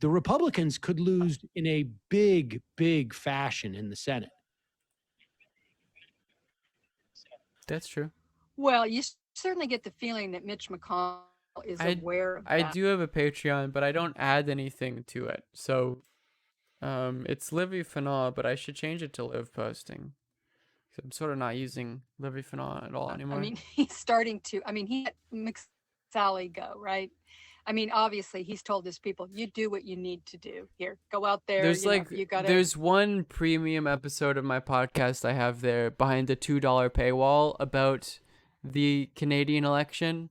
Republicans could lose in a big fashion in the Senate. That's true. Well, you certainly get the feeling that Mitch McConnell is aware of that. I do have a Patreon, but I don't add anything to it. So it's Livy Fanal, but I should change it to Liv Posting. I'm sort of not using Livy Fanal at all anymore. I mean, he's starting to. I mean, he let Sally go, right? I mean, obviously, he's told his people, you do what you need to do. Here, go out there. There's one premium episode of my podcast I have there behind the $2 paywall about the Canadian election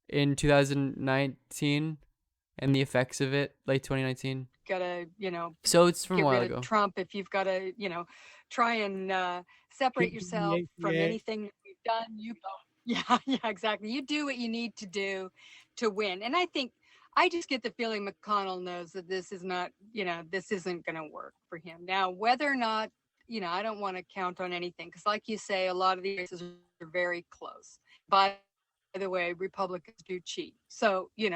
in 2019 and the effects of it, late 2019. So it's from a while ago. Trump, if you've got to, try and separate yourself from anything that we've done, you go. Yeah, exactly. You do what you need to do to win. And I just get the feeling McConnell knows that this is not, this isn't going to work for him. Now, whether or not, I don't want to count on anything because like you say, a lot of these races are very close. By the way, Republicans do cheat. So, we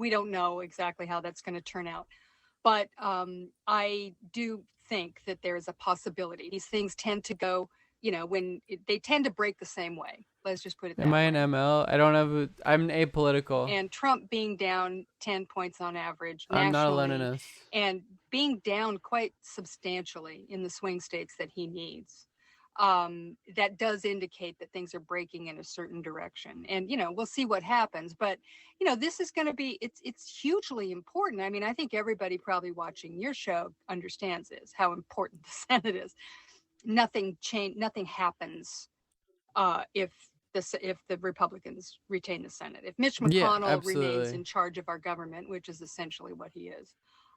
don't know exactly how that's going to turn out. But I do think that there is a possibility. These things tend to go, they tend to break the same way. Let's just put it that way. Am I an ML? I'm apolitical. And Trump being down 10 points on average I'm nationally. not a Leninist. And being down quite substantially in the swing states that he needs. That does indicate that things are breaking in a certain direction. And, we'll see what happens. But, this is going to be, it's hugely important. I mean, I think everybody probably watching your show understands this, how important the Senate is. Nothing happens if if the Republicans retain the Senate. If Mitch Yeah, McConnell remains absolutely. in charge of our government, which is essentially what he is,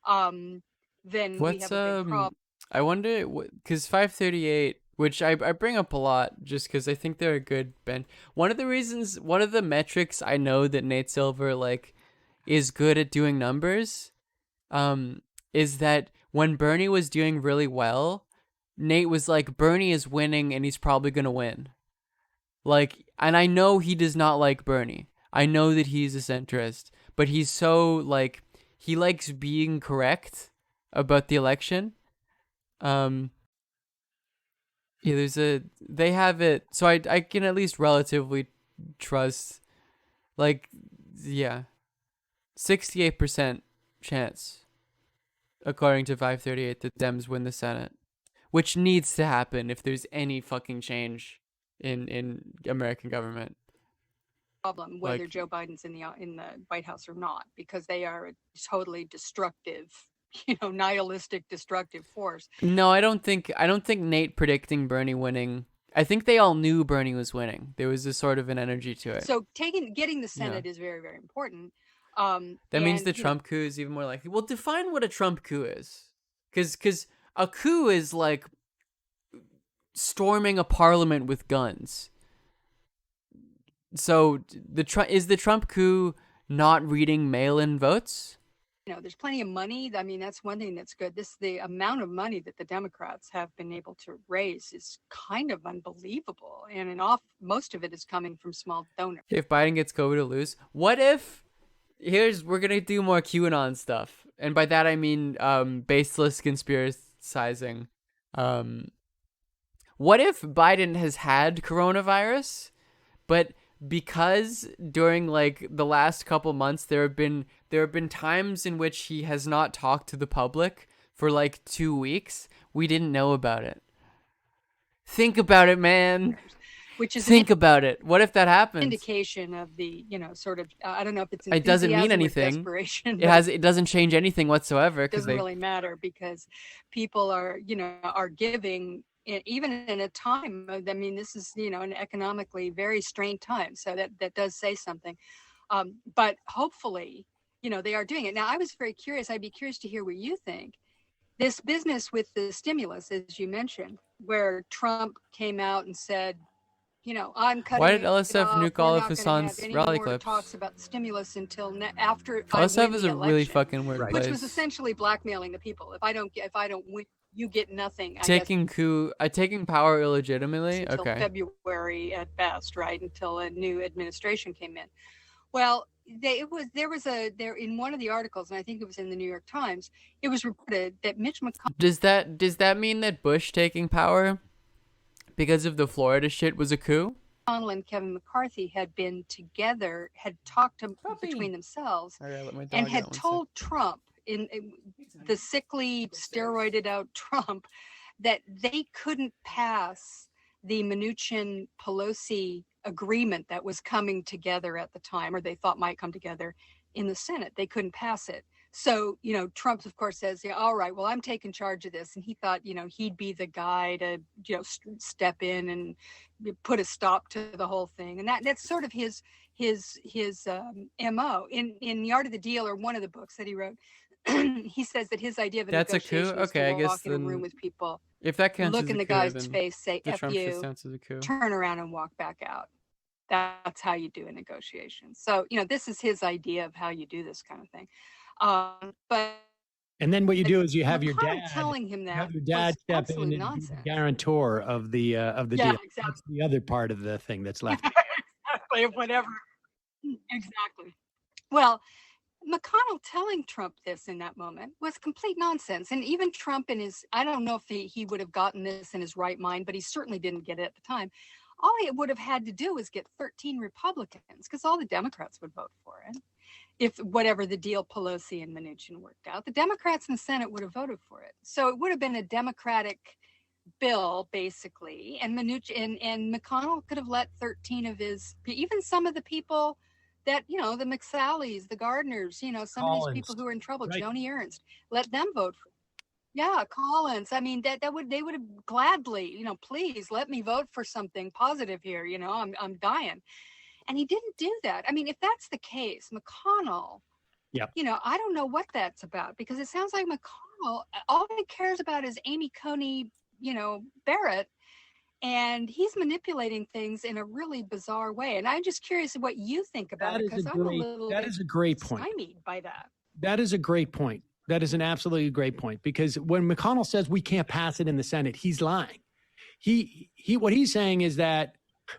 then we What's have a big problem. I wonder because 538, which I bring up a lot just because I think they're a good bench. One of the metrics I know that Nate Silver like is good at doing numbers, is that when Bernie was doing really well, Nate was like, Bernie is winning and he's probably gonna win. Like, and I know he does not like Bernie. I know that he's a centrist, but he's so like he likes being correct about the election. Yeah, they have it, so I can at least relatively trust, like, yeah, 68% chance, according to 538, that Dems win the Senate, which needs to happen if there's any fucking change in American government. Problem whether Joe Biden's in the White House or not, because they are a totally destructive, nihilistic, destructive force. No, I don't think Nate predicting Bernie winning. I think they all knew Bernie was winning. There was a sort of an energy to it. So getting the Senate is very, very important. That means the Trump coup is even more likely. Well, define what a Trump coup is, because a coup is like storming a parliament with guns. So is the Trump coup not reading mail-in votes? There's plenty of money. I mean, that's one thing that's good. The amount of money that the Democrats have been able to raise is kind of unbelievable. And most of it is coming from small donors. If Biden gets COVID to lose, what if, we're going to do more QAnon stuff. And by that, I mean baseless conspiracizing. What if Biden has had coronavirus, but because during like the last couple months there have been times in which he has not talked to the public for like 2 weeks, we didn't know about it. Think about it, man. Think about it. What if that happens? Indication of the sort of I don't know if it's it doesn't mean anything. Desperation, it doesn't change anything whatsoever. It doesn't really matter because people are giving. Even in a time, I mean, this is, an economically very strained time. So that does say something. But hopefully, they are doing it. Now, I was very curious. I'd be curious to hear what you think. This business with the stimulus, as you mentioned, where Trump came out and said, I'm cutting. Why did LSF nuke all of Hassan's rally clips? Talks about stimulus until after LSF is a really fucking weird place. Which was essentially blackmailing the people. If I don't win, you get nothing. Taking power illegitimately. Until okay. February at best, right? Until a new administration came in. Well, there was in one of the articles, and I think it was in the New York Times. It was reported that Mitch McConnell. Does that mean that Bush taking power because of the Florida shit was a coup? McConnell and Kevin McCarthy had been together, had talked between themselves, and had told Trump, in the sickly, steroided out Trump, that they couldn't pass the Mnuchin-Pelosi agreement that was coming together at the time, or they thought might come together in the Senate. They couldn't pass it. So, Trump, of course, says, yeah, all right, well, I'm taking charge of this. And he thought, he'd be the guy to, step in and put a stop to the whole thing. And that's sort of his MO. In The Art of the Deal, or one of the books that he wrote, he says that his idea of a negotiation is to walk in a room with people, if that counts, look in the guy's face, say the F Trump you, turn around and walk back out. That's how you do a negotiation. So, this is his idea of how you do this kind of thing. And then what you do is you have your McConnell dad telling him that step in and be the guarantor of the deal. Exactly. That's the other part of the thing that's left. Exactly, whatever. Exactly. Well, McConnell telling Trump this in that moment was complete nonsense. And even Trump I don't know if he would have gotten this in his right mind, but he certainly didn't get it at the time. All he would have had to do was get 13 Republicans, because all the Democrats would vote for it. If whatever the deal Pelosi and Mnuchin worked out, the Democrats in the Senate would have voted for it. So it would have been a Democratic bill, basically. And Mnuchin and McConnell could have let 13 of even some of the people that, the McSallys, the Gardners, some of these people who are in trouble, right. Joni Ernst, let them vote for it. Yeah, Collins. I mean, they would have gladly, please let me vote for something positive here. I'm dying. And he didn't do that. I mean, if that's the case, McConnell, Yep. I don't know what that's about, because it sounds like McConnell, all he cares about is Amy Coney, Barrett, and he's manipulating things in a really bizarre way. And I'm just curious what you think about it, because I'm a little that bit is a great point. stymied by that. That is a great point. That is an absolutely great point, because when McConnell says we can't pass it in the Senate, he's lying. What he's saying is that,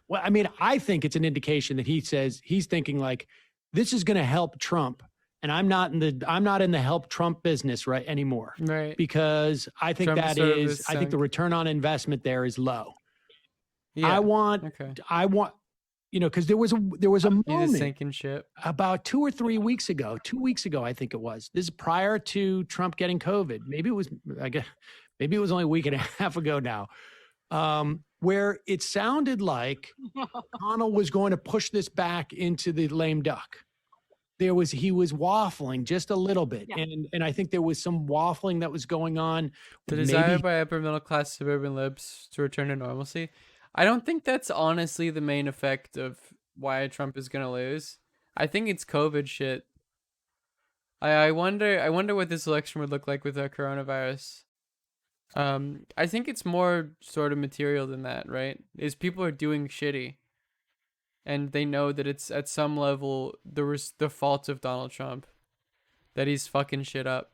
well, I mean, I think it's an indication that he says he's thinking like, this is going to help Trump, and I'm not in the help Trump business right anymore, Right? because I think Trump I think the return on investment there is low. Yeah. I want, because there was a He's a moment sinking ship. about 2 weeks ago, I think it was. This is prior to Trump getting COVID. Maybe it was only a week and a half ago now, where it sounded like McConnell was going to push this back into the lame duck. He was waffling just a little bit, and I think there was some waffling that was going on. The desire by upper middle class suburban libs to return to normalcy. I don't think that's honestly the main effect of why Trump is gonna lose. I think it's COVID shit. I wonder what this election would look like with the coronavirus. I think it's more sort of material than that, right? Is people are doing shitty, and they know that it's at some level the fault of Donald Trump, that he's fucking shit up.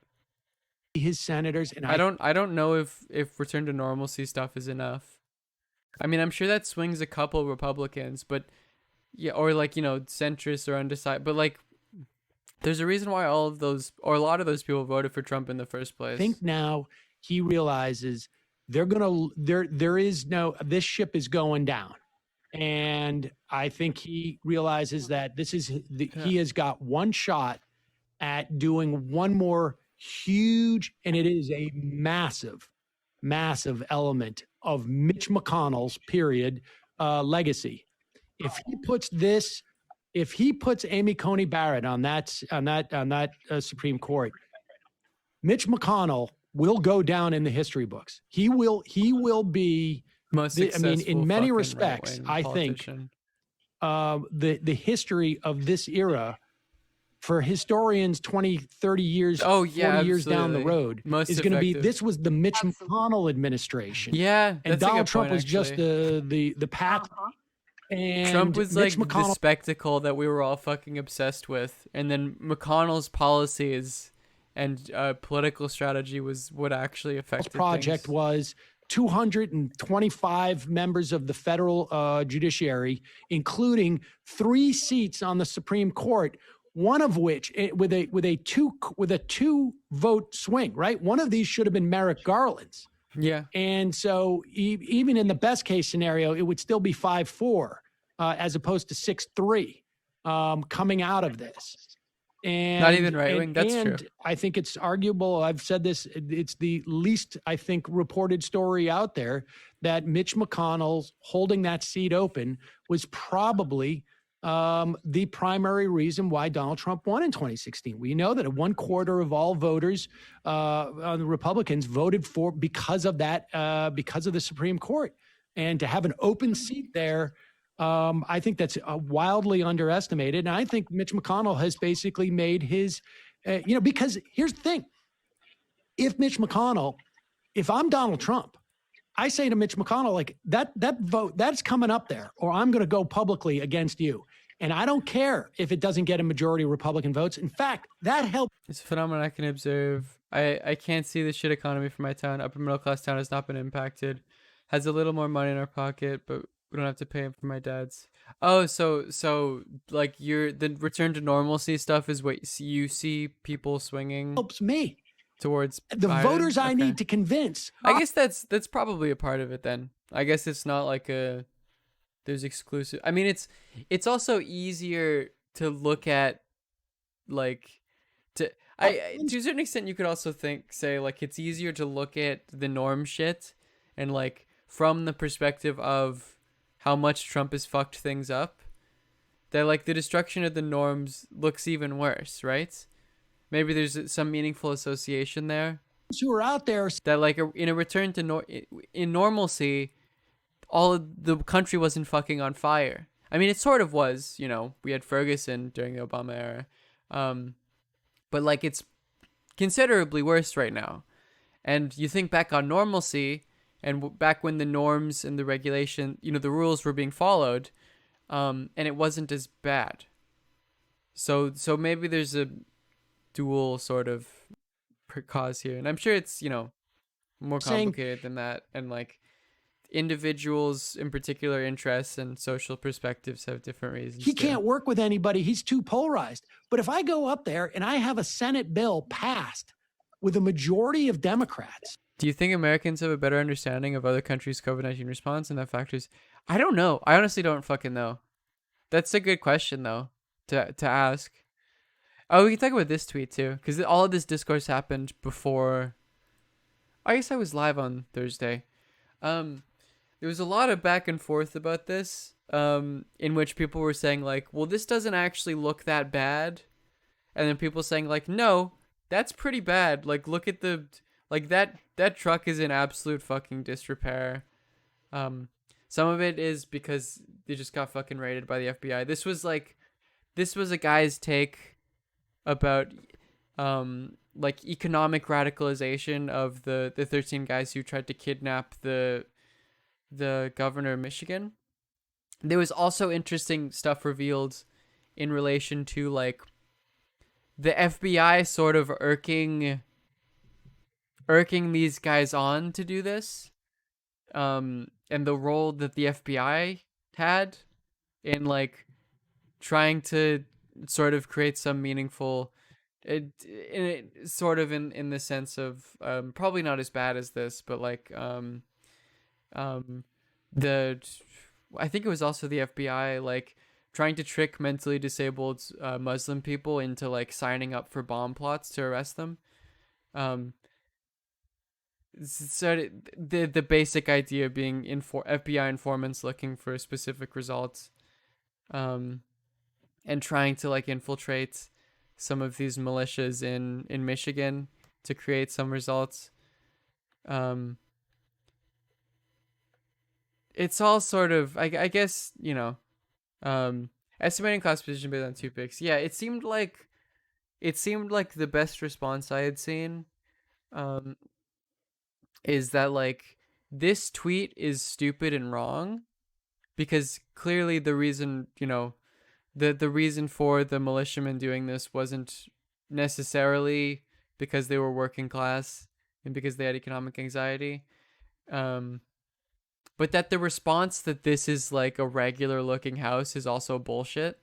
His senators, and I don't know if return to normalcy stuff is enough. I mean, I'm sure that swings a couple Republicans, but yeah, or like, centrists or undecided, but like, there's a reason why all of those, or a lot of those people voted for Trump in the first place. I think now he realizes this ship is going down. And I think he realizes that he has got one shot at doing one more huge, and it is a massive, massive element of Mitch McConnell's legacy. If he puts Amy Coney Barrett on that Supreme Court, Mitch McConnell will go down in the history books. He will be most successful. In many respects, I think the history of this era, for historians 20, 30 years, 40 years down the road, is going to be, this was the Mitch McConnell administration. Yeah. And Donald Trump was just the path. And Trump was Mitch like McConnell, the spectacle that we were all fucking obsessed with. And then McConnell's policies and political strategy was what actually affected project things. Was 225 members of the federal judiciary, including 3 seats on the Supreme Court, one of which with a two vote swing, right? One of these should have been Merrick Garland's. Yeah. And so even in the best case scenario, it would still be 5-4 as opposed to 6-3 coming out of this. And not even right wing. That's true. I think it's arguable. I've said this. It's the least, I think, reported story out there that Mitch McConnell's holding that seat open was probably the primary reason why Donald Trump won in 2016. We know that 1/4 of all voters, the Republicans, voted for because of that, because of the Supreme Court, and to have an open seat there. I think that's wildly underestimated. And I think Mitch McConnell has basically made his, because here's the thing. If I'm Donald Trump, I say to Mitch McConnell, like that vote, that's coming up there, or I'm going to go publicly against you. And I don't care if it doesn't get a majority of Republican votes. In fact, that helps. It's a phenomenon I can observe. I can't see the shit economy for my town. Upper middle class town has not been impacted. Has a little more money in our pocket, but we don't have to pay for my dad's. Oh, so like the return to normalcy stuff is what you see people swinging. Helps me towards the Biden? Voters I need to convince. I guess that's probably a part of it then. I guess it's not like there's exclusive. I mean, it's also easier to look at to a certain extent you could also say like it's easier to look at the norm shit and like from the perspective of how much Trump has fucked things up, that like the destruction of the norms looks even worse, right? Maybe there's some meaningful association there. who are out there that like in a return to in normalcy, all of the country wasn't fucking on fire. I mean, it sort of was. You know, we had Ferguson during the Obama era, but like it's considerably worse right now. And you think back on normalcy, and back when the norms and the regulation, you know, the rules were being followed, and it wasn't as bad. So maybe there's a dual sort of cause here, and I'm sure it's, you know, more complicated than that, and like individuals in particular interests and social perspectives have different reasons. He can't work with anybody. He's too polarized. But if I go up there and I have a Senate bill passed with a majority of Democrats. Do you think Americans have a better understanding of other countries' COVID-19 response and that factors? I don't know. I honestly don't fucking know. That's a good question though to ask. Oh, we can talk about this tweet too, because all of this discourse happened before. I guess I was live on Thursday. There was a lot of back and forth about this, in which people were saying like, well, this doesn't actually look that bad. And then people saying like, no, that's pretty bad. Like, look at that truck is in absolute fucking disrepair. Some of it is because they just got fucking raided by the FBI. This was a guy's take about, like economic radicalization of the 13 guys who tried to kidnap the governor of Michigan. There was also interesting stuff revealed in relation to like the FBI sort of irking these guys on to do this, and the role that the FBI had in like trying to sort of create some meaningful, sort of in the sense of probably not as bad as this, but like I think it was also the FBI like trying to trick mentally disabled Muslim people into like signing up for bomb plots to arrest them. So the basic idea being FBI informants looking for specific results, and trying to like infiltrate some of these militias in Michigan to create some results. It's all sort of, I guess, you know, estimating class position based on 2 picks. Yeah, it seemed like the best response I had seen, is that like this tweet is stupid and wrong, because clearly the reason, you know, the reason for the militiamen doing this wasn't necessarily because they were working class and because they had economic anxiety, but that the response that this is like a regular looking house is also bullshit.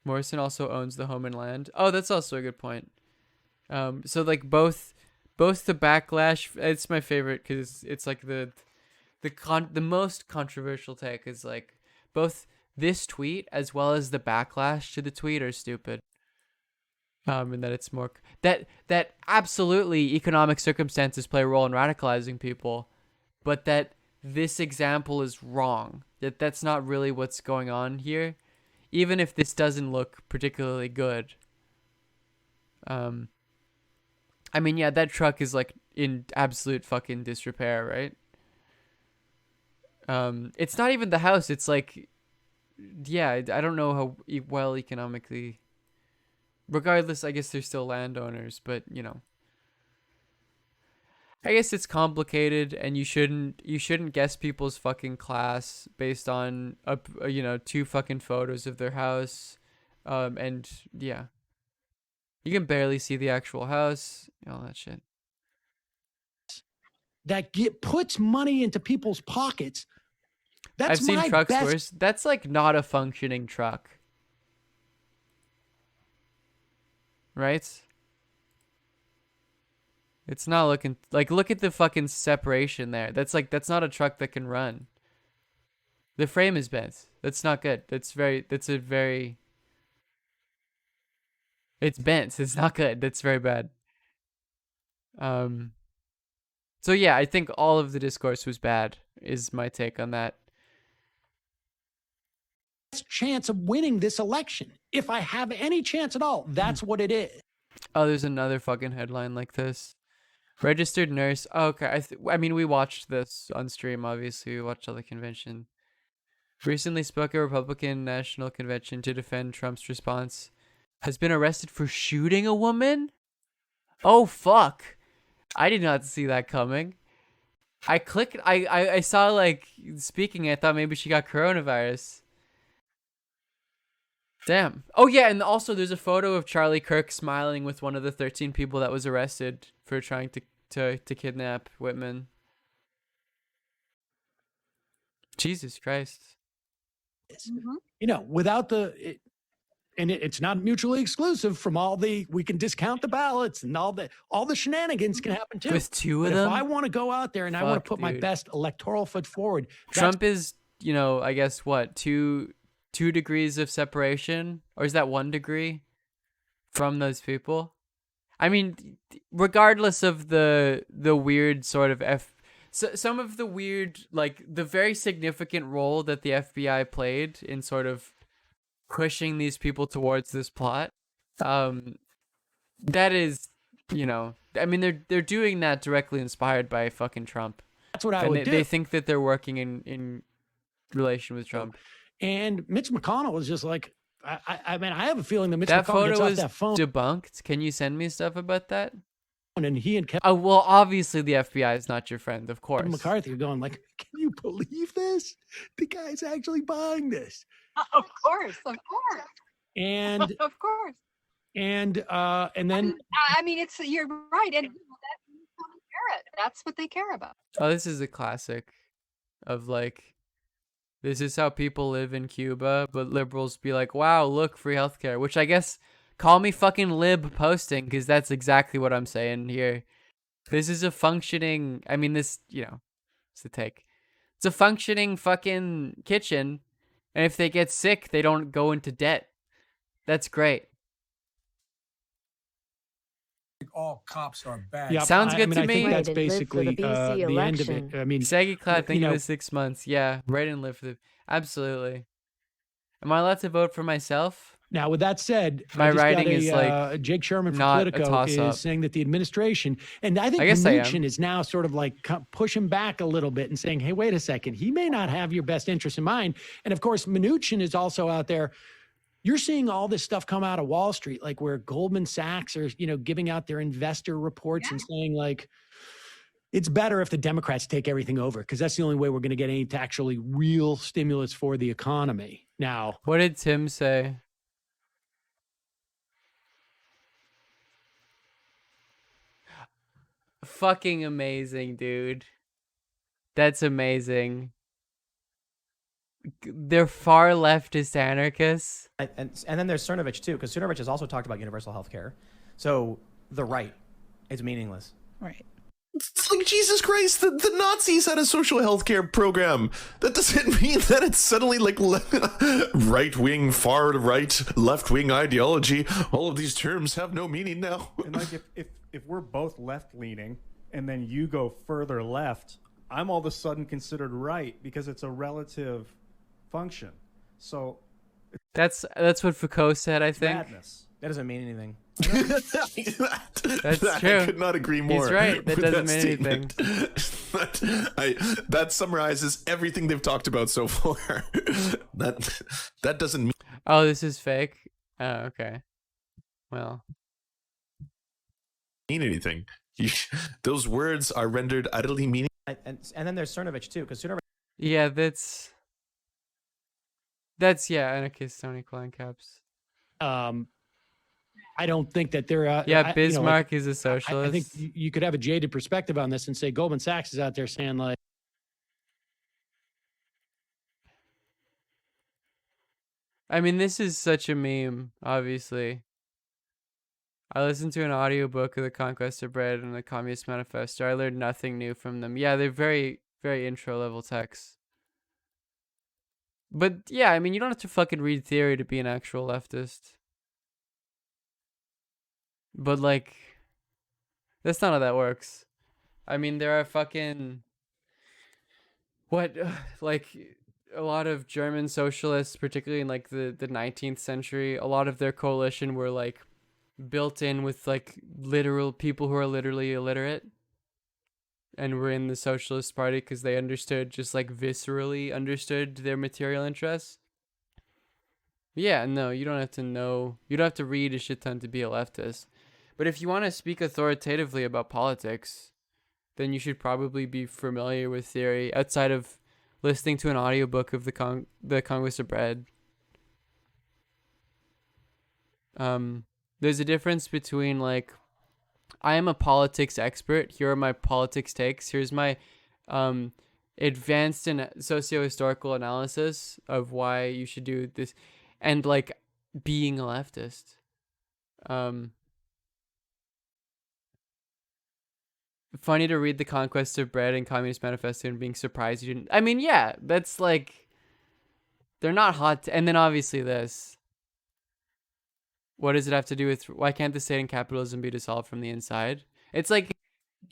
Morrison also owns the home and land. Oh, that's also a good point. So like both the backlash, it's my favorite because it's like the most controversial take is like both this tweet as well as the backlash to the tweet are stupid. And that it's more that absolutely economic circumstances play a role in radicalizing people, but that this example is wrong. That's not really what's going on here, even if this doesn't look particularly good. I mean, yeah, that truck is like in absolute fucking disrepair, right? It's not even the house. It's like, yeah, I don't know how well economically. Regardless, I guess they're still landowners, but you know, I guess it's complicated, and you shouldn't guess people's fucking class based on you know, 2 fucking photos of their house, and yeah, you can barely see the actual house, all that shit. That puts money into people's pockets. I've seen trucks worse. That's like not a functioning truck. Right? It's not looking like, look at the fucking separation there. That's not a truck that can run. The frame is bent. That's not good. It's bent. It's not good. That's very bad. So yeah, I think all of the discourse was bad is my take on that. Chance of winning this election. If I have any chance at all, that's what it is. Oh, there's another fucking headline like this. Registered nurse. Oh, okay. I mean, we watched this on stream, obviously. We watched all the convention. Recently spoke at Republican National Convention to defend Trump's response. Has been arrested for shooting a woman? Oh, fuck. I did not see that coming. I clicked, I saw, like, speaking, I thought maybe she got coronavirus. Damn. Oh, yeah, and also there's a photo of Charlie Kirk smiling with one of the 13 people that was arrested for trying to kidnap Whitman. Jesus Christ. You know, without it's not mutually exclusive from all we can discount the ballots and all the shenanigans can happen too. With two of But them? if I want to go out there and I want Fuck, to put my dude. best electoral foot forward, Trump is, you know, I guess what, two degrees of separation, or is that 1 degree from those people? I mean, regardless of the weird sort of some of the weird, like the very significant role that the FBI played in sort of pushing these people towards this plot, that is, you know, I mean, they're doing that directly inspired by fucking Trump. That's what I and would do. They think that they're working in relation with Trump. And Mitch McConnell was just like, I mean, I have a feeling that Mitch That McConnell photo gets off was that phone debunked. Can you send me stuff about that? and he and Kevin Oh, well, obviously the FBI is not your friend, of course. McCarthy are going like, can you believe this? The guy's actually buying this. Of course, of course, And of course. and then I mean, you're right, and that's what they care about. Oh, this is a classic of like, this is how people live in Cuba, but liberals be like, wow, look, free healthcare, which I guess, call me fucking lib posting, because that's exactly what I'm saying here. This is a functioning, I mean, this, you know, it's the take. It's a functioning fucking kitchen, and if they get sick, they don't go into debt. That's great. All cops are bad. yeah, Sounds good to I me. think that's Right, and live for the basically BC the end of it. election. I mean, Saggy Cloud, thank you know, for the 6 months. Yeah, write and live for the... Absolutely. Am I allowed to vote for myself? now, with that said, My I just writing got is, like, Jake Sherman from not a Politico toss-up. is saying that the administration, and I think I guess I am. Mnuchin is now sort of like pushing back a little bit and saying, hey, wait a second, he may not have your best interest in mind. And of course, Mnuchin is also out there. You're seeing all this stuff come out of Wall Street, like where Goldman Sachs are, you know, giving out their investor reports and saying like, it's better if the Democrats take everything over because that's the only way we're going to get any actually real stimulus for the economy. Now, What did Tim say? Fucking amazing, dude. That's amazing. They're far leftist anarchists. And then there's Cernovich too, because Cernovich has also talked about universal health care. So the right is meaningless. Right. It's like, Jesus Christ, the Nazis had a social health care program. That doesn't mean that it's suddenly like right-wing, far-right, left-wing ideology. All of these terms have no meaning now. And like if we're both left-leaning and then you go further left, I'm all of a sudden considered right because it's a relative function. So That's what Foucault said, I think. madness. That doesn't mean anything. That's true. I could not agree more. He's right. That with doesn't mean anything. That summarizes everything they've talked about so far. that doesn't mean Oh, this is fake? Oh, okay. Well. anything. Those words are rendered utterly meaningless. And then there's Cernovich too, because Cernovich. Yeah, that's yeah, anarchist Tony Klein caps. I don't think that they're Yeah, Bismarck is a I socialist. think you could have a jaded perspective on this and say Goldman Sachs is out there saying like, I mean, this is such a meme, obviously. I listened to an audiobook of The Conquest of Bread and the Communist Manifesto. I learned nothing new from them. Yeah, they're very, very intro level texts. But yeah, I mean, you don't have to fucking read theory to be an actual leftist. But like, that's not how that works. I mean, there are fucking like a lot of German socialists, particularly in like the 19th century, a lot of their coalition were like built in with like literal people who are literally illiterate and were in the Socialist Party because they understood, just like viscerally understood their material interests. Yeah, no, you don't have to know. You don't have to read a shit ton to be a leftist. But if you want to speak authoritatively about politics, then you should probably be familiar with theory outside of listening to an audiobook of the Conquest of Bread. There's a difference between like, I am a politics expert. Here are my politics takes. Here's my advanced and socio-historical analysis of why you should do this, and like being a leftist. Funny to read The Conquest of Bread and Communist Manifesto and being surprised you didn't. I mean, yeah, that's like, they're not hot. And then obviously this. What does it have to do with, why can't the state and capitalism be dissolved from the inside? It's like,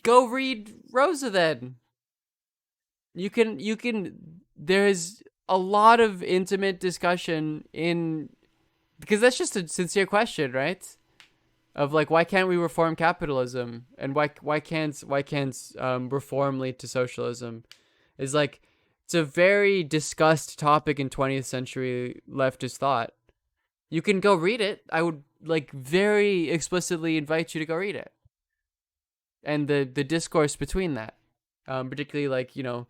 go read Rosa then. You can, there's a lot of intimate discussion in, because that's just a sincere question, right? Of like, why can't we reform capitalism, and why can't reform lead to socialism? Is like, it's a very discussed topic in 20th century leftist thought. You can go read it. I would like very explicitly invite you to go read it, and the discourse between that, particularly like, you know,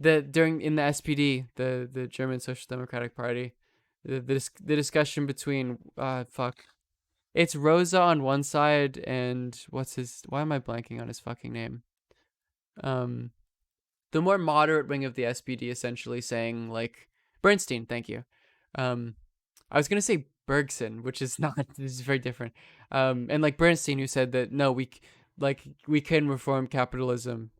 in the SPD, the German Social Democratic Party, the discussion between it's Rosa on one side and why am I blanking on his fucking name? The more moderate wing of the SPD essentially saying like Bernstein, thank you. I was gonna say Bergson, which is not. This is very different. And like Bernstein, who said that no, we can reform capitalism,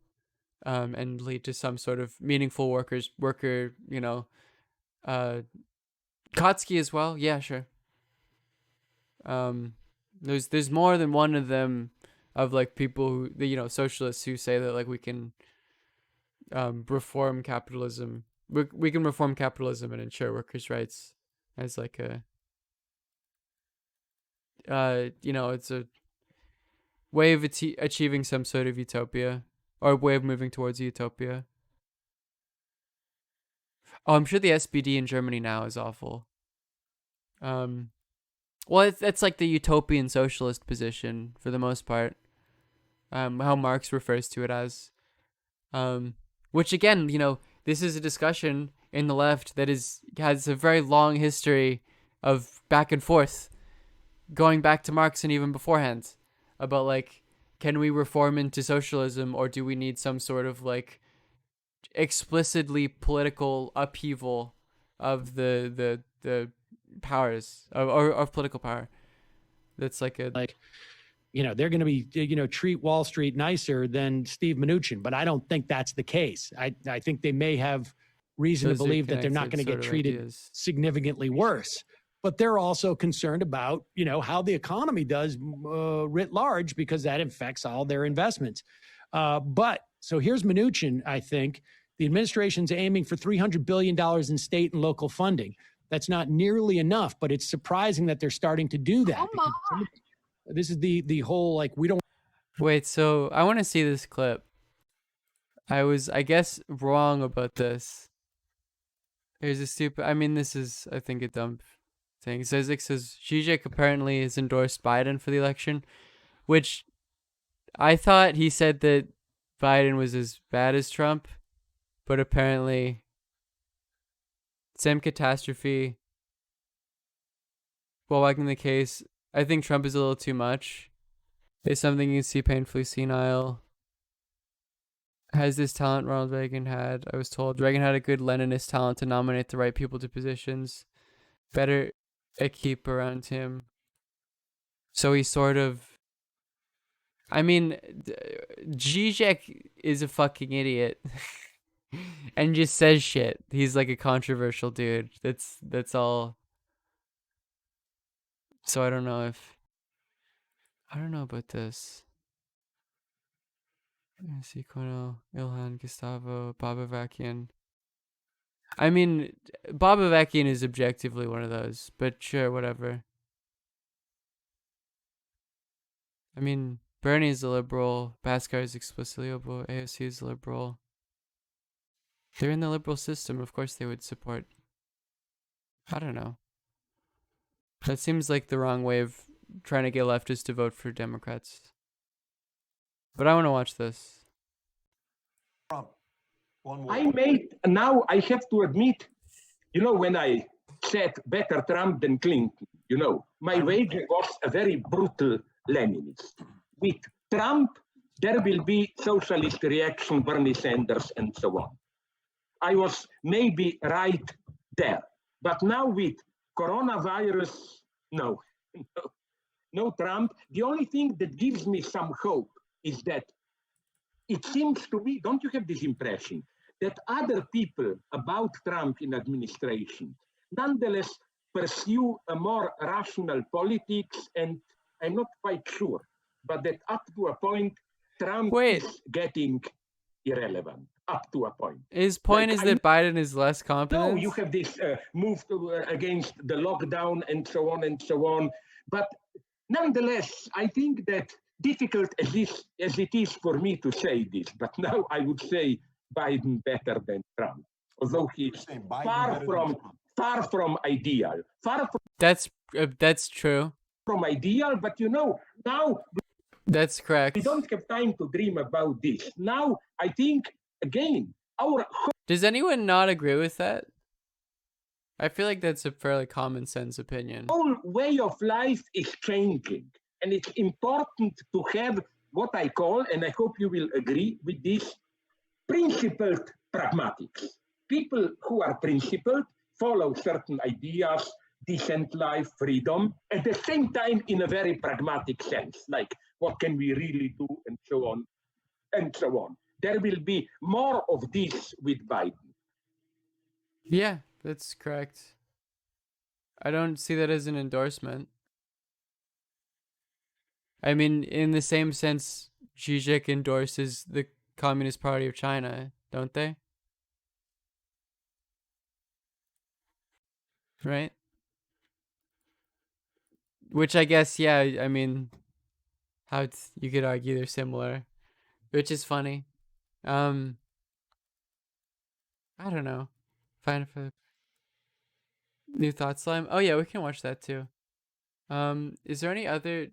and lead to some sort of meaningful worker. You know, Kotsky as well. Yeah, sure. There's more than one of them, of like people who, you know, socialists who say that like we can reform capitalism. We can reform capitalism and ensure workers' rights as like a you know, it's a way of achieving some sort of utopia, or a way of moving towards utopia. Oh, I'm sure the SPD in Germany now is awful. Well, it's like the utopian socialist position for the most part. How Marx refers to it as. Which again, you know, this is a discussion in the left that has a very long history of back and forth, going back to Marx and even beforehand, about like, can we reform into socialism, or do we need some sort of like explicitly political upheaval of the powers of political power? That's like a you know, they're going to be, you know, treat Wall Street nicer than Steve Mnuchin, but I don't think that's the case. I think they may have reason to believe that they're not going to get treated significantly worse. But they're also concerned about, you know, how the economy does writ large, because that affects all their investments. But so here's Mnuchin. I think the administration's aiming for $300 billion in state and local funding. That's not nearly enough, but it's surprising that they're starting to do that. This is the whole, like, we don't. Wait, so I want to see this clip. I was, I guess, wrong about this. Here's a stupid, I mean, this is, I think, a dumb thing. Zizek says Zizek apparently has endorsed Biden for the election, which I thought he said that Biden was as bad as Trump, but apparently same catastrophe. While liking the case, I think Trump is a little too much. It's something you see painfully senile. Has this talent Ronald Reagan had? I was told Reagan had a good Leninist talent to nominate the right people to positions. Better a keep around him. So he sort of, I mean, Zizek is a fucking idiot and just says shit. He's like a controversial dude. That's all. So I don't know about this. Sequono, Ilhan, Gustavo, Babavakian. I mean, Babavakian is objectively one of those, but sure, whatever. I mean, Bernie's a liberal. Bhaskar is explicitly liberal. AOC is a liberal. They're in the liberal system. Of course they would support. I don't know. That seems like the wrong way of trying to get leftists to vote for Democrats. But I want to watch this. Now I have to admit, when I said better Trump than Clinton, my wager was a very brutal Leninist. With Trump, there will be socialist reaction, Bernie Sanders, and so on. I was maybe right there. But now with coronavirus, no Trump. The only thing that gives me some hope is that it seems to me, don't you have this impression, that other people about Trump in administration nonetheless pursue a more rational politics, and I'm not quite sure, but that up to a point, Trump is getting irrelevant, up to a point. His point is that Biden is less competent? No, you have this move against the lockdown and so on and so on. But nonetheless, I think that difficult as it is for me to say this, but now I would say Biden better than Trump, although he's far from ideal. That's true. From ideal, but now that's correct. We don't have time to dream about this. Now, I think, again, Does anyone not agree with that? I feel like that's a fairly common sense opinion. whole way of life is changing. And it's important to have what I call, and I hope you will agree with this, principled pragmatics. People who are principled follow certain ideas, decent life, freedom, at the same time in a very pragmatic sense, like what can we really do, and so on, and so on. There will be more of this with Biden. Yeah, that's correct. I don't see that as an endorsement. I mean, in the same sense, Zizek endorses the Communist Party of China, don't they? Right? Which I guess, yeah, I mean, you could argue they're similar, which is funny. I don't know. Fine for New Thought Slime. Oh yeah, we can watch that too. Is there any other?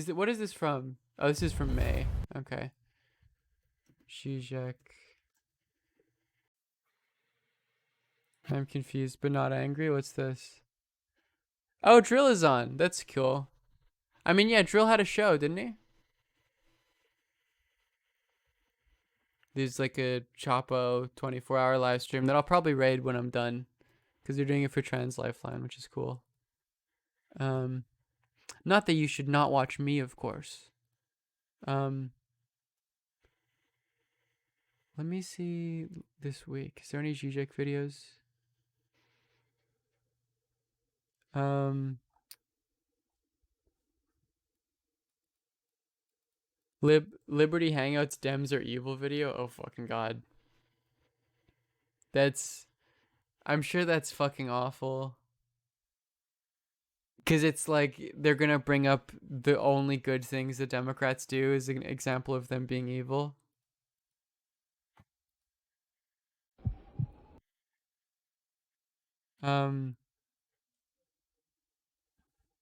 What is this from? Oh, this is from May. Okay. Zizek. I'm confused, but not angry. What's this? Oh, Drill is on. That's cool. I mean, yeah, Drill had a show, didn't he? There's like a Chapo 24-hour live stream that I'll probably raid when I'm done, because they're doing it for Trans Lifeline, which is cool. Not that you should not watch me, of course. Let me see this week. Is there any Zizek videos? Liberty Hangouts Dems are evil video. Oh fucking god. I'm sure that's fucking awful. Cause it's like they're gonna bring up the only good things the Democrats do as an example of them being evil.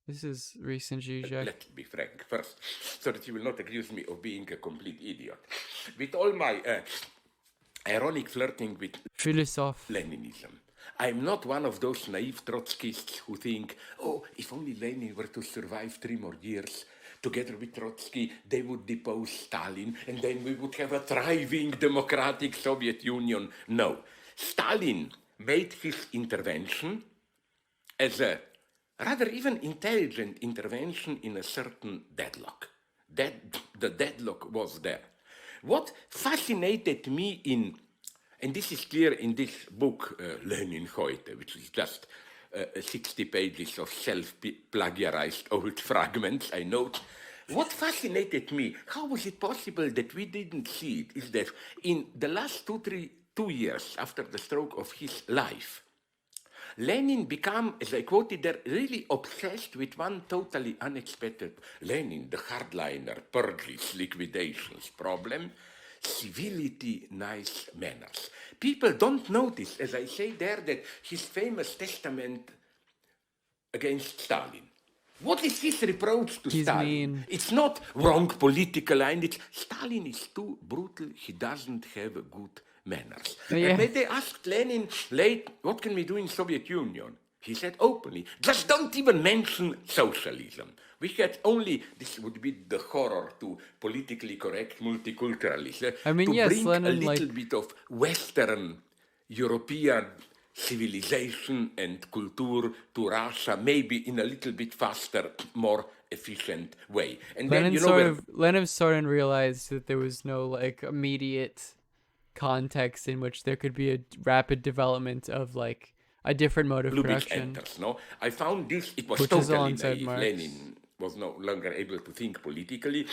This is recent Zizek. Let's be frank first, so that you will not accuse me of being a complete idiot. With all my ironic flirting with Leninism, I'm not one of those naive Trotskyists who think, oh, if only Lenin were to survive 3 more years, together with Trotsky, they would depose Stalin, and then we would have a thriving democratic Soviet Union. No. Stalin made his intervention as a rather even intelligent intervention in a certain deadlock. The deadlock was there. What fascinated me and this is clear in this book, Lenin heute, which is just 60 pages of self-plagiarized old fragments, I note. What fascinated me, how was it possible that we didn't see it, is that in the last 2 years after the stroke of his life, Lenin became, as I quoted there, really obsessed with one totally unexpected. Lenin, the hardliner, purges, liquidations problem, civility, nice manners. People don't notice, as I say there, that his famous testament against Stalin. What is his reproach to Stalin? Mean. It's not wrong political line. It's Stalin is too brutal. He doesn't have good manners. Yeah. And when they asked Lenin late, what can we do in Soviet Union? He said openly, just don't even mention socialism. We had only, this would be the horror to politically correct multiculturalism, I mean, to yes, bring Lenin, a little bit of Western European civilization and culture to Russia, maybe in a little bit faster, more efficient way. And Lenin then, Lenin sort of realized that there was no like immediate context in which there could be a rapid development of like a different mode of production. Enters, no? I found this, it was Which totally is naive. Marx. Lenin was no longer able to think politically.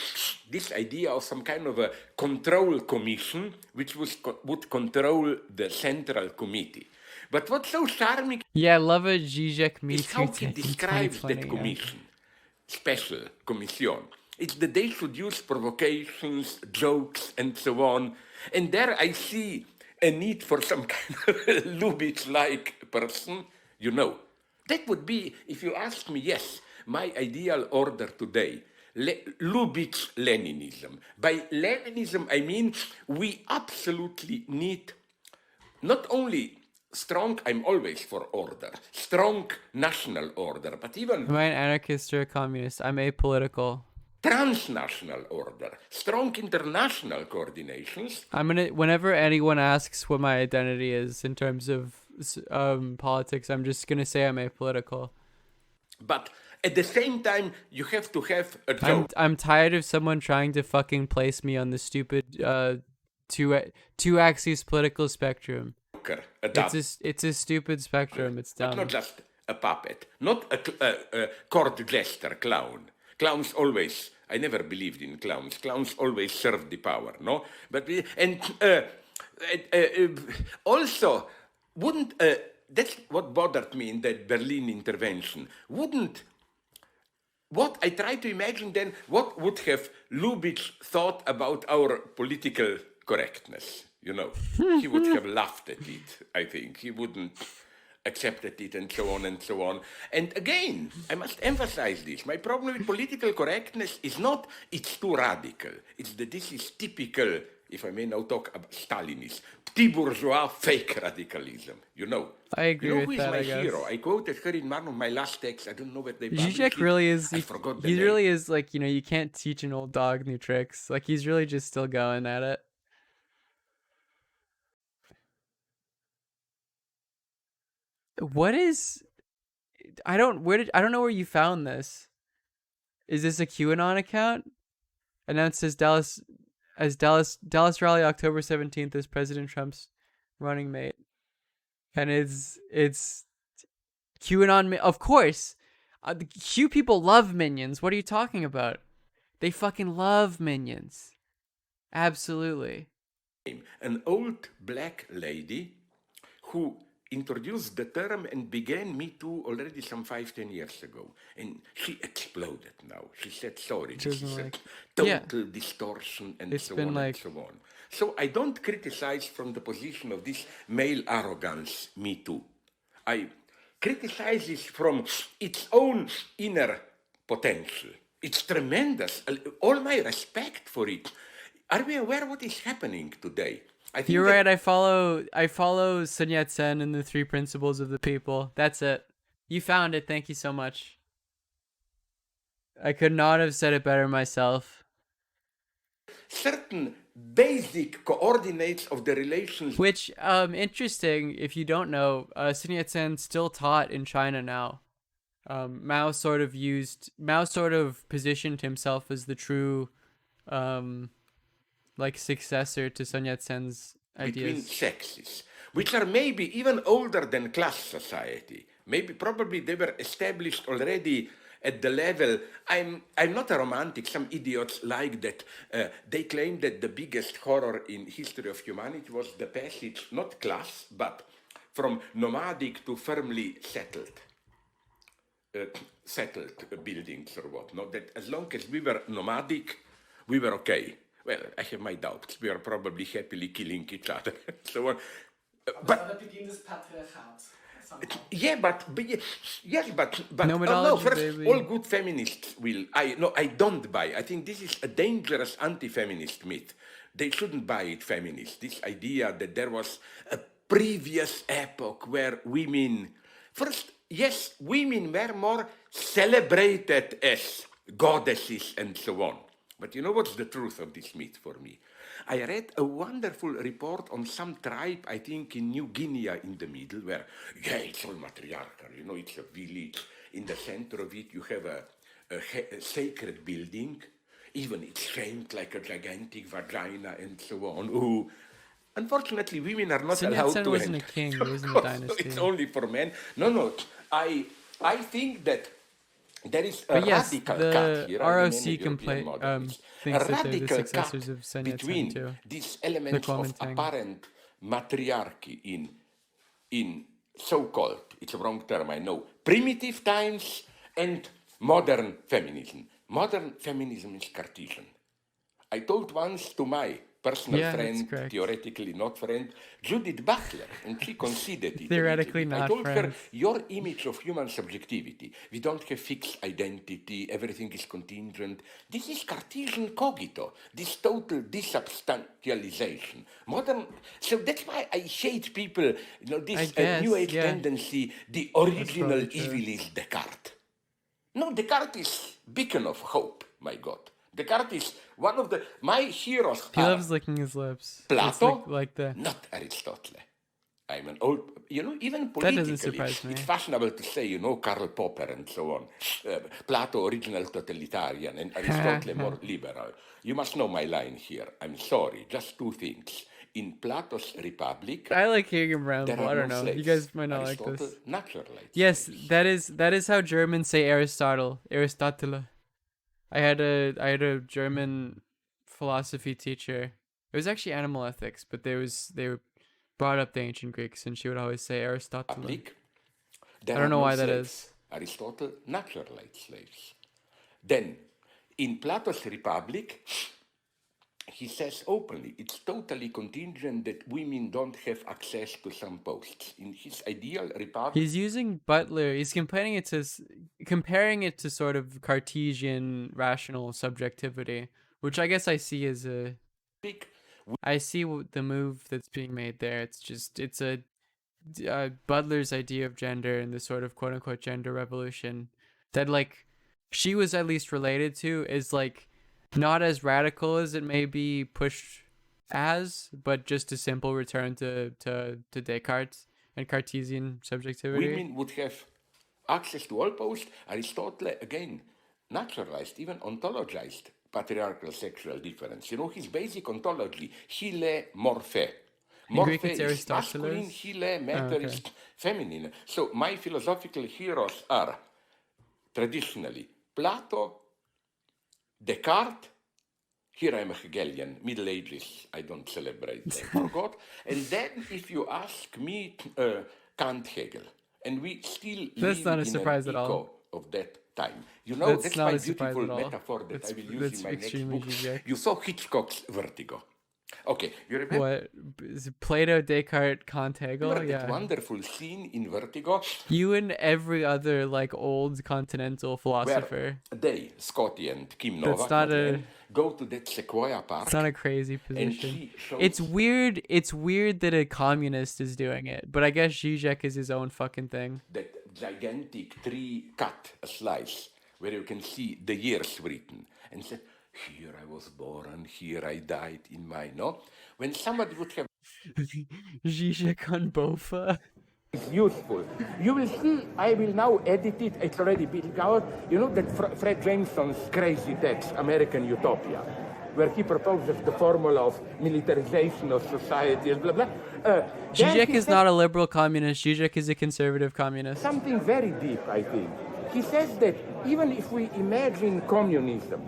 This idea of some kind of a control commission, which would control the central committee. But what's so charming Yeah, I love a Zizek me is how tweet he in describes 2020, that yeah. commission, special commission. It's that they should use provocations, jokes, and so on. And there I see a need for some kind of Lubitsch-like person, you know. That would be, if you ask me, yes, my ideal order today, Lubitsch-Leninism. By Leninism, I mean we absolutely need not only strong, I'm always for order, strong national order, but even Am I an anarchist or a communist? I'm apolitical. transnational order, strong international coordinations. Whenever anyone asks what my identity is in terms of politics, I'm just gonna say I'm apolitical. But at the same time, you have to have a joke. I'm tired of someone trying to fucking place me on the stupid two axis political spectrum. It's a stupid spectrum. It's dumb. But not just a puppet, not a court jester clown. Clowns always, I never believed in clowns. Clowns always served the power, no? But also, wouldn't, that's what bothered me in that Berlin intervention. What I try to imagine then, what would have Lubitsch thought about our political correctness? You know, he would have laughed at it, I think. He wouldn't accepted it and so on and so on. And again, I must emphasize this. My problem with political correctness is not it's too radical. It's that this is typical, if I may now talk about Stalinism, petit bourgeois fake radicalism, you know. I agree with who is that, my I guess. hero? I quoted her in one of my last texts. I don't know where they published Zizek it. really is. I forgot the He name. really is like, you know, you can't teach an old dog new tricks. Like he's really just still going at it. What is? I don't know where you found this. Is this a QAnon account? Announced as Dallas rally October 17th as President Trump's running mate. And it's QAnon, of course. The Q people love minions. What are you talking about? They fucking love minions. Absolutely. An old black lady who introduced the term and began Me Too already some 5-10 years ago. And she exploded now. She said, sorry, this is a total distortion and so on and so on. So I don't criticize from the position of this male arrogance, Me Too. I criticize this from its own inner potential. It's tremendous. All my respect for it. Are we aware what is happening today? I think You're right. I follow Sun Yat-sen and the 3 Principles of the People. That's it. You found it. Thank you so much. I could not have said it better myself. Certain basic coordinates of the relations. Which, interesting, if you don't know, Sun Yat-sen still taught in China now. Mao sort of positioned himself as the true, successor to Sun Yat-sen's ideas. Between sexes, which are maybe even older than class society. Probably they were established already at the level. I'm not a romantic. Some idiots like that. They claim that the biggest horror in history of humanity was the passage, not class, but from nomadic to firmly settled buildings or what. No, that as long as we were nomadic, we were okay. Well, I have my doubts. We are probably happily killing each other. So on. But yeah, but no, first, all good feminists will. I don't buy. I think this is a dangerous anti-feminist myth. They shouldn't buy it, feminists. This idea that there was a previous epoch where women, first, yes, women were more celebrated as goddesses and so on. But you know what's the truth of this myth for me? I read a wonderful report on some tribe, I think in New Guinea in the middle, where, yeah, it's all matriarchal, you know, it's a village. In the center of it, you have a sacred building, even it's shaped like a gigantic vagina and so on. Ooh. Unfortunately, women are not allowed to wasn't a king, he wasn't a dynasty. It's only for men. No, I think that there is a yes, radical the cut here. ROC A thinks that they're the radical successors cut of Sun between Yat-sen too. these elements of apparent matriarchy in so-called, it's a wrong term, I know, primitive times and modern feminism. Modern feminism is Cartesian. I told once to my personal friend, theoretically not friend, Judith Butler, and she conceded it. Theoretically not I told friend. her, your image of human subjectivity, we don't have fixed identity, everything is contingent. This is Cartesian cogito, this total desubstantialization. So that's why I hate people, this New Age tendency, the original evil is Descartes. No, Descartes is beacon of hope, my God. Descartes is one of my heroes. He loves licking his lips. Plato, like the... not Aristotle. I'm an old, even politically, that doesn't surprise me. It's fashionable to say, Karl Popper and so on. Plato, original totalitarian, and Aristotle, more liberal. You must know my line here. I'm sorry, just two things. In Plato's Republic, I like hearing him ramble. I don't know. You guys might not like this. Yes, that is how Germans say Aristotle. Aristotle. I had a German philosophy teacher. It was actually animal ethics, but they brought up the ancient Greeks, and she would always say Aristotle. I don't know why that is. Aristotle naturalized slaves. Then, in Plato's Republic, he says openly, it's totally contingent that women don't have access to some posts. In his ideal republic... He's using Butler, he's comparing it to sort of Cartesian rational subjectivity, which I guess I see as I see the move that's being made there. It's a Butler's idea of gender and the sort of quote-unquote gender revolution that, like, she was at least related to is, like, not as radical as it may be pushed as, but just a simple return to Descartes and Cartesian subjectivity. Women would have access to all posts. Aristotle, again, naturalized, even ontologized patriarchal sexual difference. His basic ontology, hile morphe. Morphe is masculine, hile, matter is feminine. So my philosophical heroes are, traditionally, Plato, Descartes, here I'm a Hegelian, Middle Ages, I don't celebrate, I forgot. And then if you ask me, Kant, Hegel, and we still live in an echo of that time. That's my beautiful metaphor that I will use in my next book. You saw Hitchcock's Vertigo. Okay, you remember? What? Is it Plato, Descartes, Kant, Hegel? That wonderful scene in Vertigo. You and every other, like, old continental philosopher. Where they, Scotty and Kim Novak, go to that Sequoia Park. It's not a crazy position. It's weird that a communist is doing it, but I guess Zizek is his own fucking thing. That gigantic tree cut, a slice, where you can see the years written, and said, here I was born, here I died in my, When somebody would have... Zizek on Bofa. It's useful. You will see, I will now edit it, it's already built out. That Fred Jameson's crazy text, American Utopia, where he proposes the formula of militarization of society, blah, blah. Zizek is not a liberal communist. Zizek is a conservative communist. Something very deep, I think. He says that even if we imagine communism,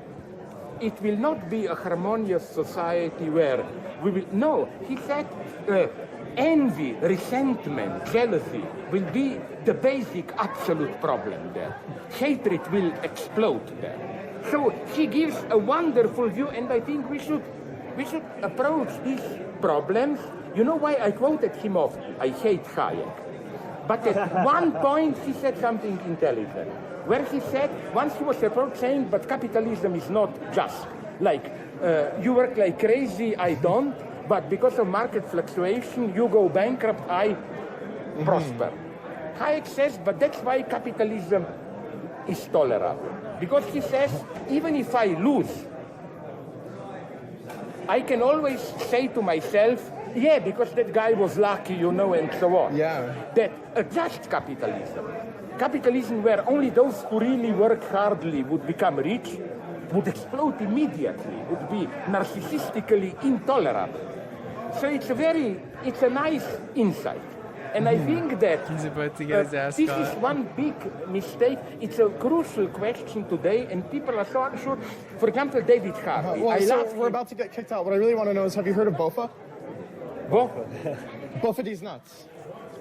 it will not be a harmonious society where we will... No, he said envy, resentment, jealousy will be the basic absolute problem there. Hatred will explode there. So he gives a wonderful view, and I think we should approach these problems. You know why I quoted him often? I hate Hayek. But at one point he said something intelligent, where he said, once he was approached saying, but capitalism is not just. Like, you work like crazy, I don't, but because of market fluctuation, you go bankrupt, I prosper. Hayek says, but that's why capitalism is tolerable. Because he says, even if I lose, I can always say to myself, yeah, because that guy was lucky, you know, and so on. Yeah. That a just capitalism where only those who really work hardly would become rich, would explode immediately, would be narcissistically intolerable. So it's a nice insight. And I think that he's about to get his ass this caught. is one big mistake. It's a crucial question today, and people are so unsure. For example, David Harvey. Well, so we're about to get kicked out. What I really want to know is, have you heard of BOFA? BOFA? BOFA these nuts.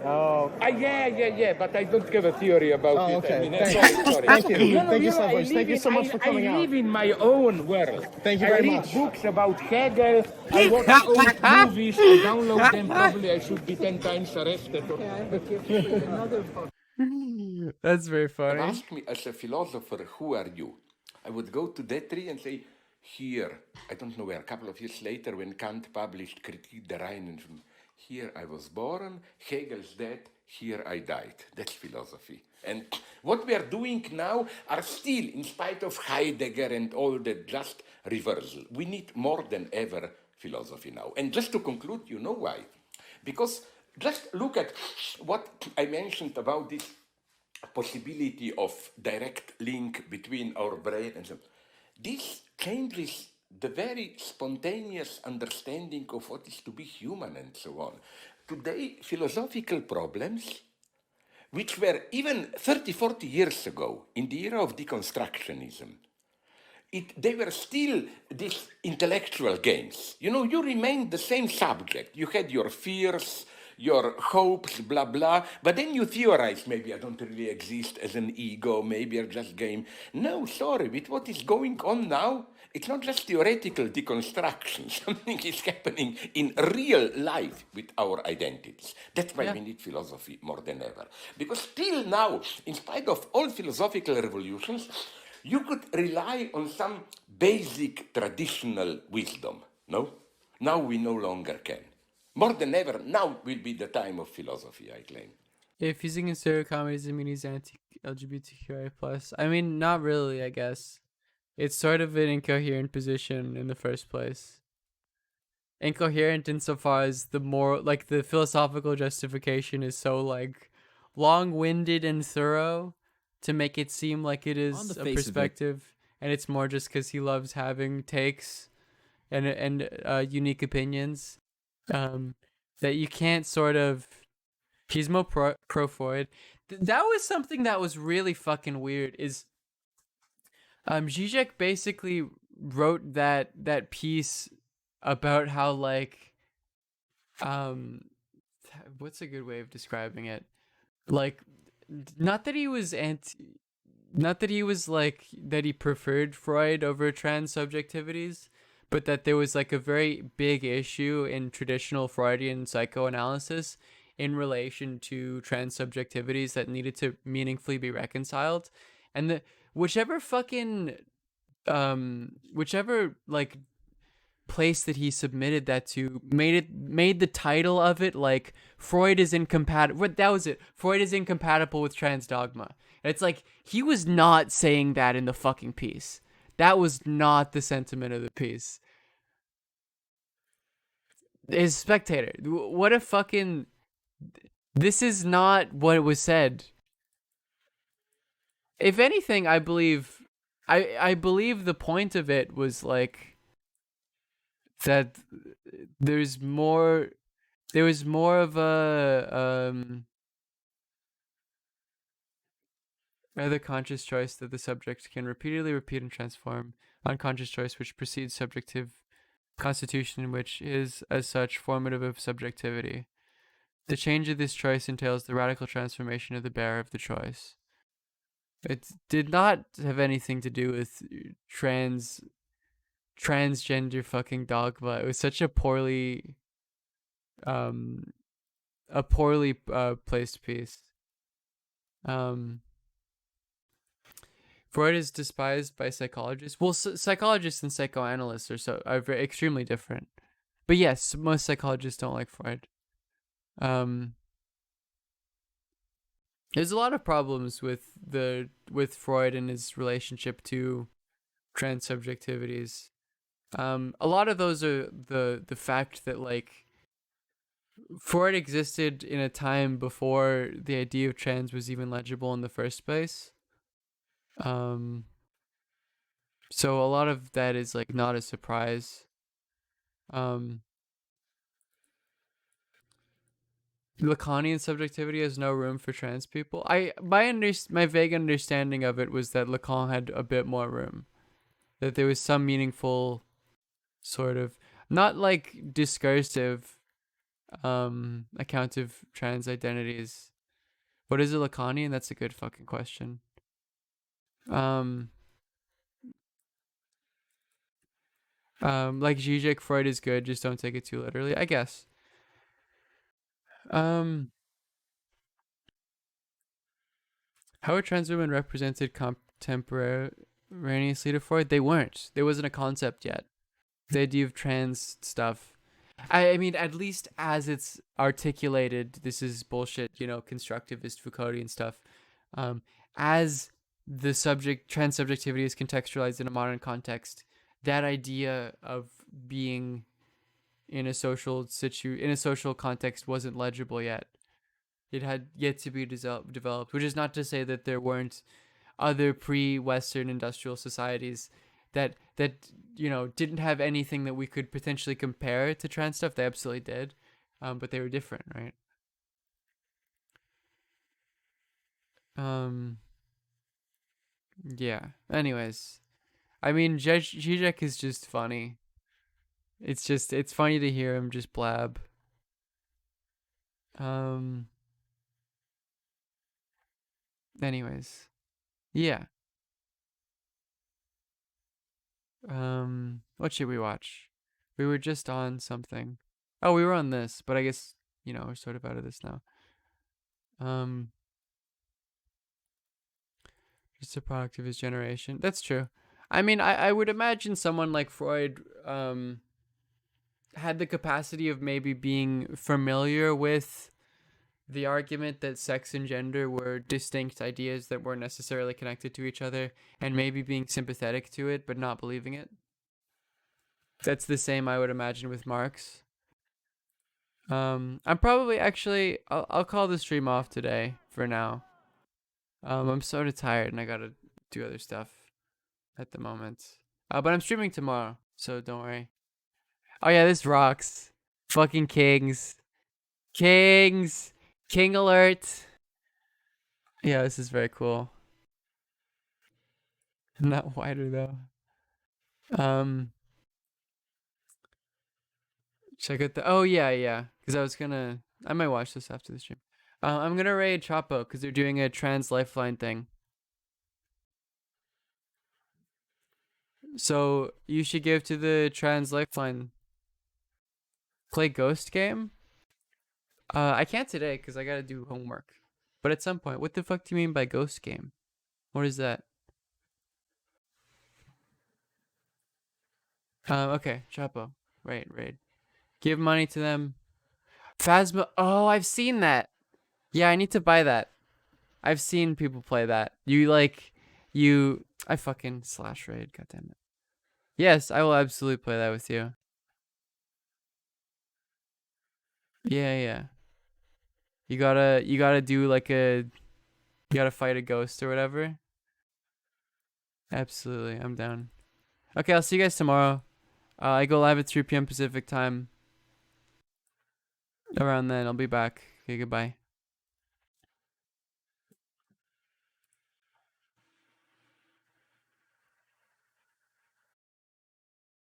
Oh. Yeah, but I don't have a theory about it. Okay. I mean, Thanks. sorry. Thank you. No, Thank you, know, Slavoj. Thank you so much for coming I out. live in my own world. Thank you very I much. read books about Hegel. I watch old movies. I download them. Probably I should be 10 times arrested. That's very funny. Ask me as a philosopher, who are you? I would go to that tree and say, here, I don't know where, a couple of years later when Kant published Kritik der Reinlichen, here I was born, Hegel's dead, here I died. That's philosophy. And what we are doing now are still, in spite of Heidegger and all that, just reversal. We need more than ever philosophy now. And just to conclude, you know why? Because just look at what I mentioned about this possibility of direct link between our brain and so. This changes the very spontaneous understanding of what is to be human and so on. Today, philosophical problems, which were even 30, 40 years ago, in the era of deconstructionism, they were still these intellectual games. You know, you remained the same subject. You had your fears, your hopes, blah, blah, but then you theorize, maybe I don't really exist as an ego, maybe I'm just game. No, sorry, with what is going on now, it's not just theoretical deconstruction. Something is happening in real life with our identities. That's why we need philosophy more than ever. Because still now, in spite of all philosophical revolutions, you could rely on some basic traditional wisdom, no? Now we no longer can. More than ever, now will be the time of philosophy, I claim. If he's consider comedy, does it mean he's anti-LGBTQI+? I mean, not really, I guess. It's sort of an incoherent position in the first place. Incoherent insofar as the more, like, the philosophical justification is so, like, long-winded and thorough to make it seem like it is a perspective, and it's more just because he loves having takes and unique opinions. That you can't sort of. He's more pro-Freud. That was something that was really fucking weird. Is Zizek basically wrote that piece about how, like, what's a good way of describing it? Like, not that he was like that he preferred Freud over trans subjectivities, but that there was like a very big issue in traditional Freudian psychoanalysis in relation to trans subjectivities that needed to meaningfully be reconciled. And whichever like place that he submitted that to made the title of it like Freud is incompatible. That was it. Freud is incompatible with trans dogma. And it's like, he was not saying that in the fucking piece. That was not the sentiment of the piece. His Spectator. What a fucking... This is not what was said. If anything, I believe the point of it was like that there was more of a rather conscious choice that the subject can repeatedly repeat and transform, unconscious choice which precedes subjective constitution, which is as such formative of subjectivity. The change of this choice entails the radical transformation of the bearer of the choice. It did not have anything to do with transgender fucking dogma. It was such a poorly placed piece. Freud is despised by psychologists. Well, psychologists and psychoanalysts are very extremely different. But yes, most psychologists don't like Freud. There's a lot of problems with Freud and his relationship to transsubjectivities. A lot of those are the fact that like Freud existed in a time before the idea of trans was even legible in the first place. So a lot of that is like not a surprise. Lacanian subjectivity has no room for trans people. My vague understanding of it was that Lacan had a bit more room, that there was some meaningful sort of, not like discursive account of trans identities. What is a Lacanian? That's a good fucking question. Like Zizek, Freud is good, just don't take it too literally, I guess. How are trans women represented contemporaneously to Freud? They weren't. There wasn't a concept yet. The idea of trans stuff. I mean, at least as it's articulated, this is bullshit, constructivist Foucauldian stuff. As the trans subjectivity is contextualized in a modern context, that idea of being in a social context wasn't legible yet. It had yet to be developed, which is not to say that there weren't other pre-Western industrial societies that didn't have anything that we could potentially compare to trans stuff. They absolutely did, but they were different, right? Yeah. Anyways, I mean, Zizek is just funny. It's funny to hear him just blab. Anyways, yeah. What should we watch? We were just on something. Oh, we were on this, but I guess, we're sort of out of this now. Just a product of his generation. That's true. I mean, I would imagine someone like Freud had the capacity of maybe being familiar with the argument that sex and gender were distinct ideas that weren't necessarily connected to each other, and maybe being sympathetic to it but not believing it. That's the same, I would imagine, with Marx. I'm probably actually I'll call the stream off today for now. I'm sort of tired and I gotta do other stuff at the moment. But I'm streaming tomorrow, so don't worry. Oh yeah, this rocks. Fucking Kings. Kings! King alert! Yeah, this is very cool. Not wider though. Check out oh yeah. Because I might watch this after the stream. I'm gonna raid Chapo because they're doing a trans lifeline thing. So you should give to the trans lifeline. Play Ghost game? I can't today because I gotta do homework. But at some point, what the fuck do you mean by Ghost game? What is that? Okay, Chapo. Right. Give money to them. Phasma. Oh, I've seen that. Yeah, I need to buy that. I've seen people play that. I fucking slash raid. God damn it. Yes, I will absolutely play that with you. Yeah. You gotta do like you gotta fight a ghost or whatever. Absolutely, I'm down. Okay, I'll see you guys tomorrow. I go live at 3 p.m. Pacific time. Around then, I'll be back. Okay, goodbye.